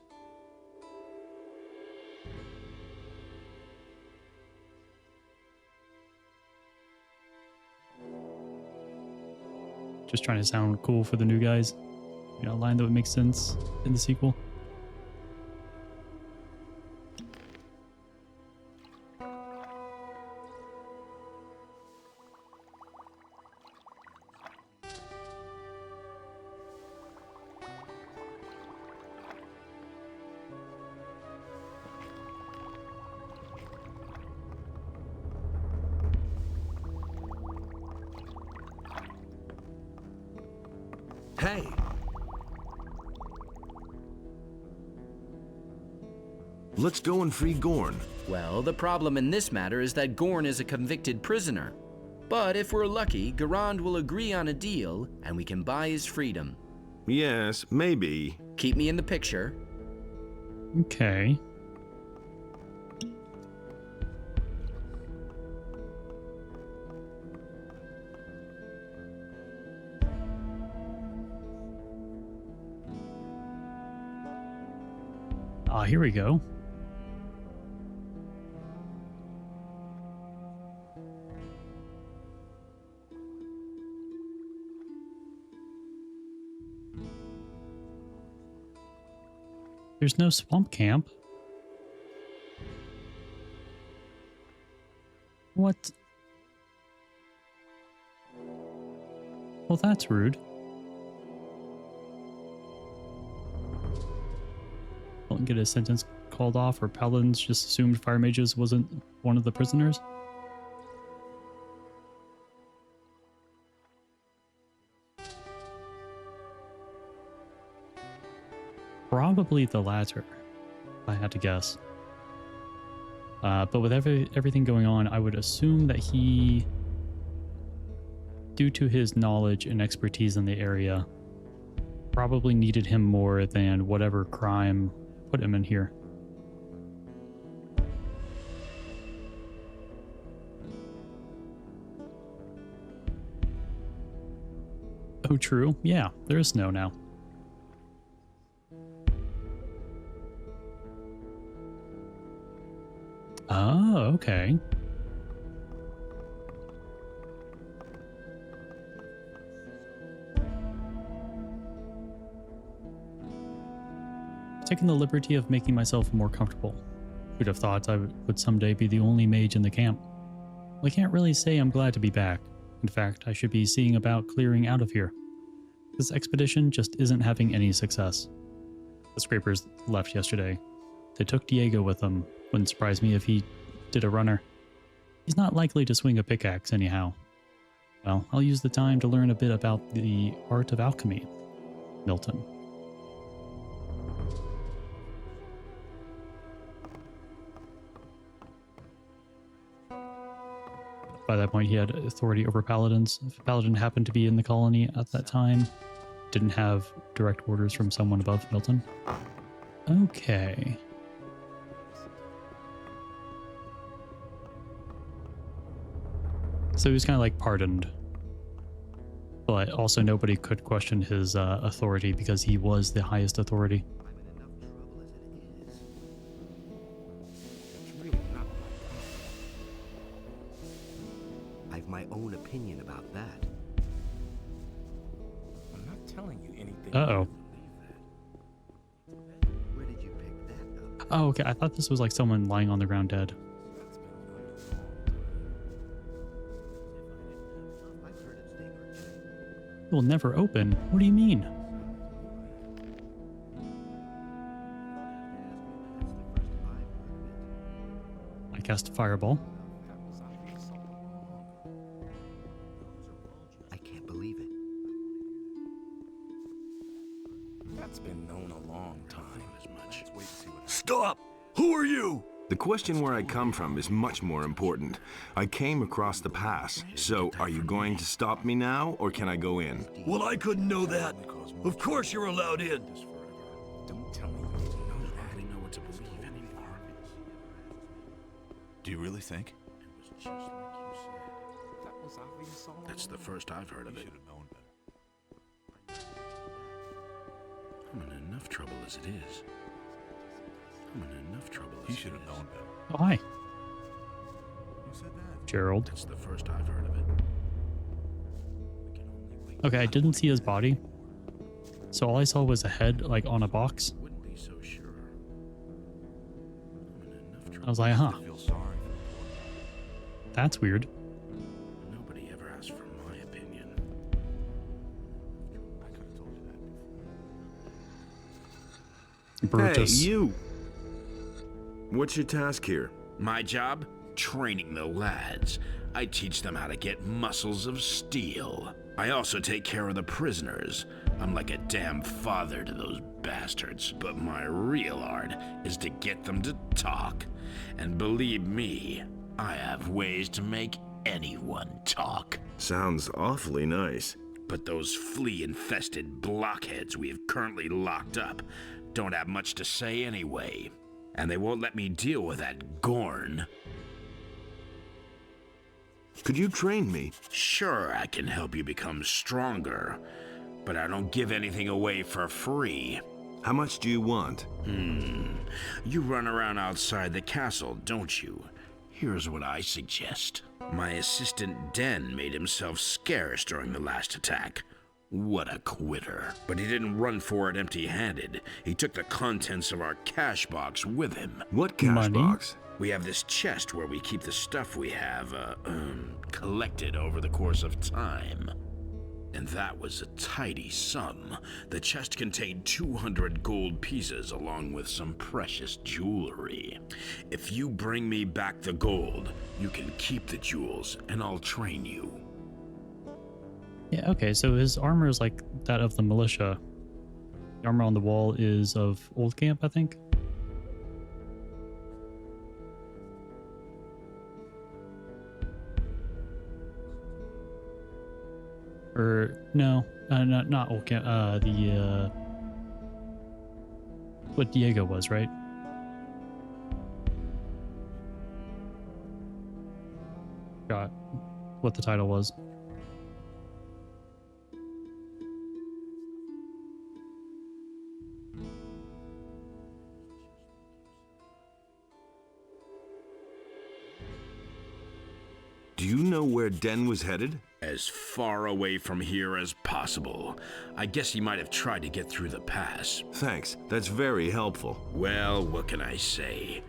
Just trying to sound cool for the new guys. You know, a line that would make sense in the sequel. Hey! Let's go and free Gorn. Well, the problem in this matter is that Gorn is a convicted prisoner. But if we're lucky, Garand will agree on a deal, and we can buy his freedom. Yes, maybe. Keep me in the picture. Okay. Ah, here we go. There's no swamp camp. What? Well, that's rude. Don't get a sentence called off, or paladins just assumed fire mages wasn't one of the prisoners. Probably the latter, if I had to guess. But with everything going on, I would assume that he, due to his knowledge and expertise in the area, probably needed him more than whatever crime put him in here. Oh, true. Yeah, there is snow now. Oh, okay. Taking the liberty of making myself more comfortable. Who'd have thought I would someday be the only mage in the camp? Well, I can't really say I'm glad to be back. In fact, I should be seeing about clearing out of here. This expedition just isn't having any success. The scrapers left yesterday. They took Diego with them. Wouldn't surprise me if he did a runner. He's not likely to swing a pickaxe anyhow. Well, I'll use the time to learn a bit about the art of alchemy. Milton. By that point, he had authority over paladins. If a paladin happened to be in the colony at that time, didn't have direct orders from someone above Milton. Okay. So he was kind of like pardoned. But also nobody could question his authority because he was the highest authority. I've my own opinion about that. I'm not telling you anything. Uh-oh. Where did you pick that up? Oh, okay. I thought this was like someone lying on the ground dead. It will never open. What do you mean? I cast a fireball. I can't believe it. That's been known a long time. As much. Stop! Who are you? The question where I come from is much more important. I came across the pass, so are you going to stop me now, or can I go in? Well, I couldn't know that. Of course you're allowed in. Don't tell me you don't know that. I don't know what to believe anymore. Do you really think? That was obvious all That's the first I've heard of it. I'm in enough trouble as it is. I'm in enough trouble as it is. You should have known better. Oh, hi. Who said that? Gerald. That's the first I've heard of it. Okay, I didn't see his body. So all I saw was a head, like, on a box. Wouldn't be so sure. I was like, huh. That's weird. Nobody ever asked for my opinion. I could have told you that before. Brutus. Hey, you! What's your task here? My job? Training the lads. I teach them how to get muscles of steel. I also take care of the prisoners. I'm like a damn father to those bastards, but my real art is to get them to talk. And believe me, I have ways to make anyone talk. Sounds awfully nice. But those flea-infested blockheads we have currently locked up don't have much to say anyway. And they won't let me deal with that Gorn. Could you train me? Sure, I can help you become stronger, but I don't give anything away for free. How much do you want? You run around outside the castle, don't you? Here's what I suggest. My assistant Den made himself scarce during the last attack. What a quitter. But he didn't run for it empty-handed. He took the contents of our cash box with him. What cash box? We have this chest where we keep the stuff we have, collected over the course of time. And that was a tidy sum. The chest contained 200 gold pieces along with some precious jewelry. If you bring me back the gold, you can keep the jewels and I'll train you. Yeah, okay, so his armor is like that of the militia. The armor on the wall is of Old Camp, I think. Or, no, not Old Camp, what Diego was, right? Forgot what the title was. Do you know where Den was headed? As far away from here as possible. I guess he might have tried to get through the pass. Thanks, that's very helpful. Well, what can I say?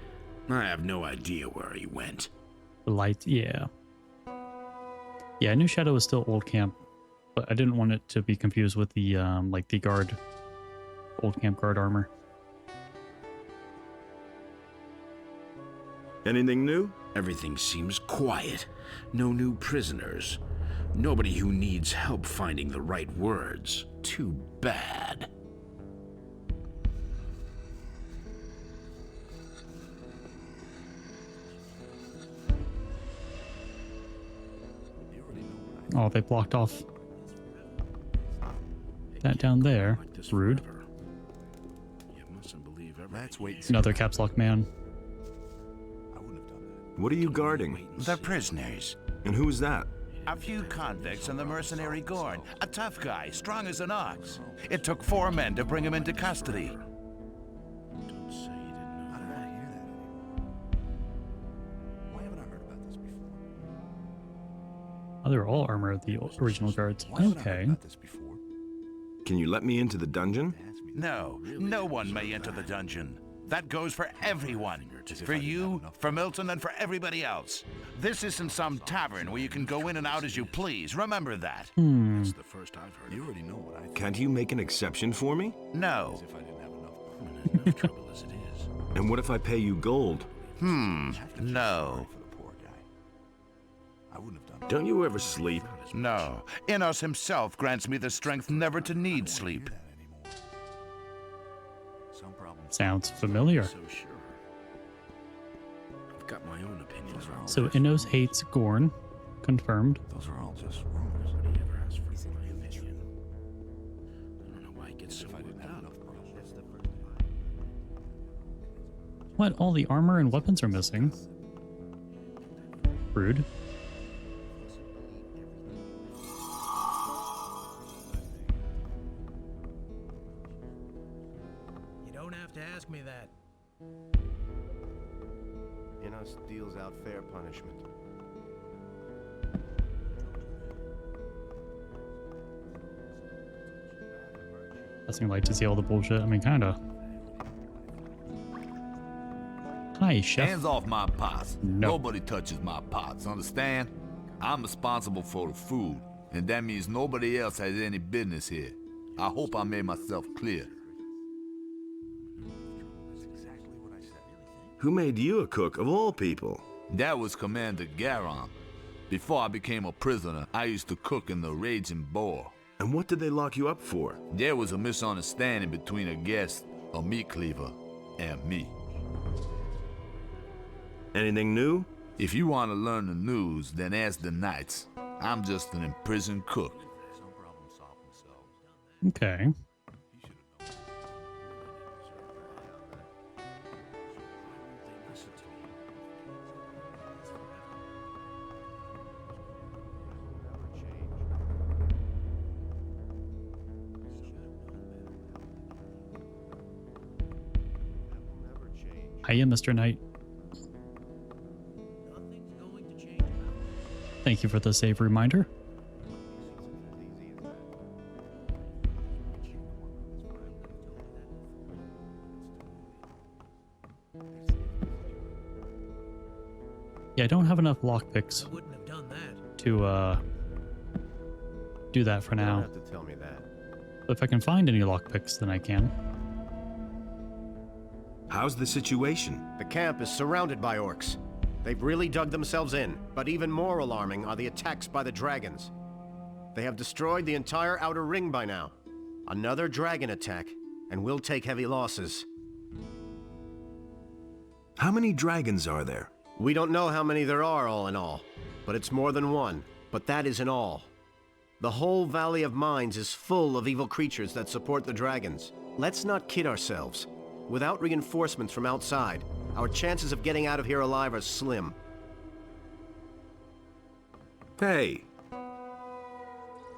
I have no idea where he went. The light, yeah. Yeah, I knew Shadow was still Old Camp, but I didn't want it to be confused with the, like, the guard, Old Camp guard armor. Anything new? Everything seems quiet. No new prisoners. Nobody who needs help finding the right words. Too bad. Oh, they blocked off that down there. Rude. You mustn't believe everything. Another caps lock man. What are you guarding? The prisoners. And who's that? A few convicts and the mercenary Gorn. A tough guy, strong as an ox. It took 4 men to bring him into custody. Oh, they're all armor, the original guards. Okay. Can you let me into the dungeon? No, no one may enter the dungeon. That goes for everyone. For you, for Milton, and for everybody else. This isn't some tavern where you can go in and out as you please. Remember that. That's the first I've heard. You already know what I think. Can't you make an exception for me? No. Enough trouble as it is. And what if I pay you gold? No. Don't you ever sleep? No. Inos himself grants me the strength never to need sleep. Sounds familiar. I've got my own opinions. So Innos hates Gorn. Confirmed. Those are all just rumors. Nobody ever asked for my opinion. I don't know why he gets so worked up. What? All the armor and weapons are missing. Rude. You don't have to ask me that. Innos deals out fair punishment. Doesn't like to see all the bullshit. I mean, kinda. Hi, chef. Hands off my pots. No. Nobody touches my pots, understand? I'm responsible for the food, and that means nobody else has any business here. I hope I made myself clear. Who made you a cook of all people? That was Commander Garon. Before I became a prisoner, I used to cook in the Raging Boar. And what did they lock you up for? There was a misunderstanding between a guest, a meat cleaver, and me. Anything new? If you want to learn the news, then ask the knights. I'm just an imprisoned cook. Okay. Hiya, Mr. Knight. Thank you for the save reminder. Yeah, I don't have enough lockpicks to do that for You now. don't have to tell me that. But if I can find any lockpicks, then I can. How's the situation? The camp is surrounded by orcs. They've really dug themselves in, but even more alarming are the attacks by the dragons. They have destroyed the entire outer ring by now. Another dragon attack, and we'll take heavy losses. How many dragons are there? We don't know how many there are all in all, but it's more than one. But that isn't all. The whole Valley of Mines is full of evil creatures that support the dragons. Let's not kid ourselves. Without reinforcements from outside, our chances of getting out of here alive are slim. Hey.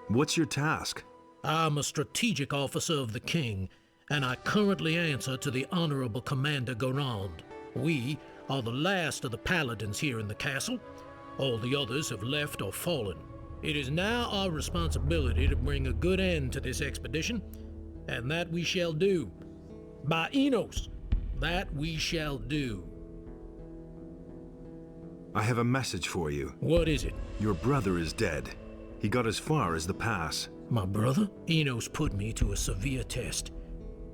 What's your task? I'm a strategic officer of the king, and I currently answer to the Honorable Commander Garand. We are the last of the paladins here in the castle. All the others have left or fallen. It is now our responsibility to bring a good end to this expedition, and that we shall do. By Enos, that we shall do. I have a message for you. What is it? Your brother is dead. He got as far as the pass. My brother? Enos put me to a severe test,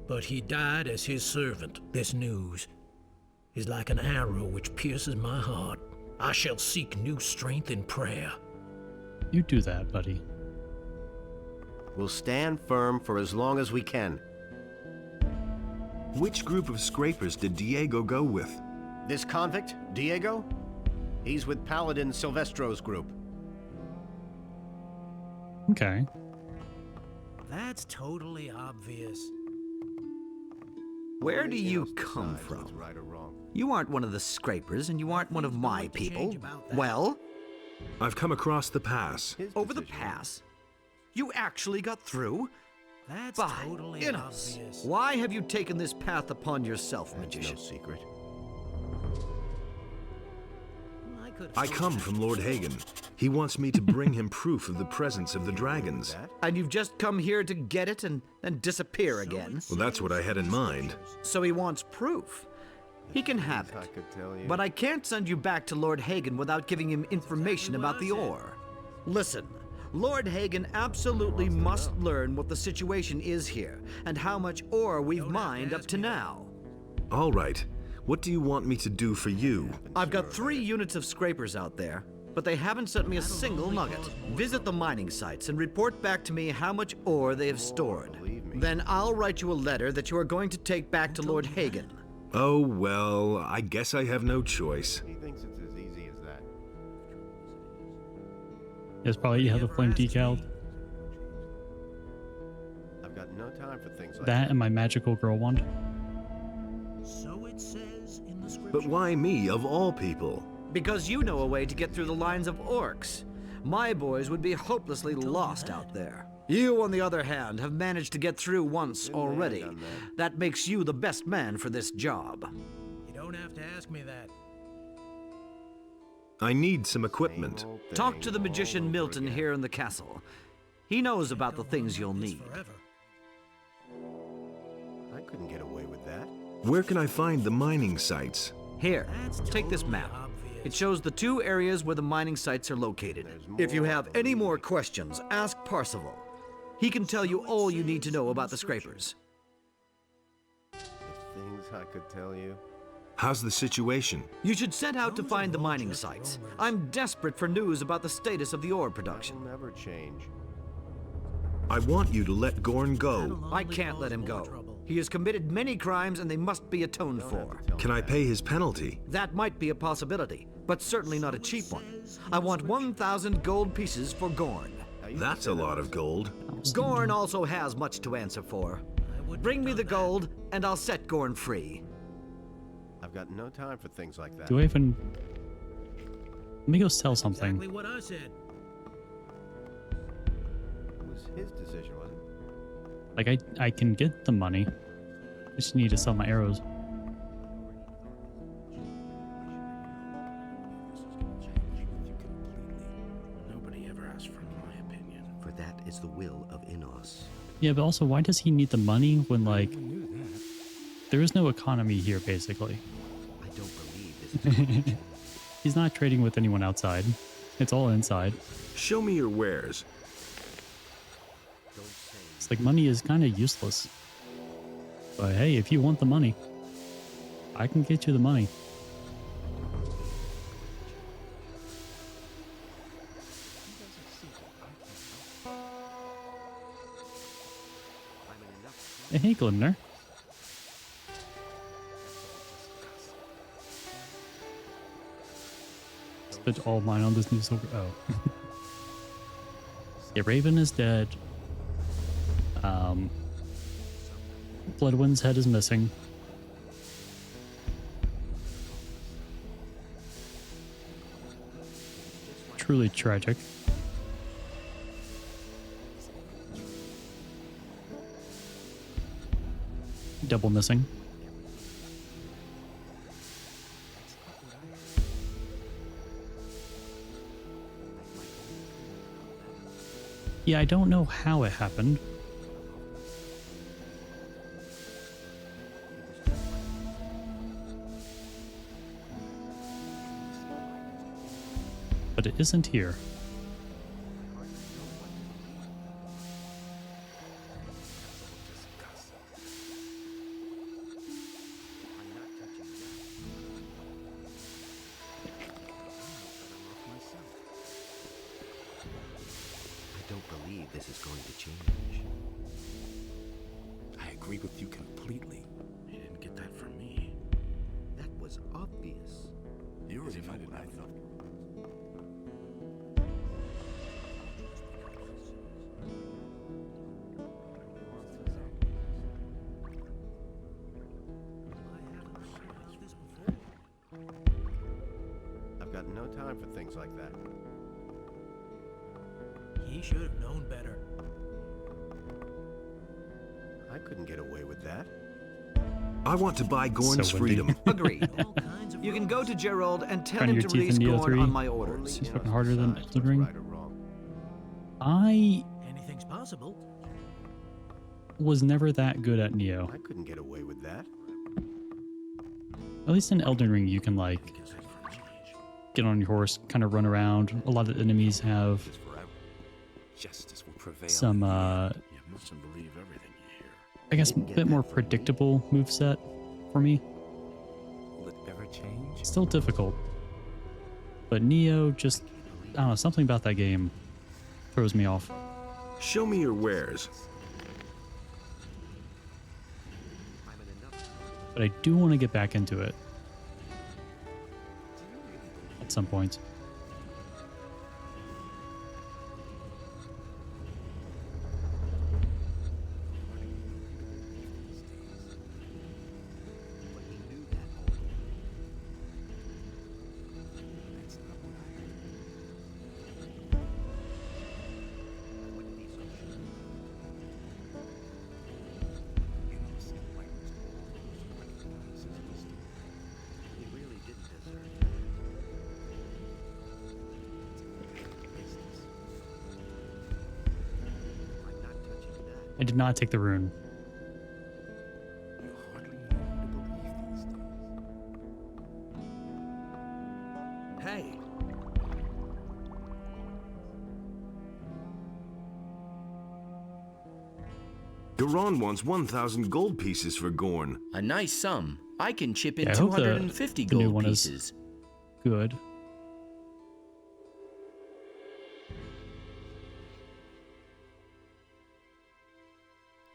but he died as his servant. This news is like an arrow which pierces my heart. I shall seek new strength in prayer. You do that, buddy. We'll stand firm for as long as we can. Which group of scrapers did Diego go with? This convict, Diego? He's with Paladin Silvestro's group. Okay. That's totally obvious. Where do you come from? Right or wrong. You aren't one of the scrapers, and you aren't one of my people. Well, I've come across the pass. Over the pass? You actually got through? That's By totally Innos, obvious. why have you taken this path upon yourself, magician? No secret. I come from Lord Hagen. He wants me to bring him proof of the presence of the dragons. And you've just come here to get it and then disappear again? Well, that's what I had in mind. So he wants proof. He can have it. But I can't send you back to Lord Hagen without giving him information about the ore. Listen, Lord Hagen absolutely must learn what the situation is here and how much ore we've mined up to now. All right. What do you want me to do for you? I've got 3 units of scrapers out there, but they haven't sent me a single nugget. Visit the mining sites and report back to me how much ore they have stored. Then I'll write you a letter that you are going to take back to Lord Hagen. Oh, well, I guess I have no choice. He thinks it's as easy as that. It's probably you have the flame decal. I've got no time for things like That and my magical girl wand. So it says in the scripture. But why me, of all people? Because you know a way to get through the lines of orcs. My boys would be hopelessly lost out there. You, on the other hand, have managed to get through once already. That makes you the best man for this job. You don't have to ask me that. I need some equipment. Talk to the magician Milton here in the castle. He knows about the things you'll need. I couldn't get away with that. Where can I find the mining sites? Here, take this map. It shows the 2 areas where the mining sites are located. If you have any more questions, ask Parsifal. He can tell you all you need to know about the scrapers. The things I could tell you. How's the situation? You should set out to find the mining sites. I'm desperate for news about the status of the ore production. It'll never change. I want you to let Gorn go. I can't let him go. He has committed many crimes and they must be atoned for. Can I pay his penalty? That might be a possibility, but certainly not a cheap one. I want 1,000 gold pieces for Gorn. That's a lot of gold. Gorn also has much to answer for. Bring me the gold, and I'll set Gorn free. I've got no time for things like that. Do I even... Let me go sell something. Exactly what I said. It was his decision, wasn't it? Like, I can get the money. I just need to sell my arrows. Nobody ever asked for my opinion. For that is the will of Innos. Yeah, but also, why does he need the money when, like, there is no economy here, basically? I don't believe this. He's not trading with anyone outside. It's all inside. Show me your wares. It's like money is kind of useless. But hey, if you want the money, I can get you the money. Hey, Glimner. Spent all mine on this new silver. Oh. Yeah, Raven is dead. Bloodwind's head is missing. Truly tragic. Double missing. Yeah, I don't know how it happened. But it isn't here. I don't believe this is going to change. I agree with you completely. You didn't get that from me. That was obvious. You already know what I thought. I've got no time for things like that. He should have known better. I couldn't get away with that. I want to buy Gorn's So windy. freedom. Agreed. You can go to Gerald and tell Grinding him your to teeth release in Neo Gorn 3. on my orders. It's fucking harder than Elden Ring. Right or wrong. I Anything's possible. was never that good at Neo. I couldn't get away with that. At least in Elden Ring, you can like get on your horse, kind of run around. A lot of enemies have Justice will prevail. some, You mustn't believe everything you hear. I guess, a bit more predictable moveset for me. Will it ever change? Still difficult, but Neo just, I don't know, something about that game throws me off. Show me your wares. But I do want to get back into it at some point. I did not take the rune. Hey, Garon wants 1,000 gold pieces for Gorn. A nice sum. I can chip in Yeah, I hope 250 the new gold one is pieces. good.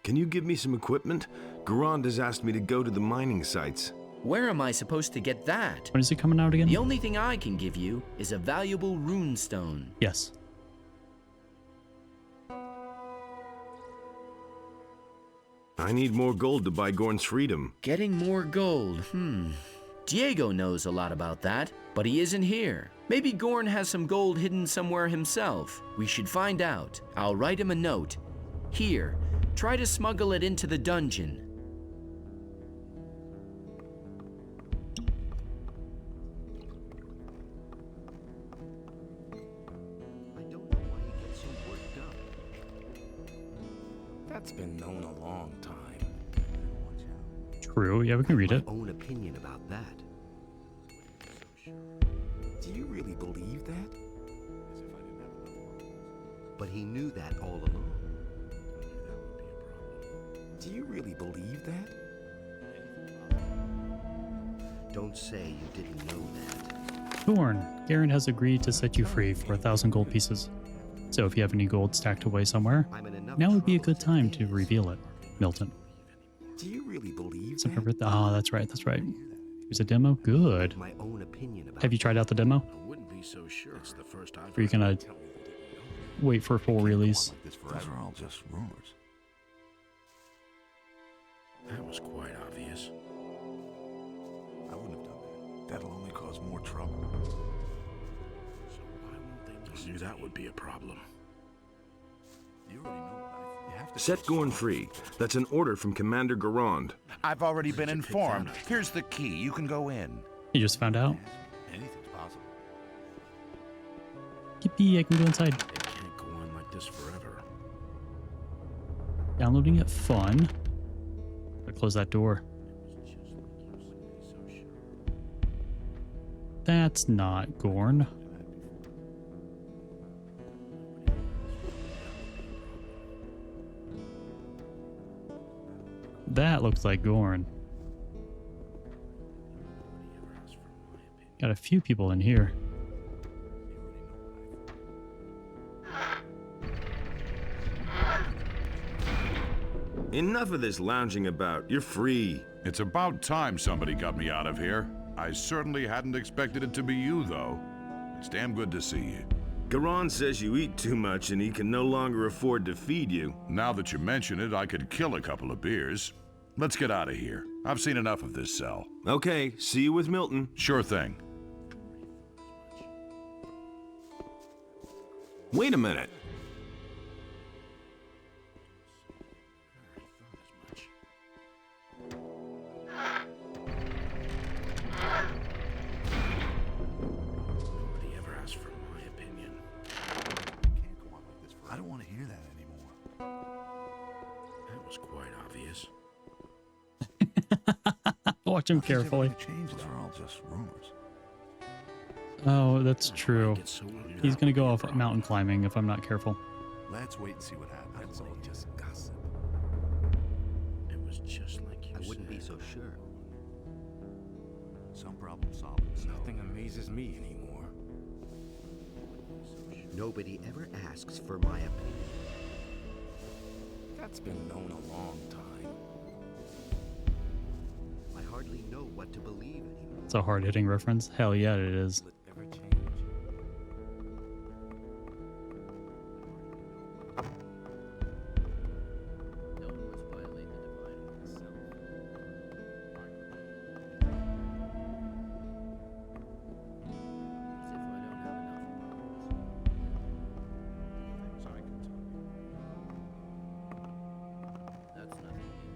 Can you give me some equipment? Garon has asked me to go to the mining sites. Where am I supposed to get that? When is it coming out again? The only thing I can give you is a valuable rune stone. Yes. I need more gold to buy Gorn's freedom. Getting more gold, Diego knows a lot about that, but he isn't here. Maybe Gorn has some gold hidden somewhere himself. We should find out. I'll write him a note. Here, try to smuggle it into the dungeon. I don't know why he gets so worked up. That's been known a long time. True. Yeah, we can read it. My own opinion about that. Do you really believe that? But he knew that all along. Do you really believe that? Don't say you didn't know that. Gorn, Garen has agreed to set you free for 1,000 gold pieces. So if you have any gold stacked away somewhere, now would be a good time to reveal it, Milton. Do you really believe Except that? for oh, that's right, that's right. Here's a demo. Good. My own opinion about Have you tried out the demo? I wouldn't be so sure. It's the first I've Or are you gonna wait for full release? Those are all just rumors. That was quite obvious. I wouldn't have done that. That'll only cause more trouble. So why won't they listen? I knew that would be a problem. You already know what you have to Set Gorn free. That's an order from Commander Garand. I've already been informed. Here's the key. You can go in. You just found out? Anything's possible. Yippee, I can go inside. It can't go on like this forever. Downloading it fun. Gotta close that door. That's not Gorn. That looks like Gorn. Got a few people in here. Enough of this lounging about. You're free. It's about time somebody got me out of here. I certainly hadn't expected it to be you, though. It's damn good to see you. Garon says you eat too much and he can no longer afford to feed you. Now that you mention it, I could kill a couple of beers. Let's get out of here. I've seen enough of this cell. Okay, see you with Milton. Sure thing. Wait a minute. was quite obvious. Watch him carefully. Changes are all just rumors. Oh, that's true. He's gonna go off mountain climbing if I'm not careful. Let's wait and see what happens. That's all just gossip. It was just like you said. I wouldn't be so sure. Some problem solved. Nothing amazes me anymore. Nobody ever asks for my opinion. That's been known a long time. I hardly know what to believe anymore. It's a hard-hitting reference. Hell yeah, it is. Ever change? No one must violate the divine will itself. As if I don't have enough Things I can tell you. That's nothing new.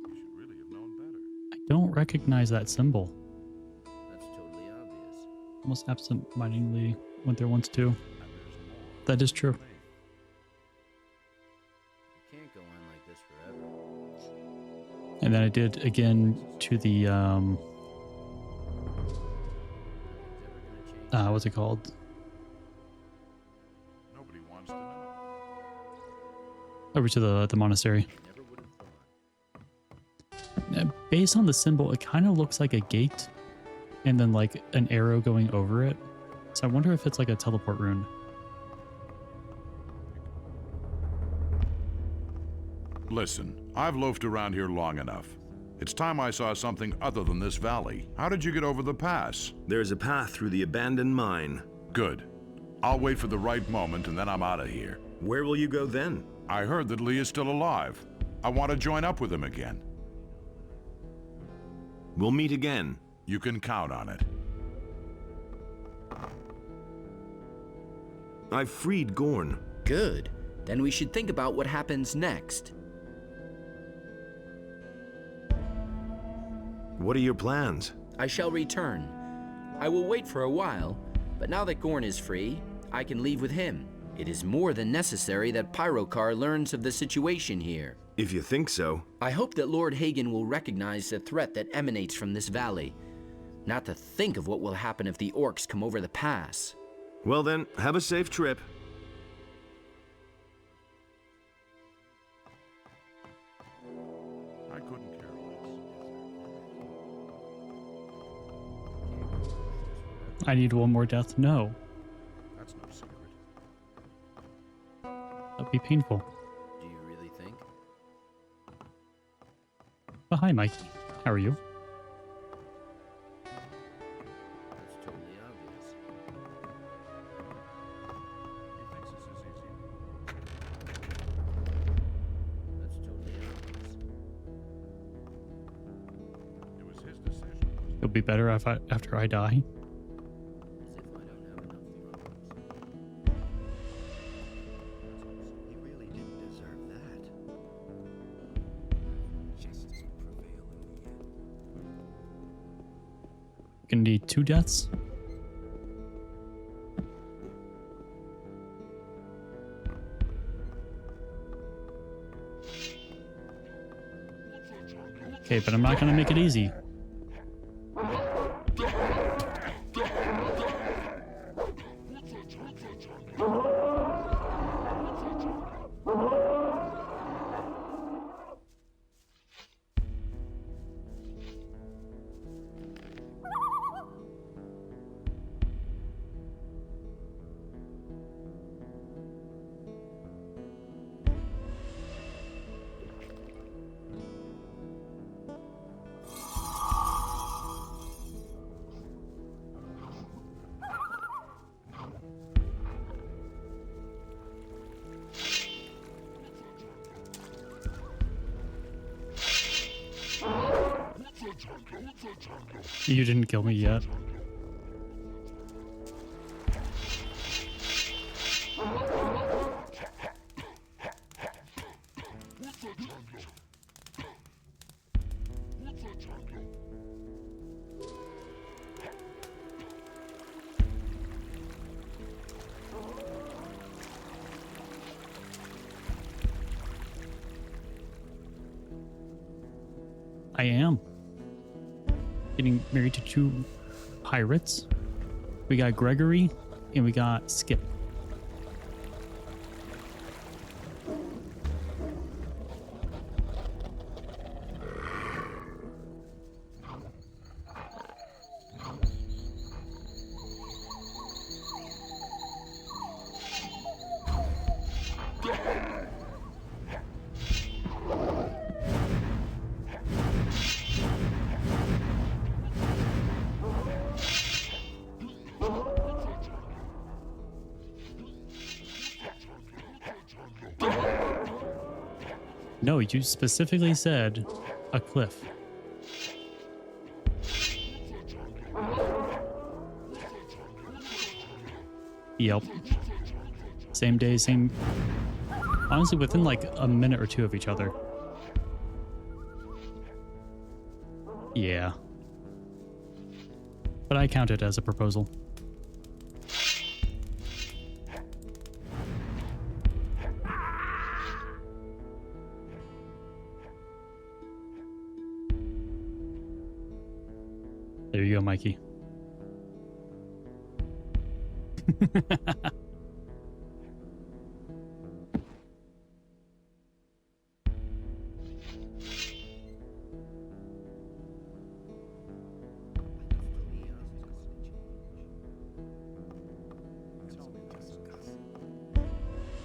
You should really have known better. I don't recognize that symbol. That's totally obvious. Almost absent-mindedly went there once too. That is true. You can't go on like this forever. And then I did again to the what's it called? Nobody wants to know. Over to the monastery. Based on the symbol, it kind of looks like a gate, and then like an arrow going over it. So I wonder if it's like a teleport rune. Listen, I've loafed around here long enough. It's time I saw something other than this valley. How did you get over the pass? There's a path through the abandoned mine. Good. I'll wait for the right moment and then I'm out of here. Where will you go then? I heard that Lee is still alive. I want to join up with him again. We'll meet again. You can count on it. I've freed Gorn. Good. Then we should think about what happens next. What are your plans? I shall return. I will wait for a while, but now that Gorn is free, I can leave with him. It is more than necessary that Pyrokar learns of the situation here. If you think so. I hope that Lord Hagen will recognize the threat that emanates from this valley. Not to think of what will happen if the orcs come over the pass. Well then, have a safe trip. I couldn't care less. I need one more death. No, That's no secret. that'd be painful. Do you really think? But hi, Mikey. How are you? That's totally obvious. He thinks this is easy. That's totally obvious. It was his decision. It'll be better after I die. As if I don't have enough problems. He really didn't deserve that. Justice will prevail in the end. Gonna need 2 deaths. Okay, but I'm not gonna make it easy. You didn't kill me yet. I am. Getting married to 2 pirates. We got Gregory and we got Skip. No, you specifically said a cliff. Yep. Same day, same... Honestly, within like a minute or 2 of each other. Yeah. But I count it as a proposal. There you go, Mikey.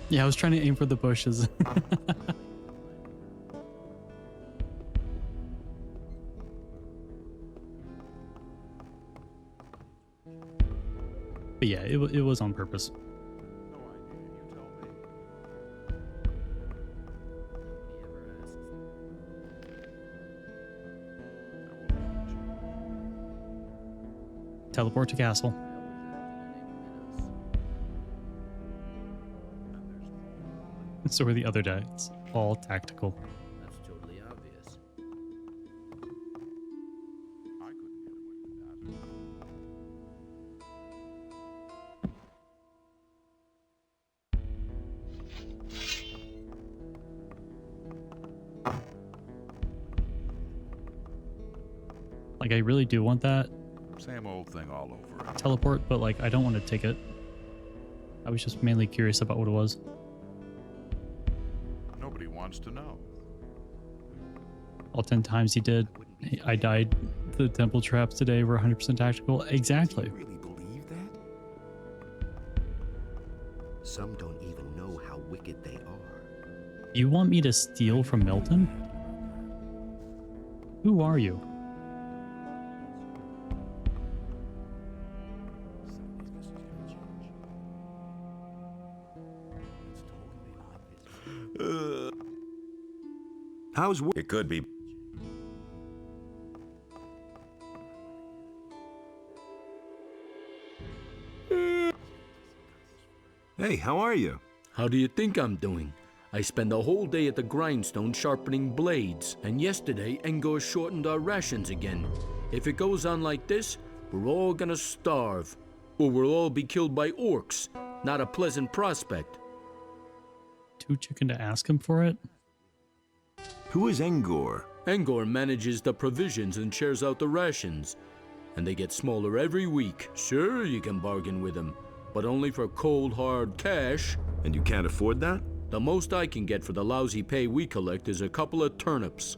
Yeah, I was trying to aim for the bushes. But yeah, it was on purpose. Teleport to castle. So are the other decks. All tactical. That's totally obvious. Like, I really do want that Same old thing all over. teleport, but like, I don't want to take it. I was just mainly curious about what it was. Nobody wants to know. All 10 times he did. I died. The temple traps today were 100% tactical. Exactly. Really believe that? Some don't even know how wicked they are. You want me to steal from Milton? Who are you? How's it could be. Hey, how are you? How do you think I'm doing? I spend the whole day at the grindstone sharpening blades, and yesterday Engor shortened our rations again. If it goes on like this, we're all gonna starve, or we'll all be killed by orcs. Not a pleasant prospect. Too chicken to ask him for it? Who is Engor? Engor manages the provisions and shares out the rations, and they get smaller every week. Sure, you can bargain with him, but only for cold, hard cash. And you can't afford that? The most I can get for the lousy pay we collect is a couple of turnips.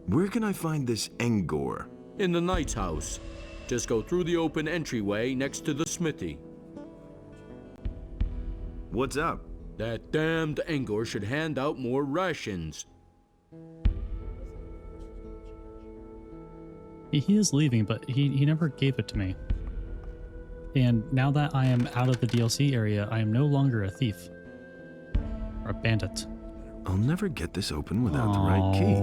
Where can I find this Engor? In the knight's house. Just go through the open entryway next to the smithy. What's up? That damned Engor should hand out more rations. He is leaving, but he never gave it to me. And now that I am out of the DLC area, I am no longer a thief. Or a bandit. I'll never get this open without the right key.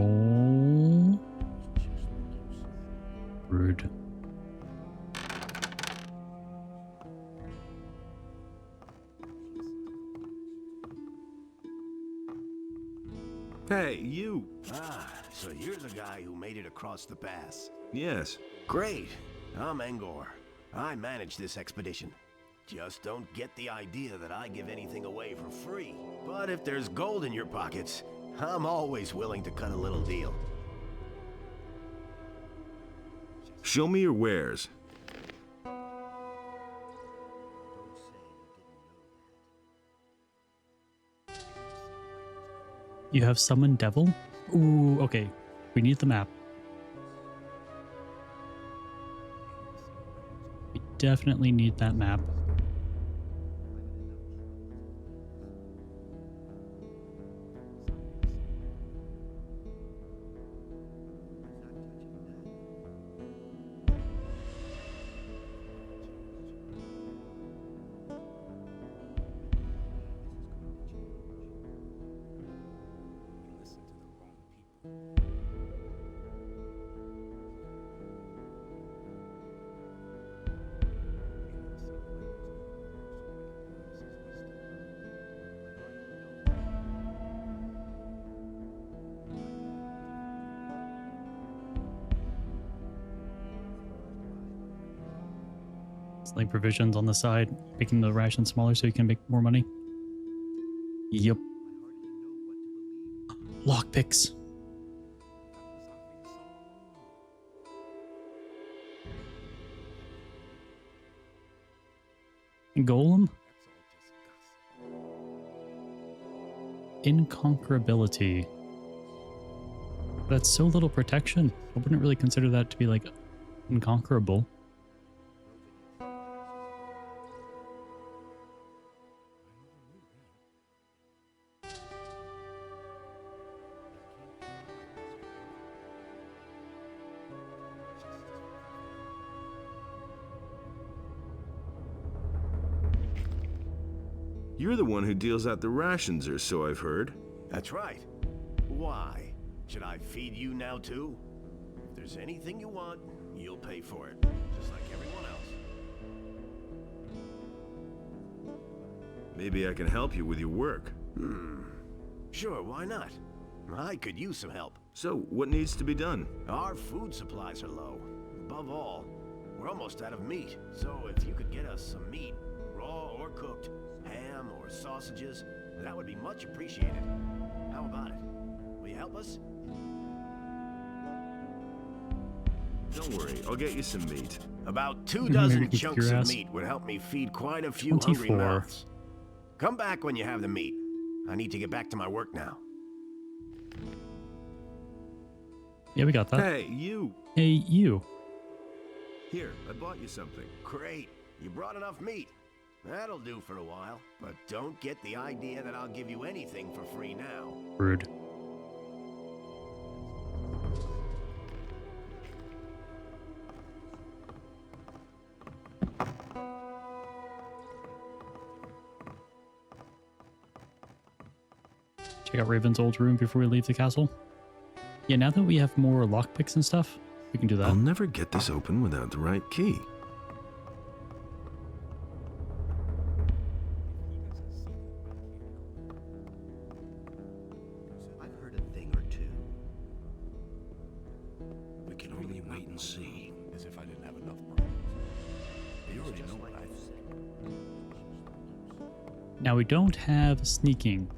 Rude. Hey, you! Ah, so you're the guy who made it across the pass. Yes. Great. I'm Engor. I manage this expedition. Just don't get the idea that I give anything away for free. But if there's gold in your pockets, I'm always willing to cut a little deal. Show me your wares. You have summoned devil? Ooh, okay. We need the map. We definitely need that map. Like provisions on the side, making the ration smaller so you can make more money. Yep. Lockpicks. Golem? Inconquerability. That's so little protection. I wouldn't really consider that to be like inconquerable. You're the one who deals out the rations, or so I've heard. That's right. Why? Should I feed you now too? If there's anything you want, you'll pay for it, just like everyone else. Maybe I can help you with your work. Sure, why not? I could use some help. So, what needs to be done? Our food supplies are low. Above all, we're almost out of meat. So if you could get us some meat, raw or cooked, ham or sausages, that would be much appreciated. How about it? Will you help us? Don't worry, I'll get you some meat. About 2 Maybe dozen kick chunks your of ass. meat would help me feed quite a few hungry 24. mouths. Come back when you have the meat. I need to get back to my work now. Yeah, we got that. Hey, you! Hey, you. Here, I bought you something. Great. You brought enough meat. That'll do for a while. But don't get the idea that I'll give you anything for free now. Rude. Check out Raven's old room before we leave the castle. Yeah, now that we have more lockpicks and stuff, we can do that. I'll never get this open without the right key. I've heard a thing or two. We can only wait and see. As if I didn't have enough problems. You already know what I think. Now we don't have sneaking.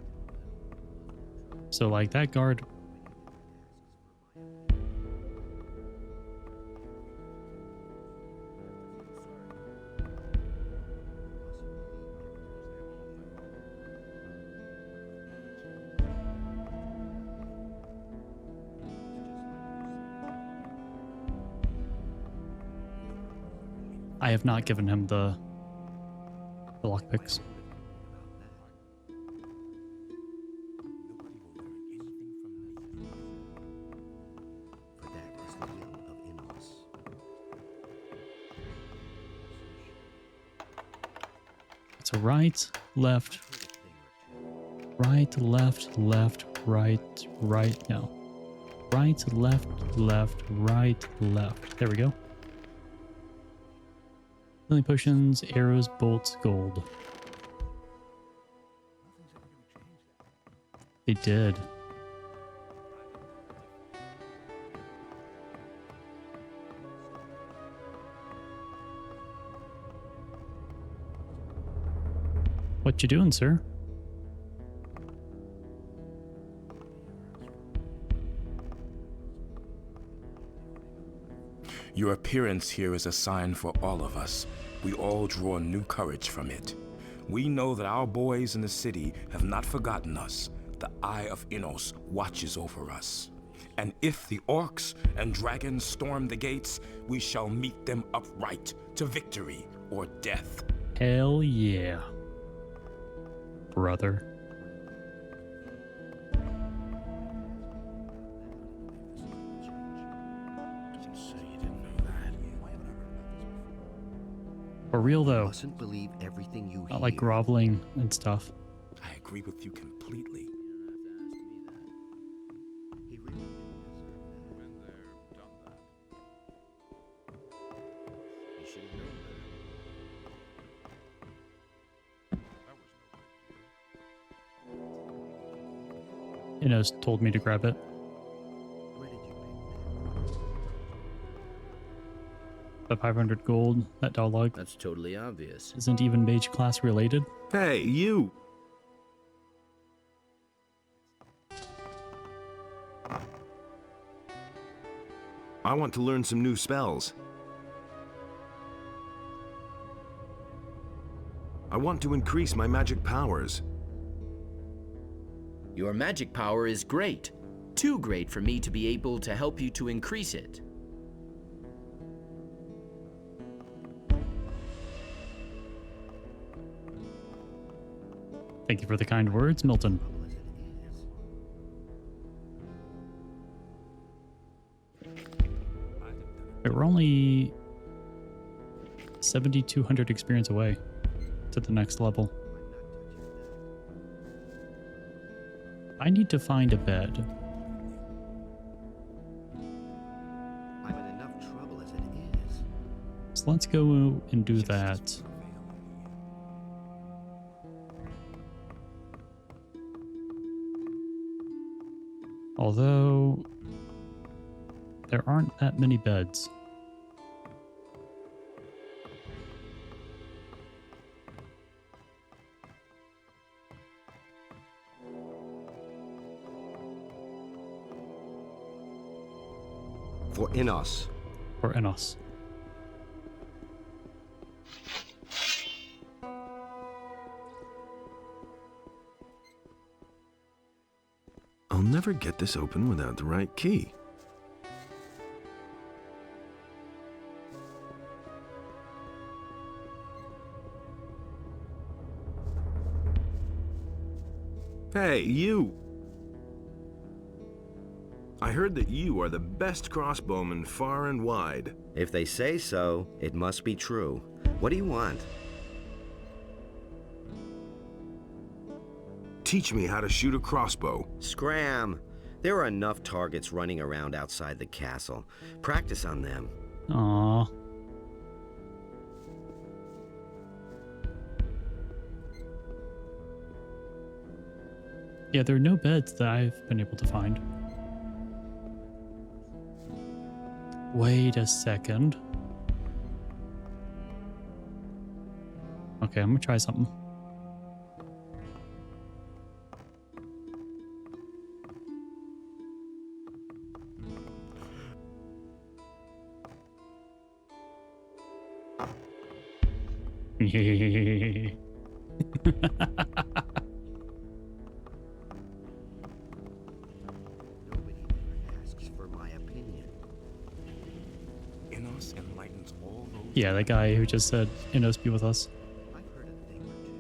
So like that guard. I have not given him the lockpicks. So right, left, right, left, left, right, right, no. Right, left, left, right, left. There we go. Healing potions, arrows, bolts, gold. They did. What you doing, sir? Your appearance here is a sign for all of us. We all draw new courage from it. We know that our boys in the city have not forgotten us. The Eye of Innos watches over us. And if the orcs and dragons storm the gates, we shall meet them upright to victory or death. Hell yeah, brother. For real though. Mustn't believe everything you Not like groveling and stuff. I agree with you completely. Innos told me to grab it. The 500 gold, that dialogue. That's totally obvious. Isn't even mage class related. Hey, you! I want to learn some new spells. I want to increase my magic powers. Your magic power is great. Too great for me to be able to help you to increase it. Thank you for the kind words, Milton. We're only 7,200 experience away to the next level. I need to find a bed. I'm in enough trouble as it is. So let's go and do that. Although there aren't that many beds. For Innos. For Innos. I'll never get this open without the right key. Hey, you! I heard that you are the best crossbowman far and wide. If they say so, it must be true. What do you want? Teach me how to shoot a crossbow. Scram! There are enough targets running around outside the castle. Practice on them. Aww. Yeah, there are no beds that I've been able to find. Wait a second. Okay, I'm gonna try something. Nobody ever asks for my opinion. Innos enlightens all those. Yeah, that guy who just said, Innos be with us. I've heard a thing or two.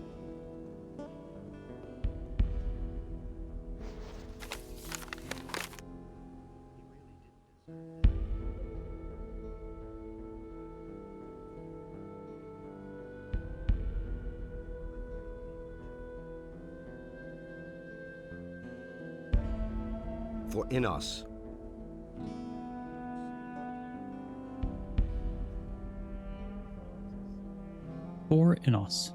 For Innos. For Innos.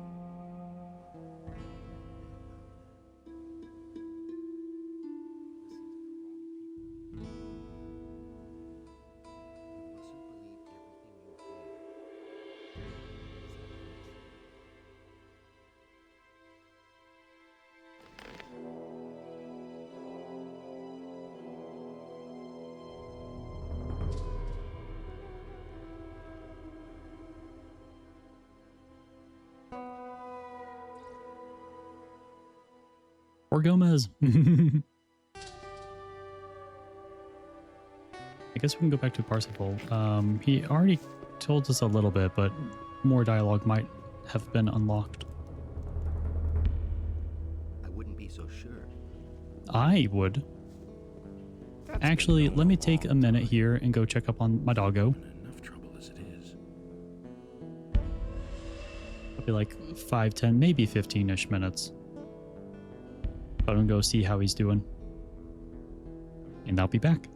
Poor Gomez. I guess we can go back to Parsifal. He already told us a little bit, but more dialogue might have been unlocked. I wouldn't be so sure. I would. Actually, let me take a minute here and go check up on my doggo. Enough trouble as it is. It'll be like 5, 10, maybe 15-ish minutes. But I'm gonna go see how he's doing. And I'll be back.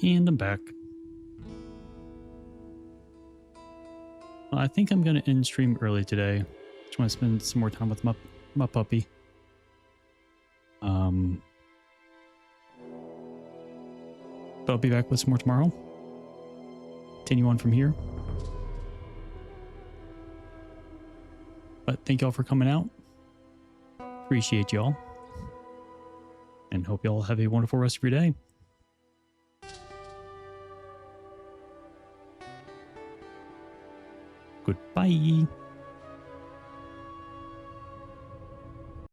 And I'm back. I think I'm going to end stream early today. Just want to spend some more time with my puppy. But I'll be back with some more tomorrow. Continue on from here. But thank y'all for coming out. Appreciate y'all. And hope y'all have a wonderful rest of your day. Goodbye.